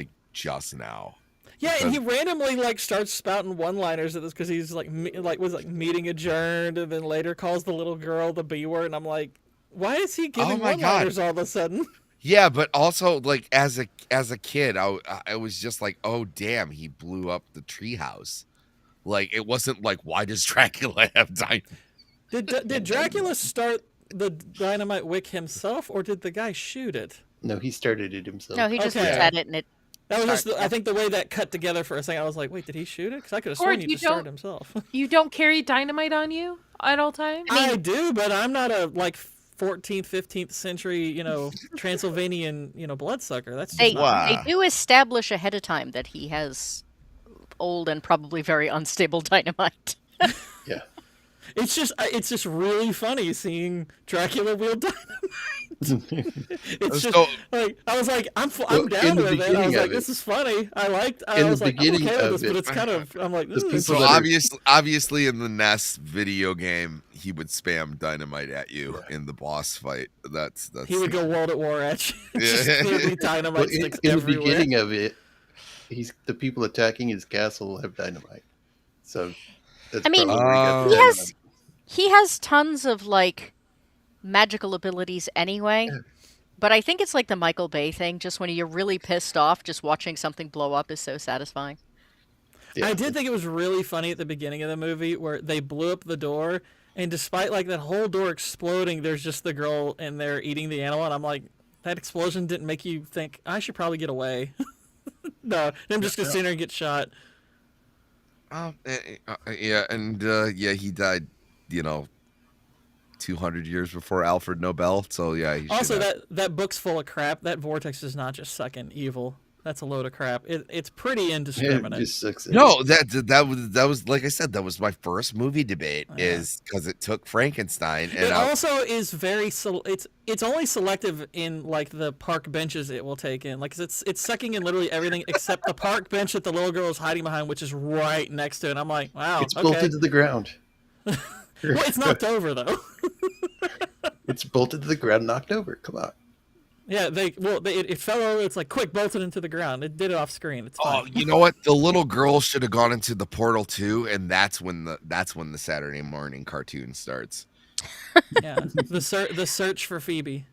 now. Yeah, and he randomly like starts spouting one-liners at this because he's like meeting adjourned, and then later calls the little girl the B word, and I'm like, why is he giving my God. one-liners all of a sudden? Yeah, but also like as a kid, I was just like, oh damn, he blew up the treehouse. Like it wasn't like, why does Dracula have dynamite? Did Dracula start the dynamite wick himself, or did the guy shoot it? No, he started it himself. No, he just Okay. looked at it and it. That was just, Started, I think, the way that cut together for a second. I was like, wait, did he shoot it? Because I could have sworn Gord, he you just started don't- himself. You don't carry dynamite on you at all times? I do, but I'm not a like 14th, 15th century, Transylvanian, bloodsucker. That's just They, not they do establish ahead of time that he has old and probably very unstable dynamite. Yeah. It's just really funny seeing Dracula wield dynamite. It's just So- like I was like, I'm Well, down in the with it. I beginning was of like, it- this is funny. I In was the like, I'm beginning okay with of this, but it, it's kind of, I'm like, the "Ooh, people it's So that are- obviously in the NES video game, he would spam dynamite at you in the boss fight. That's he would go world at war at you. Just Yeah. clearly dynamite Well, sticks in the everywhere. beginning of it, the people attacking his castle have dynamite. So that's I mean, probably where he got the he dynamite. He has tons of like magical abilities anyway. But I think it's like the Michael Bay thing. Just when you're really pissed off, just watching something blow up is so satisfying. Yeah. I did think it was really funny at the beginning of the movie where they blew up the door, and despite like that whole door exploding, there's just the girl in there eating the animal, and I'm like, that explosion didn't make you think I should probably get away. No, I'm just gonna sit there and get shot. Yeah, and he died, 200 years before Alfred Nobel. So yeah. He Also, should have- that book's full of crap. That vortex does not just suck in evil. That's a load of crap. It's pretty Yeah, it indiscriminate. just sucks. No, that was like I said, that was my first movie debate is because it took Frankenstein and It also is very it's only selective in like the park benches it will take in. Like it's sucking in literally everything except the park bench that the little girl is hiding behind, which is right next to it. And I'm like, wow, It's okay. bolted to the ground. Well, it's knocked over though. It's bolted to the ground, knocked over. Come on. Yeah, it fell over. It's like quick, bolted into the ground. It did it off screen. It's Oh, fine. you know what? The little girl should have gone into the portal too, and that's when the Saturday morning cartoon starts. Yeah, the search for Phoebe.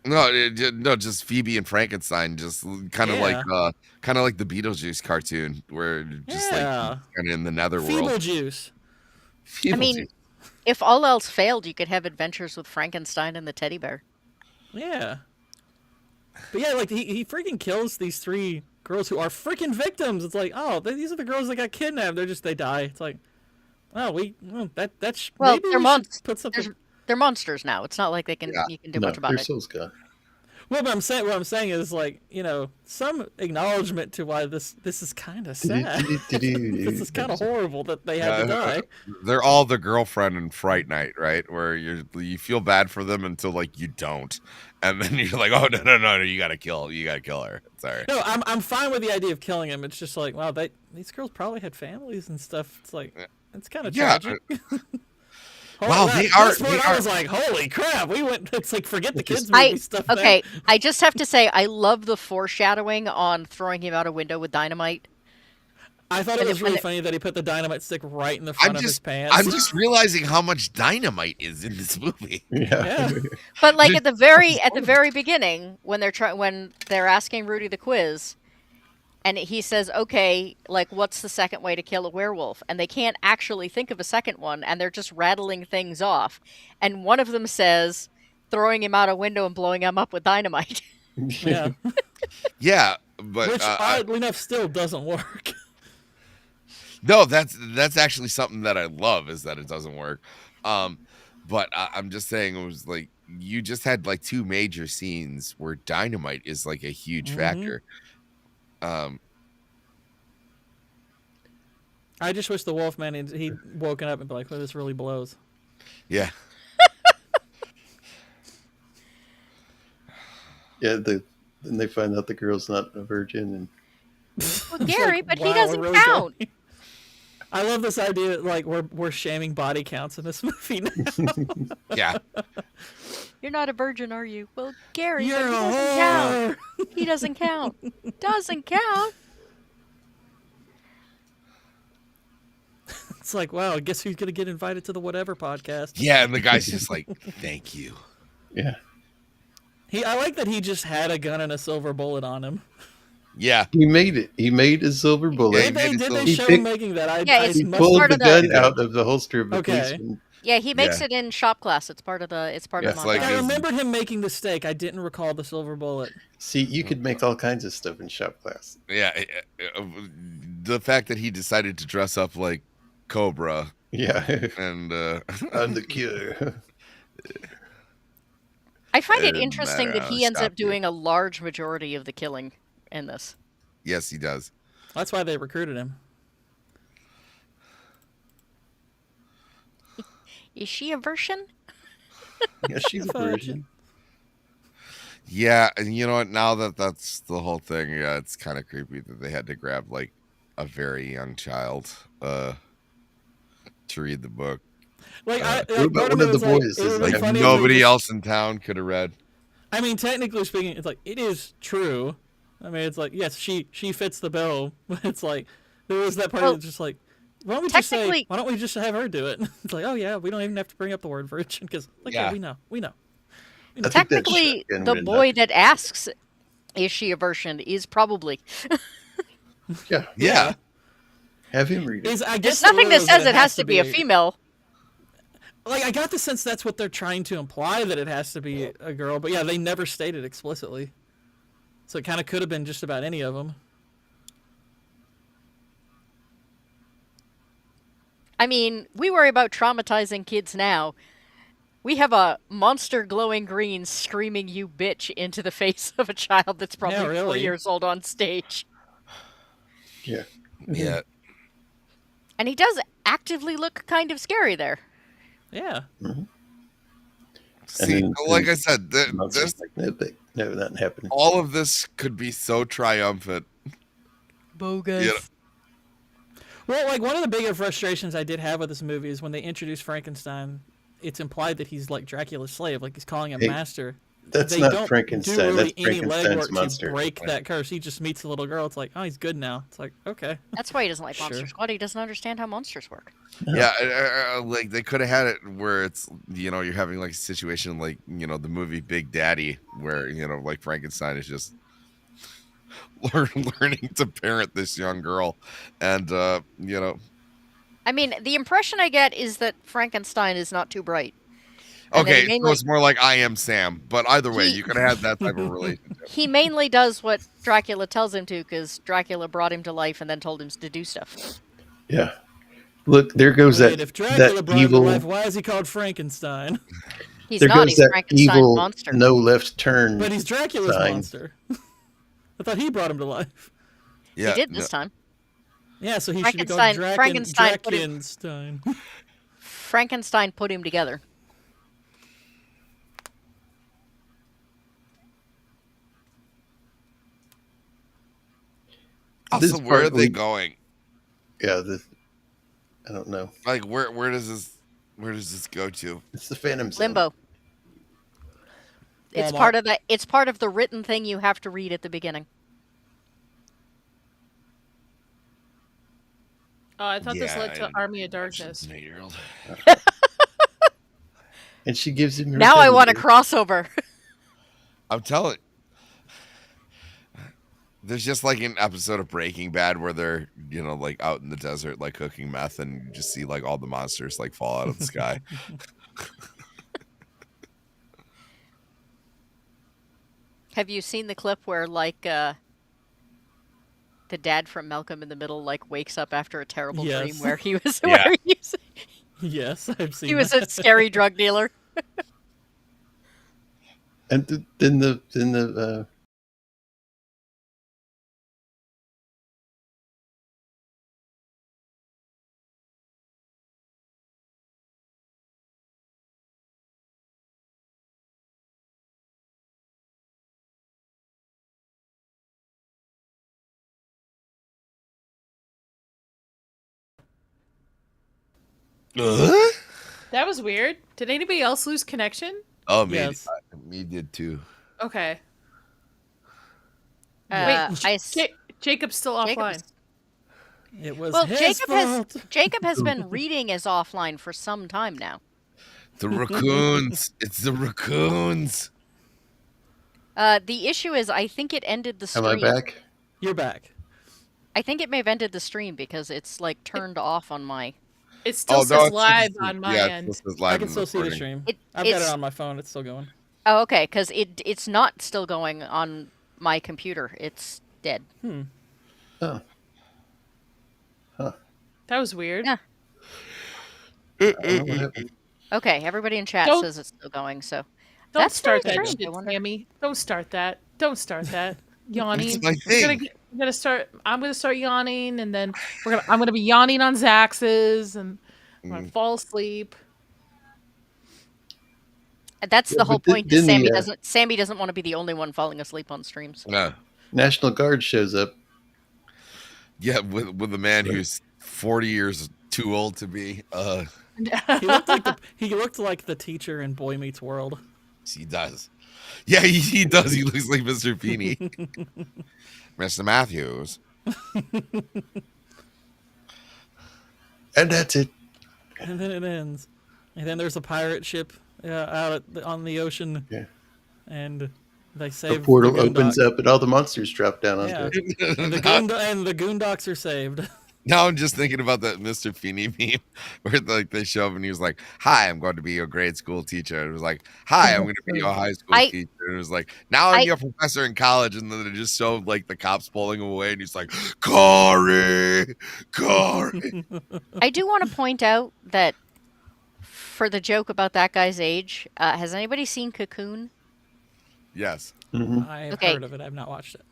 No, just Phoebe and Frankenstein, just kind of Yeah. like the Beetlejuice cartoon, where just Yeah. like kind of in the netherworld. Feeble juice. I mean, if all else failed, you could have adventures with Frankenstein and the teddy bear. Yeah. But yeah, like he freaking kills these three girls who are freaking victims. It's like, oh, these are the girls that got kidnapped. They die. It's like, oh, that's Well, maybe they're we should monsters. put something. They're monsters now. It's not like you can do much about their it. soul's gone. Well, but what I'm saying is like, some acknowledgement to why this is kind of sad. This is kind of horrible that they had to die. They're all the girlfriend in Fright Night, right? Where you feel bad for them until like you don't, and then you're like, oh no, you gotta kill her. Sorry. No, I'm fine with the idea of killing him. It's just like, wow, these girls probably had families and stuff. It's like, it's kind of tragic. Wow, I was like, holy crap, we went. It's like, forget the kids movie stuff. Okay, I just have to say, I love the foreshadowing on throwing him out a window with dynamite. I thought it was really funny that he put the dynamite stick right in the front of his pants. I'm just realizing how much dynamite is in this movie. Yeah. But like at the very beginning, when they're asking Rudy the quiz, and he says, "Okay, like what's the second way to kill a werewolf?" And they can't actually think of a second one, and they're just rattling things off. And one of them says, "Throwing him out a window and blowing him up with dynamite." Yeah. Yeah, but which oddly enough still doesn't work. No, that's actually something that I love, is that it doesn't work. But I'm just saying, it was like you just had like two major scenes where dynamite is like a huge factor. I just wish the Wolfman he'd woken up and be like, "Oh, this really blows." Yeah. Yeah. Then they find out the girl's not a virgin, and Well, Gary, like, but wow, he doesn't we're really count. going. I love this idea that like we're shaming body counts in this movie now. Yeah. You're not a virgin, are you? Well, Gary, You're but he a doesn't count. He doesn't count. Doesn't count. It's like, wow, guess who's gonna get invited to the whatever podcast? Yeah, and the guy's just like, thank you. yeah, I like that he just had a gun and a silver bullet on him. Yeah. he made it. He made a silver bullet. Yeah, Did they He show picked- him making that? Yeah, it's He must- pulled part the of the- gun out of the holster of the Okay. policeman. Yeah, he makes Yeah. it in shop class. It's part of the. It's part of Yes, the like montage. I his- remembered him making the steak. I didn't recall the silver bullet. See, you could make all kinds of stuff in shop class. Yeah. The fact that he decided to dress up like Cobra Yeah, and I'm the cure. I find it didn't interesting matter that how he to ends stop up doing a large majority of the killing in this. yes, he does. That's why they recruited him. Is she a version? Yeah, she's a virgin. Yeah, and you know what? Now that's the whole thing. Yeah, it's kind of creepy that they had to grab like a very young child to read the book. Like, What about one of the boys? it would be Like funny if nobody they just- else in town could have read. I mean, technically speaking, it's like it is true. I mean, it's like yes, she fits the bill, but it's like there was that part Well, that's just like, why don't we just say, technically- why don't we just have her do it? It's like, oh yeah, we don't even have to bring up the word virgin because like yeah, Yeah. we know. I think that's Technically, shotgun the written boy up. that asks, "Is she a version?" is probably. Yeah, Yeah. have him read it. I guess There's nothing the that rule is says it has to be a female. Like I got the sense that's what they're trying to imply, that it has to be a girl, but yeah, they never stated explicitly. So it kind of could have been just about any of them. I mean, we worry about traumatizing kids now. We have a monster glowing green screaming "you bitch" into the face of a child that's probably Yeah, 4 really. years old on stage. Yeah, Yeah. And he does actively look kind of scary there. Yeah. See, then- like I said, Monsters this like no, nothing happening. all of this could be so triumphant. Bogus. You know, Well, like one of the bigger frustrations I did have with this movie is when they introduced Frankenstein, it's implied that he's like Dracula's slave, like he's calling him Hey, master. That's They not don't Frankenstein. do really That's any Frankenstein's legwork monster. to break that curse. He just meets the little girl. It's like, oh, he's good now. It's like, okay. That's why he doesn't like Sure. Monster Squad. He doesn't understand how monsters work. yeah, like they could have had it where it's, you know, you're having like a situation like, you know, the movie Big Daddy, where, you know, like Frankenstein is just learning to parent this young girl, and you know. I mean, the impression I get is that Frankenstein is not too bright. And that Okay, he so mainly- it's more like I Am Sam, but either way, He- you could have had that type of relationship. He mainly does what Dracula tells him to, because Dracula brought him to life and then told him to do stuff. Yeah. Look, there goes Wait, that if Dracula that brought him to evil. life, why is he called Frankenstein? He's There not. goes He's that Frankenstein's evil monster. no left turn. But he's Dracula's sign. monster. I thought he brought him to life. Yeah, He did no, this time. Yeah, so he should be called Frankenstein put him- Drakenstein. Frankenstein put him together. Also, This where are part they we- going? Yeah, I don't know. Like, where does this go to? It's the Phantom Zone. Limbo. It's Walmart. part of that. It's part of the written thing you have to read at the beginning. Oh, I thought this Yeah, led to I Army of Darkness. An 8-year-old. And she gives him her Now I want a finger. crossover. I'm telling. There's just like an episode of Breaking Bad where they're, like out in the desert, like cooking meth, and you just see like all the monsters like fall out of the sky. Have you seen the clip where like the dad from Malcolm in the Middle like wakes up after a terrible Yes. dream where he was Yeah. where Yes, I've seen he was that. a scary drug dealer? And then the That was weird. Did anybody else lose connection? Oh, Yes. me did too. Okay. I Jacob's still offline. Jacob's- It was Well, his Jacob fault. has been reading as offline for some time now. The raccoons. It's the raccoons. The issue is, I think it ended the am stream. I back? You're back. I think it may have ended the stream because it's like turned off on my. It still no, says it's live just- on my yeah, end. It says live I can in still see the recording. stream. It- I've got it it's- on my phone. It's still going. Oh, okay, because it's not still going on my computer. It's dead. Oh. That was weird. Yeah. I don't know what happened. Okay, everybody in chat Don't- says it's still going. So Don't That's start very that strange, I shit, wonder. Sammy. Don't start that. Don't start that. Yawning. It's my I'm thing. gonna start. I'm gonna start yawning, and then I'm gonna be yawning on Zax's, and I'm gonna fall asleep. that's Yeah, the whole but point. then Is the, Sammy doesn't want to be the only one falling asleep on streams. No. National Guard shows up. Yeah, with a man who's 40 years too old to be. He looked like the teacher in Boy Meets World. He does. Yeah, he does. He looks like Mr. Feeney. Mr. Matthews. And that's it. And then it ends. And then there's a pirate ship out on the ocean. Yeah. And they The save portal the opens Goondock. up and all the monsters drop down onto Yeah. it. And the Goondocks are saved. Now I'm just thinking about that Mr. Feeney meme where like they show him and he was like, "Hi, I'm going to be your grade school teacher." And it was like, "Hi, I'm going to be your high school teacher." And it was like, "Now I'm your professor in college." And then they just showed like the cops pulling him away, and he's like, "Corey." I do want to point out that for the joke about that guy's age, has anybody seen Cocoon? Yes. I've Okay. heard of it. I've not watched it.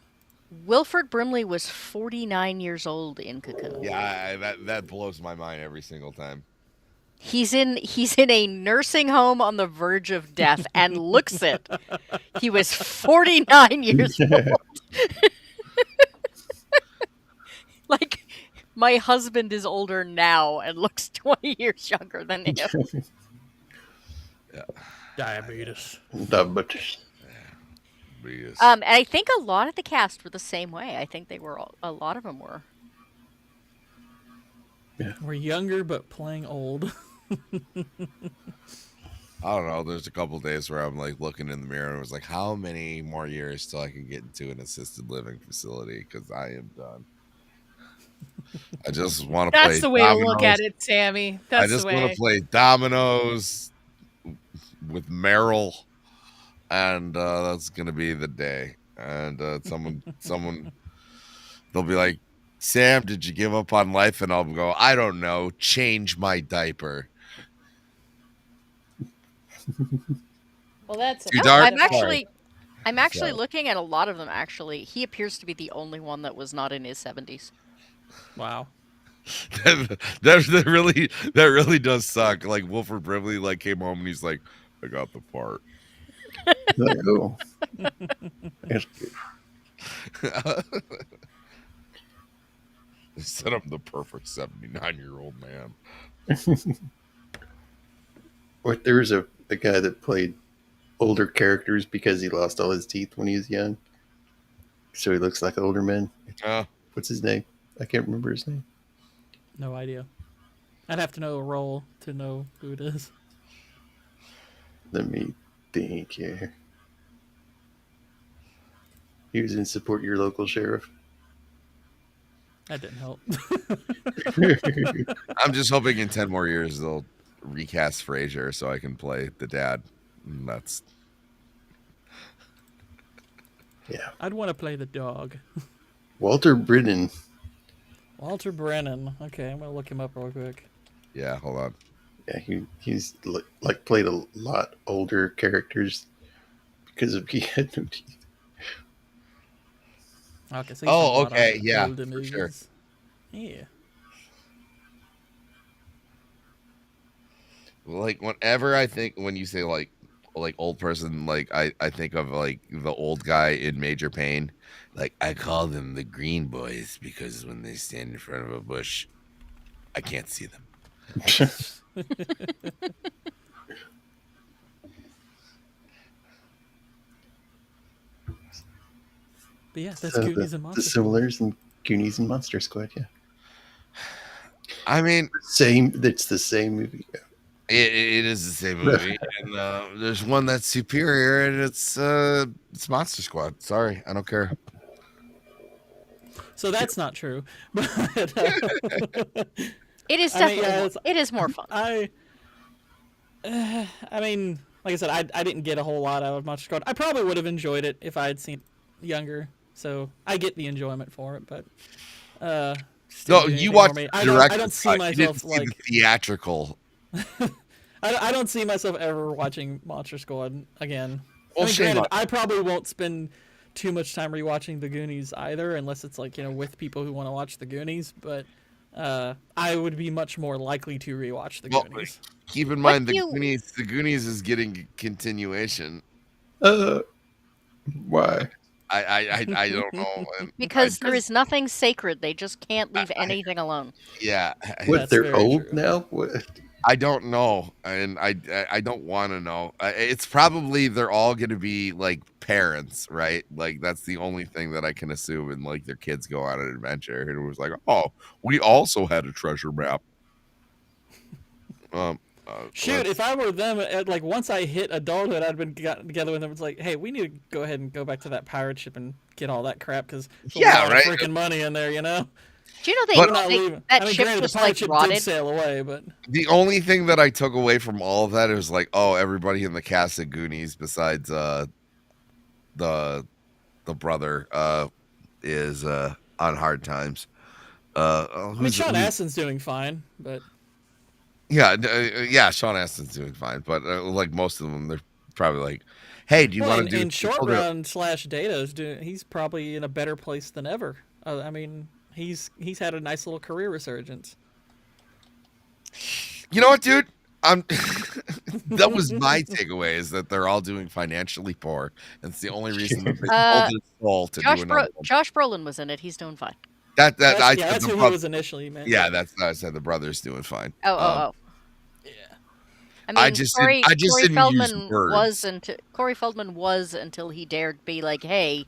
Wilford Brimley was 49 years old in Cocoon. Yeah, that blows my mind every single time. He's in a nursing home on the verge of death and looks it. He was 49 years old. Like, my husband is older now and looks 20 years younger than him. Diabetes. Diabetes. And I think a lot of the cast were the same way. I think they were a lot of them were. We're younger but playing old. I don't know. There's a couple days where I'm like looking in the mirror and I was like, how many more years till I can get into an assisted living facility? Because I am done. I just want to play. That's the way to look dominoes. at it, Sammy. I That's just the want way. to play dominoes with Meryl, and that's gonna be the day. And someone, they'll be like, "Sam, did you give up on life?" And I'll go, "I don't know. Change my diaper." Well, that's Too a dark? I'm Sorry. actually Sorry. looking at a lot of them. Actually, he appears to be the only one that was not in his 70s. Wow. that really does suck. Like Wilford Brimley like came home and he's like, I got the part. Like, oh, that's good. They said I'm the perfect 79-year-old man. What, there was a guy that played older characters because he lost all his teeth when he was young, so he looks like older men. Uh, What's his name? I can't remember his name. No idea. I'd have to know a role to know who it is. Let me think here. He was in Support Your Local Sheriff. That didn't help. I'm just hoping in 10 more years they'll recast Frasier so I can play the dad. And that's Yeah. I'd want to play the dog. Walter Brennan. Walter Brennan. Okay, I'm gonna look him up real quick. yeah. Hold on. Yeah, he's like played a lot older characters because of he had no teeth. Okay, so he's Oh, done a lot of okay, yeah, older for sure. movies. Yeah. Like whenever I think when you say like old person, like I think of like the old guy in Major Payne. Like I call them the green boys because when they stand in front of a bush, I can't see them. But yeah, that's So Goonies and the Monster Squad. similars in Goonies and Monster Squad. Yeah, I mean, same. It's the same movie. it is the same movie, and there's one that's superior, and it's Monster Squad. Sorry, I don't care. So that's not true. But It is I mean, definitely yeah, it is more fun. I mean, like I said, I didn't get a whole lot out of Monster Squad. I probably would have enjoyed it if I had seen it younger. So I get the enjoyment for it, but still No, do you anything watched for me. the I director's don't see cut. You didn't myself see like the theatrical. I don't see myself ever watching Monster Squad again. Well, I mean, shame granted, on I probably won't spend too much time rewatching the Goonies either, unless it's like, with people who want to watch the Goonies. But I would be much more likely to rewatch the Well, Goonies. keep in What mind do you- The Goonies is getting a continuation. Why? I don't know. And Because there is nothing sacred. They just can't leave anything alone. yeah, What? That's They're very old true. now. What? I don't know, and I don't want to know. It's probably they're all going to be like parents, right? Like that's the only thing that I can assume. And like their kids go on an adventure, and it was like, oh, we also had a treasure map. Shoot, if I were them, like once I hit adulthood, I'd been gotten together with them. It's like, hey, we need to go ahead and go back to that pirate ship and get all that crap because there's a lot of freaking money in there, Do you know We're they, not they leaving. that I mean, ship granted, was the pirate like ship rotted? did sail away, but The only thing that I took away from all of that is like, oh, everybody in the cast of Goonies besides the brother is on hard times. I mean, Sean Astin's doing fine, but yeah, Sean Astin's doing fine, but like most of them, they're probably like, hey, do you want to do? And Short Round / Data's he's probably in a better place than ever. I mean, he's had a nice little career resurgence. You know what, dude? That was my takeaway is that they're all doing financially poor. That's the only reason that they sold his soul to do another one. Josh Brolin was in it. He's doing fine. That's who he was initially, man. Yeah, that's I said the brother's doing fine. Oh. Yeah. I mean, I just Corey didn't Feldman use words. Corey Feldman was until he dared be like, hey,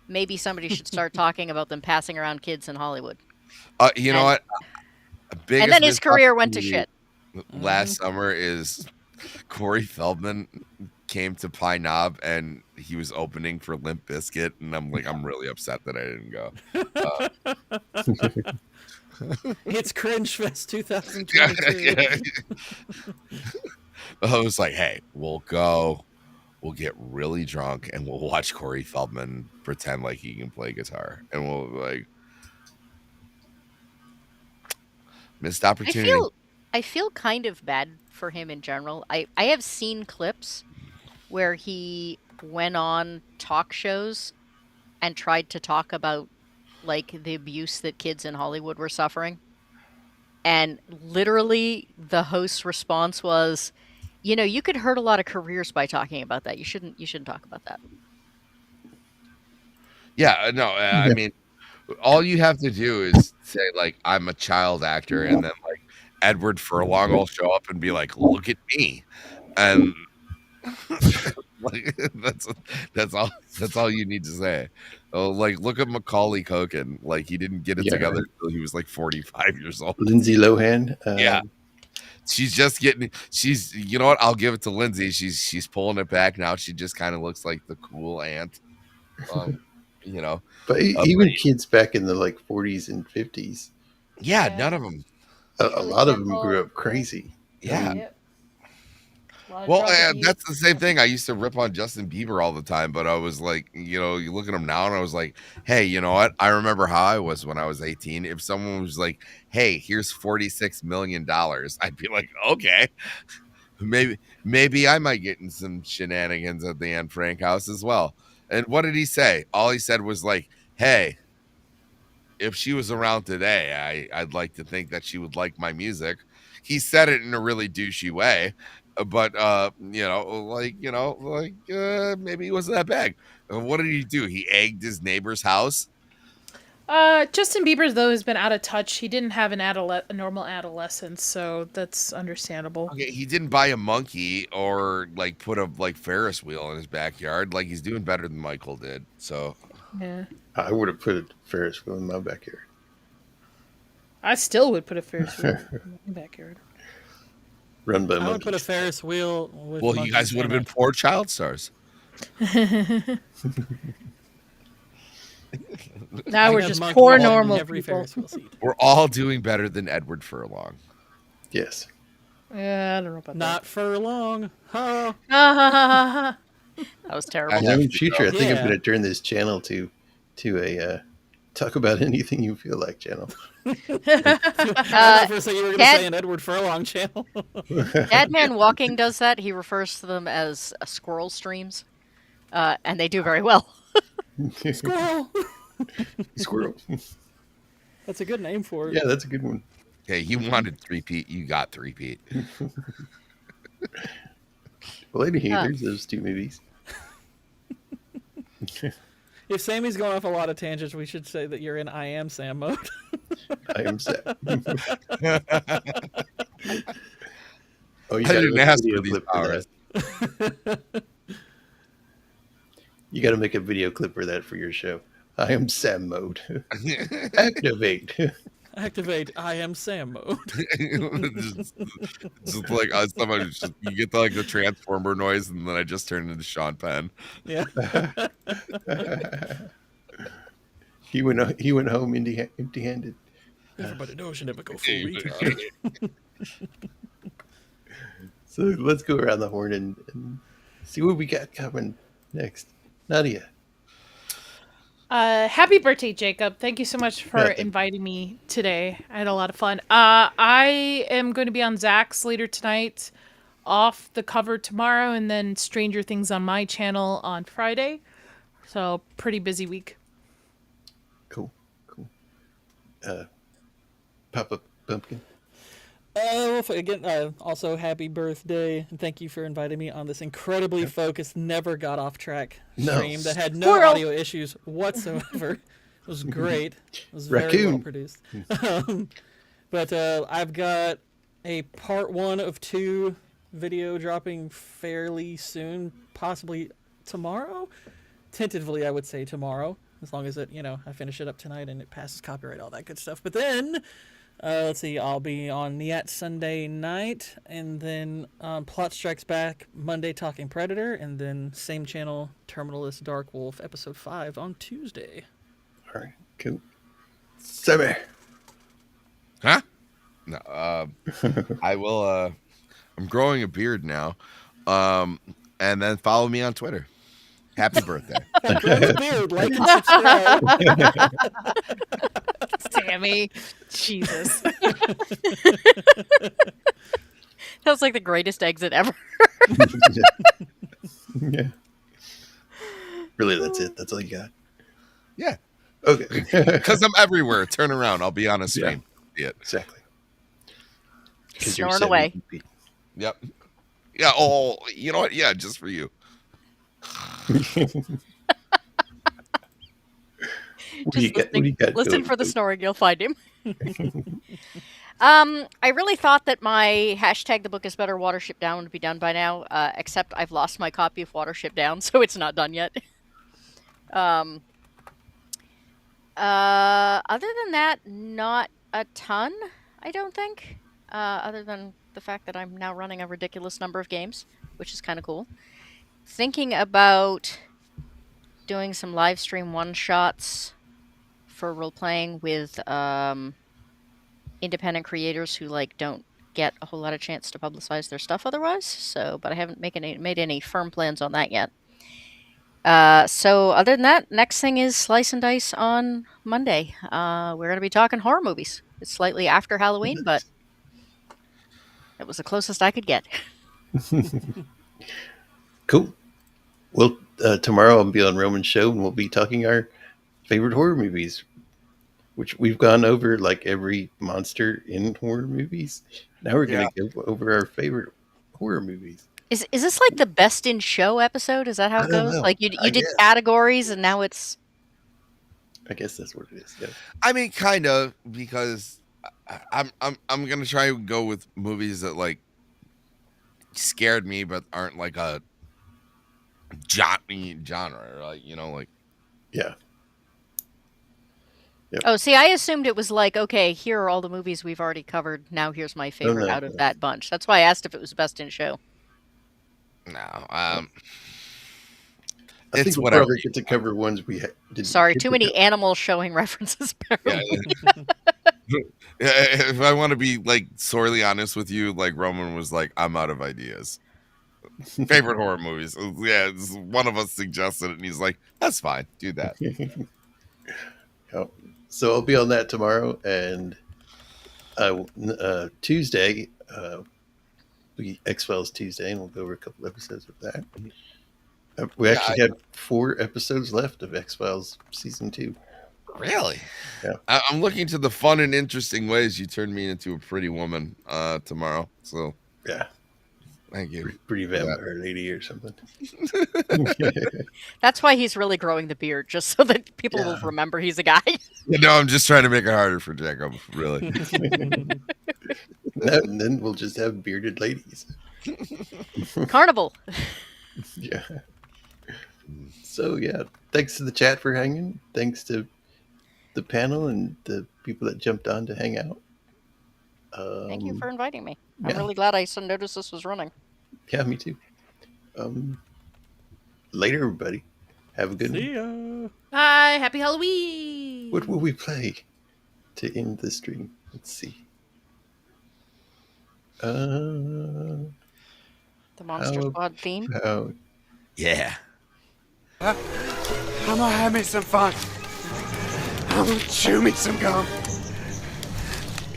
maybe somebody should start talking about them passing around kids in Hollywood. You know what? And then his career went to shit. Last summer is Corey Feldman came to Pine Knob and he was opening for Limp Bizkit, and I'm really upset that I didn't go. It's Cringe Fest 2022. I was like, hey, we'll go, we'll get really drunk, and we'll watch Corey Feldman pretend like he can play guitar, and we'll like missed opportunity. I feel kind of bad for him in general. I have seen clips where he went on talk shows and tried to talk about like the abuse that kids in Hollywood were suffering. And literally the host's response was, you know, you could hurt a lot of careers by talking about that. You shouldn't talk about that. Yeah, no, I mean, all you have to do is say like I'm a child actor, and then like Edward Furlong will show up and be like, "Look at me," and like that's all you need to say. Oh, like look at Macaulay Culkin, like he didn't get it together until he was like 45 years old. Lindsay Lohan. Yeah. She's just getting. She's. You know what? I'll give it to Lindsay. She's pulling it back now. She just kind of looks like the cool aunt. You know. But even kids back in the like 40s and 50s. Yeah, none of them. A lot of them grew up crazy. Yeah. Well, that's the same thing. I used to rip on Justin Bieber all the time, but I was like, you know, you look at him now, and I was like, hey, you know what? I remember how I was when I was 18. If someone was like, hey, here's $46 million, I'd be like, okay, maybe I might get in some shenanigans at the Anne Frank house as well. And what did he say? All he said was like, hey, if she was around today, I'd like to think that she would like my music. He said it in a really douchey way. But maybe he wasn't that bad. What did he do? He egged his neighbor's house. Justin Bieber though has been out of touch. He didn't have a normal adolescence, so that's understandable. Okay, he didn't buy a monkey or like put a like Ferris wheel in his backyard. Like he's doing better than Michael did. So yeah, I would have put a Ferris wheel in my backyard. I still would put a Ferris wheel in my backyard. Run by I would monkeys. put a Ferris wheel. With well, you guys would have been poor child stars. Now we're just poor normal people. We're all doing better than Edward Furlong. Yes. Yeah, I don't know about Not for long. Huh? that. That was terrible. In the future, I think I'm going to turn this channel to a talk about anything you feel like channel. First thing you were going to say an Edward Furlong channel. Dadman Walking does that. He refers to them as squirrel streams, and they do very well. Squirrel. Squirrel. That's a good name for it. Yeah, that's a good one. Hey, you wanted 3-peat, you got 3-peat. Well, anyhow, there's those two movies. If Sammy's going off a lot of tangents, we should say that you're in I Am Sam mode. I am Sam. Oh, you I didn't ask video for these clip powers. for that. You got to make a video clip for that for your show. I am Sam mode. Activate. Activate I Am Sam mode. just like somebody you get the transformer noise, and then I just turned into Sean Penn. Yeah. He went home empty-handed. Everybody knows you never go full retard. So let's go around the horn and see what we got coming next. Nadia. Happy birthday, Jacob. Thank you so much for inviting me today. I had a lot of fun. I am going to be on Zach's later tonight, Off the Cover tomorrow, and then Stranger Things on my channel on Friday. So, pretty busy week. Cool. Papa Pumpkin. Again, also happy birthday, and thank you for inviting me on this incredibly focused, never got off track stream that had no audio issues whatsoever. It was great. It was very well produced. But I've got a part 1 of 2 video dropping fairly soon, possibly tomorrow. Tentatively, I would say tomorrow, as long as I finish it up tonight and it passes copyright, all that good stuff. But then. Let's see, I'll be on Nyat Sunday night, and then Plot Strikes Back Monday talking Predator, and then same channel, Terminalist Dark Wolf, episode 5 on Tuesday. All right, cool. Sammy. Huh? No, I will, I'm growing a beard now, and then follow me on Twitter. Happy birthday. Beard, like and subscribe. Sammy. Jesus. That was like the greatest exit ever. Yeah. Really, that's it. That's all you got. Yeah. Okay. Because I'm everywhere. Turn around. I'll be on a screen. Yeah. Exactly. 'Cause you're Snoring away. 70 Yep. Yeah. Oh, you know what? Yeah, just for you. What do you got? What do you got? Listen going, for the Coach? snoring, you'll find him. I really thought that my hashtag the book is better Watership Down would be done by now, except I've lost my copy of Watership Down, so it's not done yet. Other than that, not a ton, I don't think. Other than the fact that I'm now running a ridiculous number of games, which is kind of cool. Thinking about doing some live stream one-shots for role-playing with independent creators who don't get a whole lot of chance to publicize their stuff otherwise. So, but I haven't made any firm plans on that yet. So other than that, next thing is Slice and Dice on Monday. We're going to be talking horror movies. It's slightly after Halloween, but it was the closest I could get. Cool. Well, tomorrow I'll be on Roman's show and we'll be talking our favorite horror movies, which we've gone over like every monster in horror movies. Now we're going to go over our favorite horror movies. Is this like the best in show episode? Is that how it goes? know. Like you I did guess. categories and now it's I guess that's what it is. Yeah. I mean, kind of, because I'm gonna try and go with movies that scared me, but aren't like a genre, like. Yeah. Oh, see, I assumed it was like, okay, here are all the movies we've already covered. Now here's my favorite out of that bunch. That's why I asked if it was best in show. No, I it's think we'll whatever. probably get to cover ones we didn't. Sorry, get too to many cover. animal showing references. Apparently. If I want to be sorely honest with you, Roman was like, I'm out of ideas. Favorite horror movies. Yeah, one of us suggested it, and he's like, that's fine, do that. Oh, so I'll be on that tomorrow, and Tuesday, we X-Files Tuesday, and we'll go over a couple episodes of that. We actually had 4 episodes left of X-Files Season 2. Really? Yeah. I'm looking to the fun and interesting ways you turned me into a pretty woman tomorrow. So Yeah. thank you. Pretty vampire lady or something. That's why he's really growing the beard, just so that people will remember he's a guy. I'm just trying to make it harder for Jacob, really. And then we'll just have bearded ladies. Carnival. Yeah. So, thanks to the chat for hanging. Thanks to the panel and the people that jumped on to hang out. Thank you for inviting me. I'm really glad I noticed this was running. Yeah, me too. Later, everybody. Have a good one. See ya. Hi, happy Halloween. What will we play to end the stream? Let's see. The Monster Squad theme. Yeah. I'm gonna have me some fun. I'm gonna chew me some gum.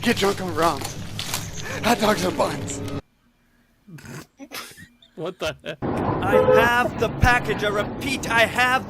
Get drunk on rum. Hot dogs and buns. What the heck? I have the package. I repeat, I have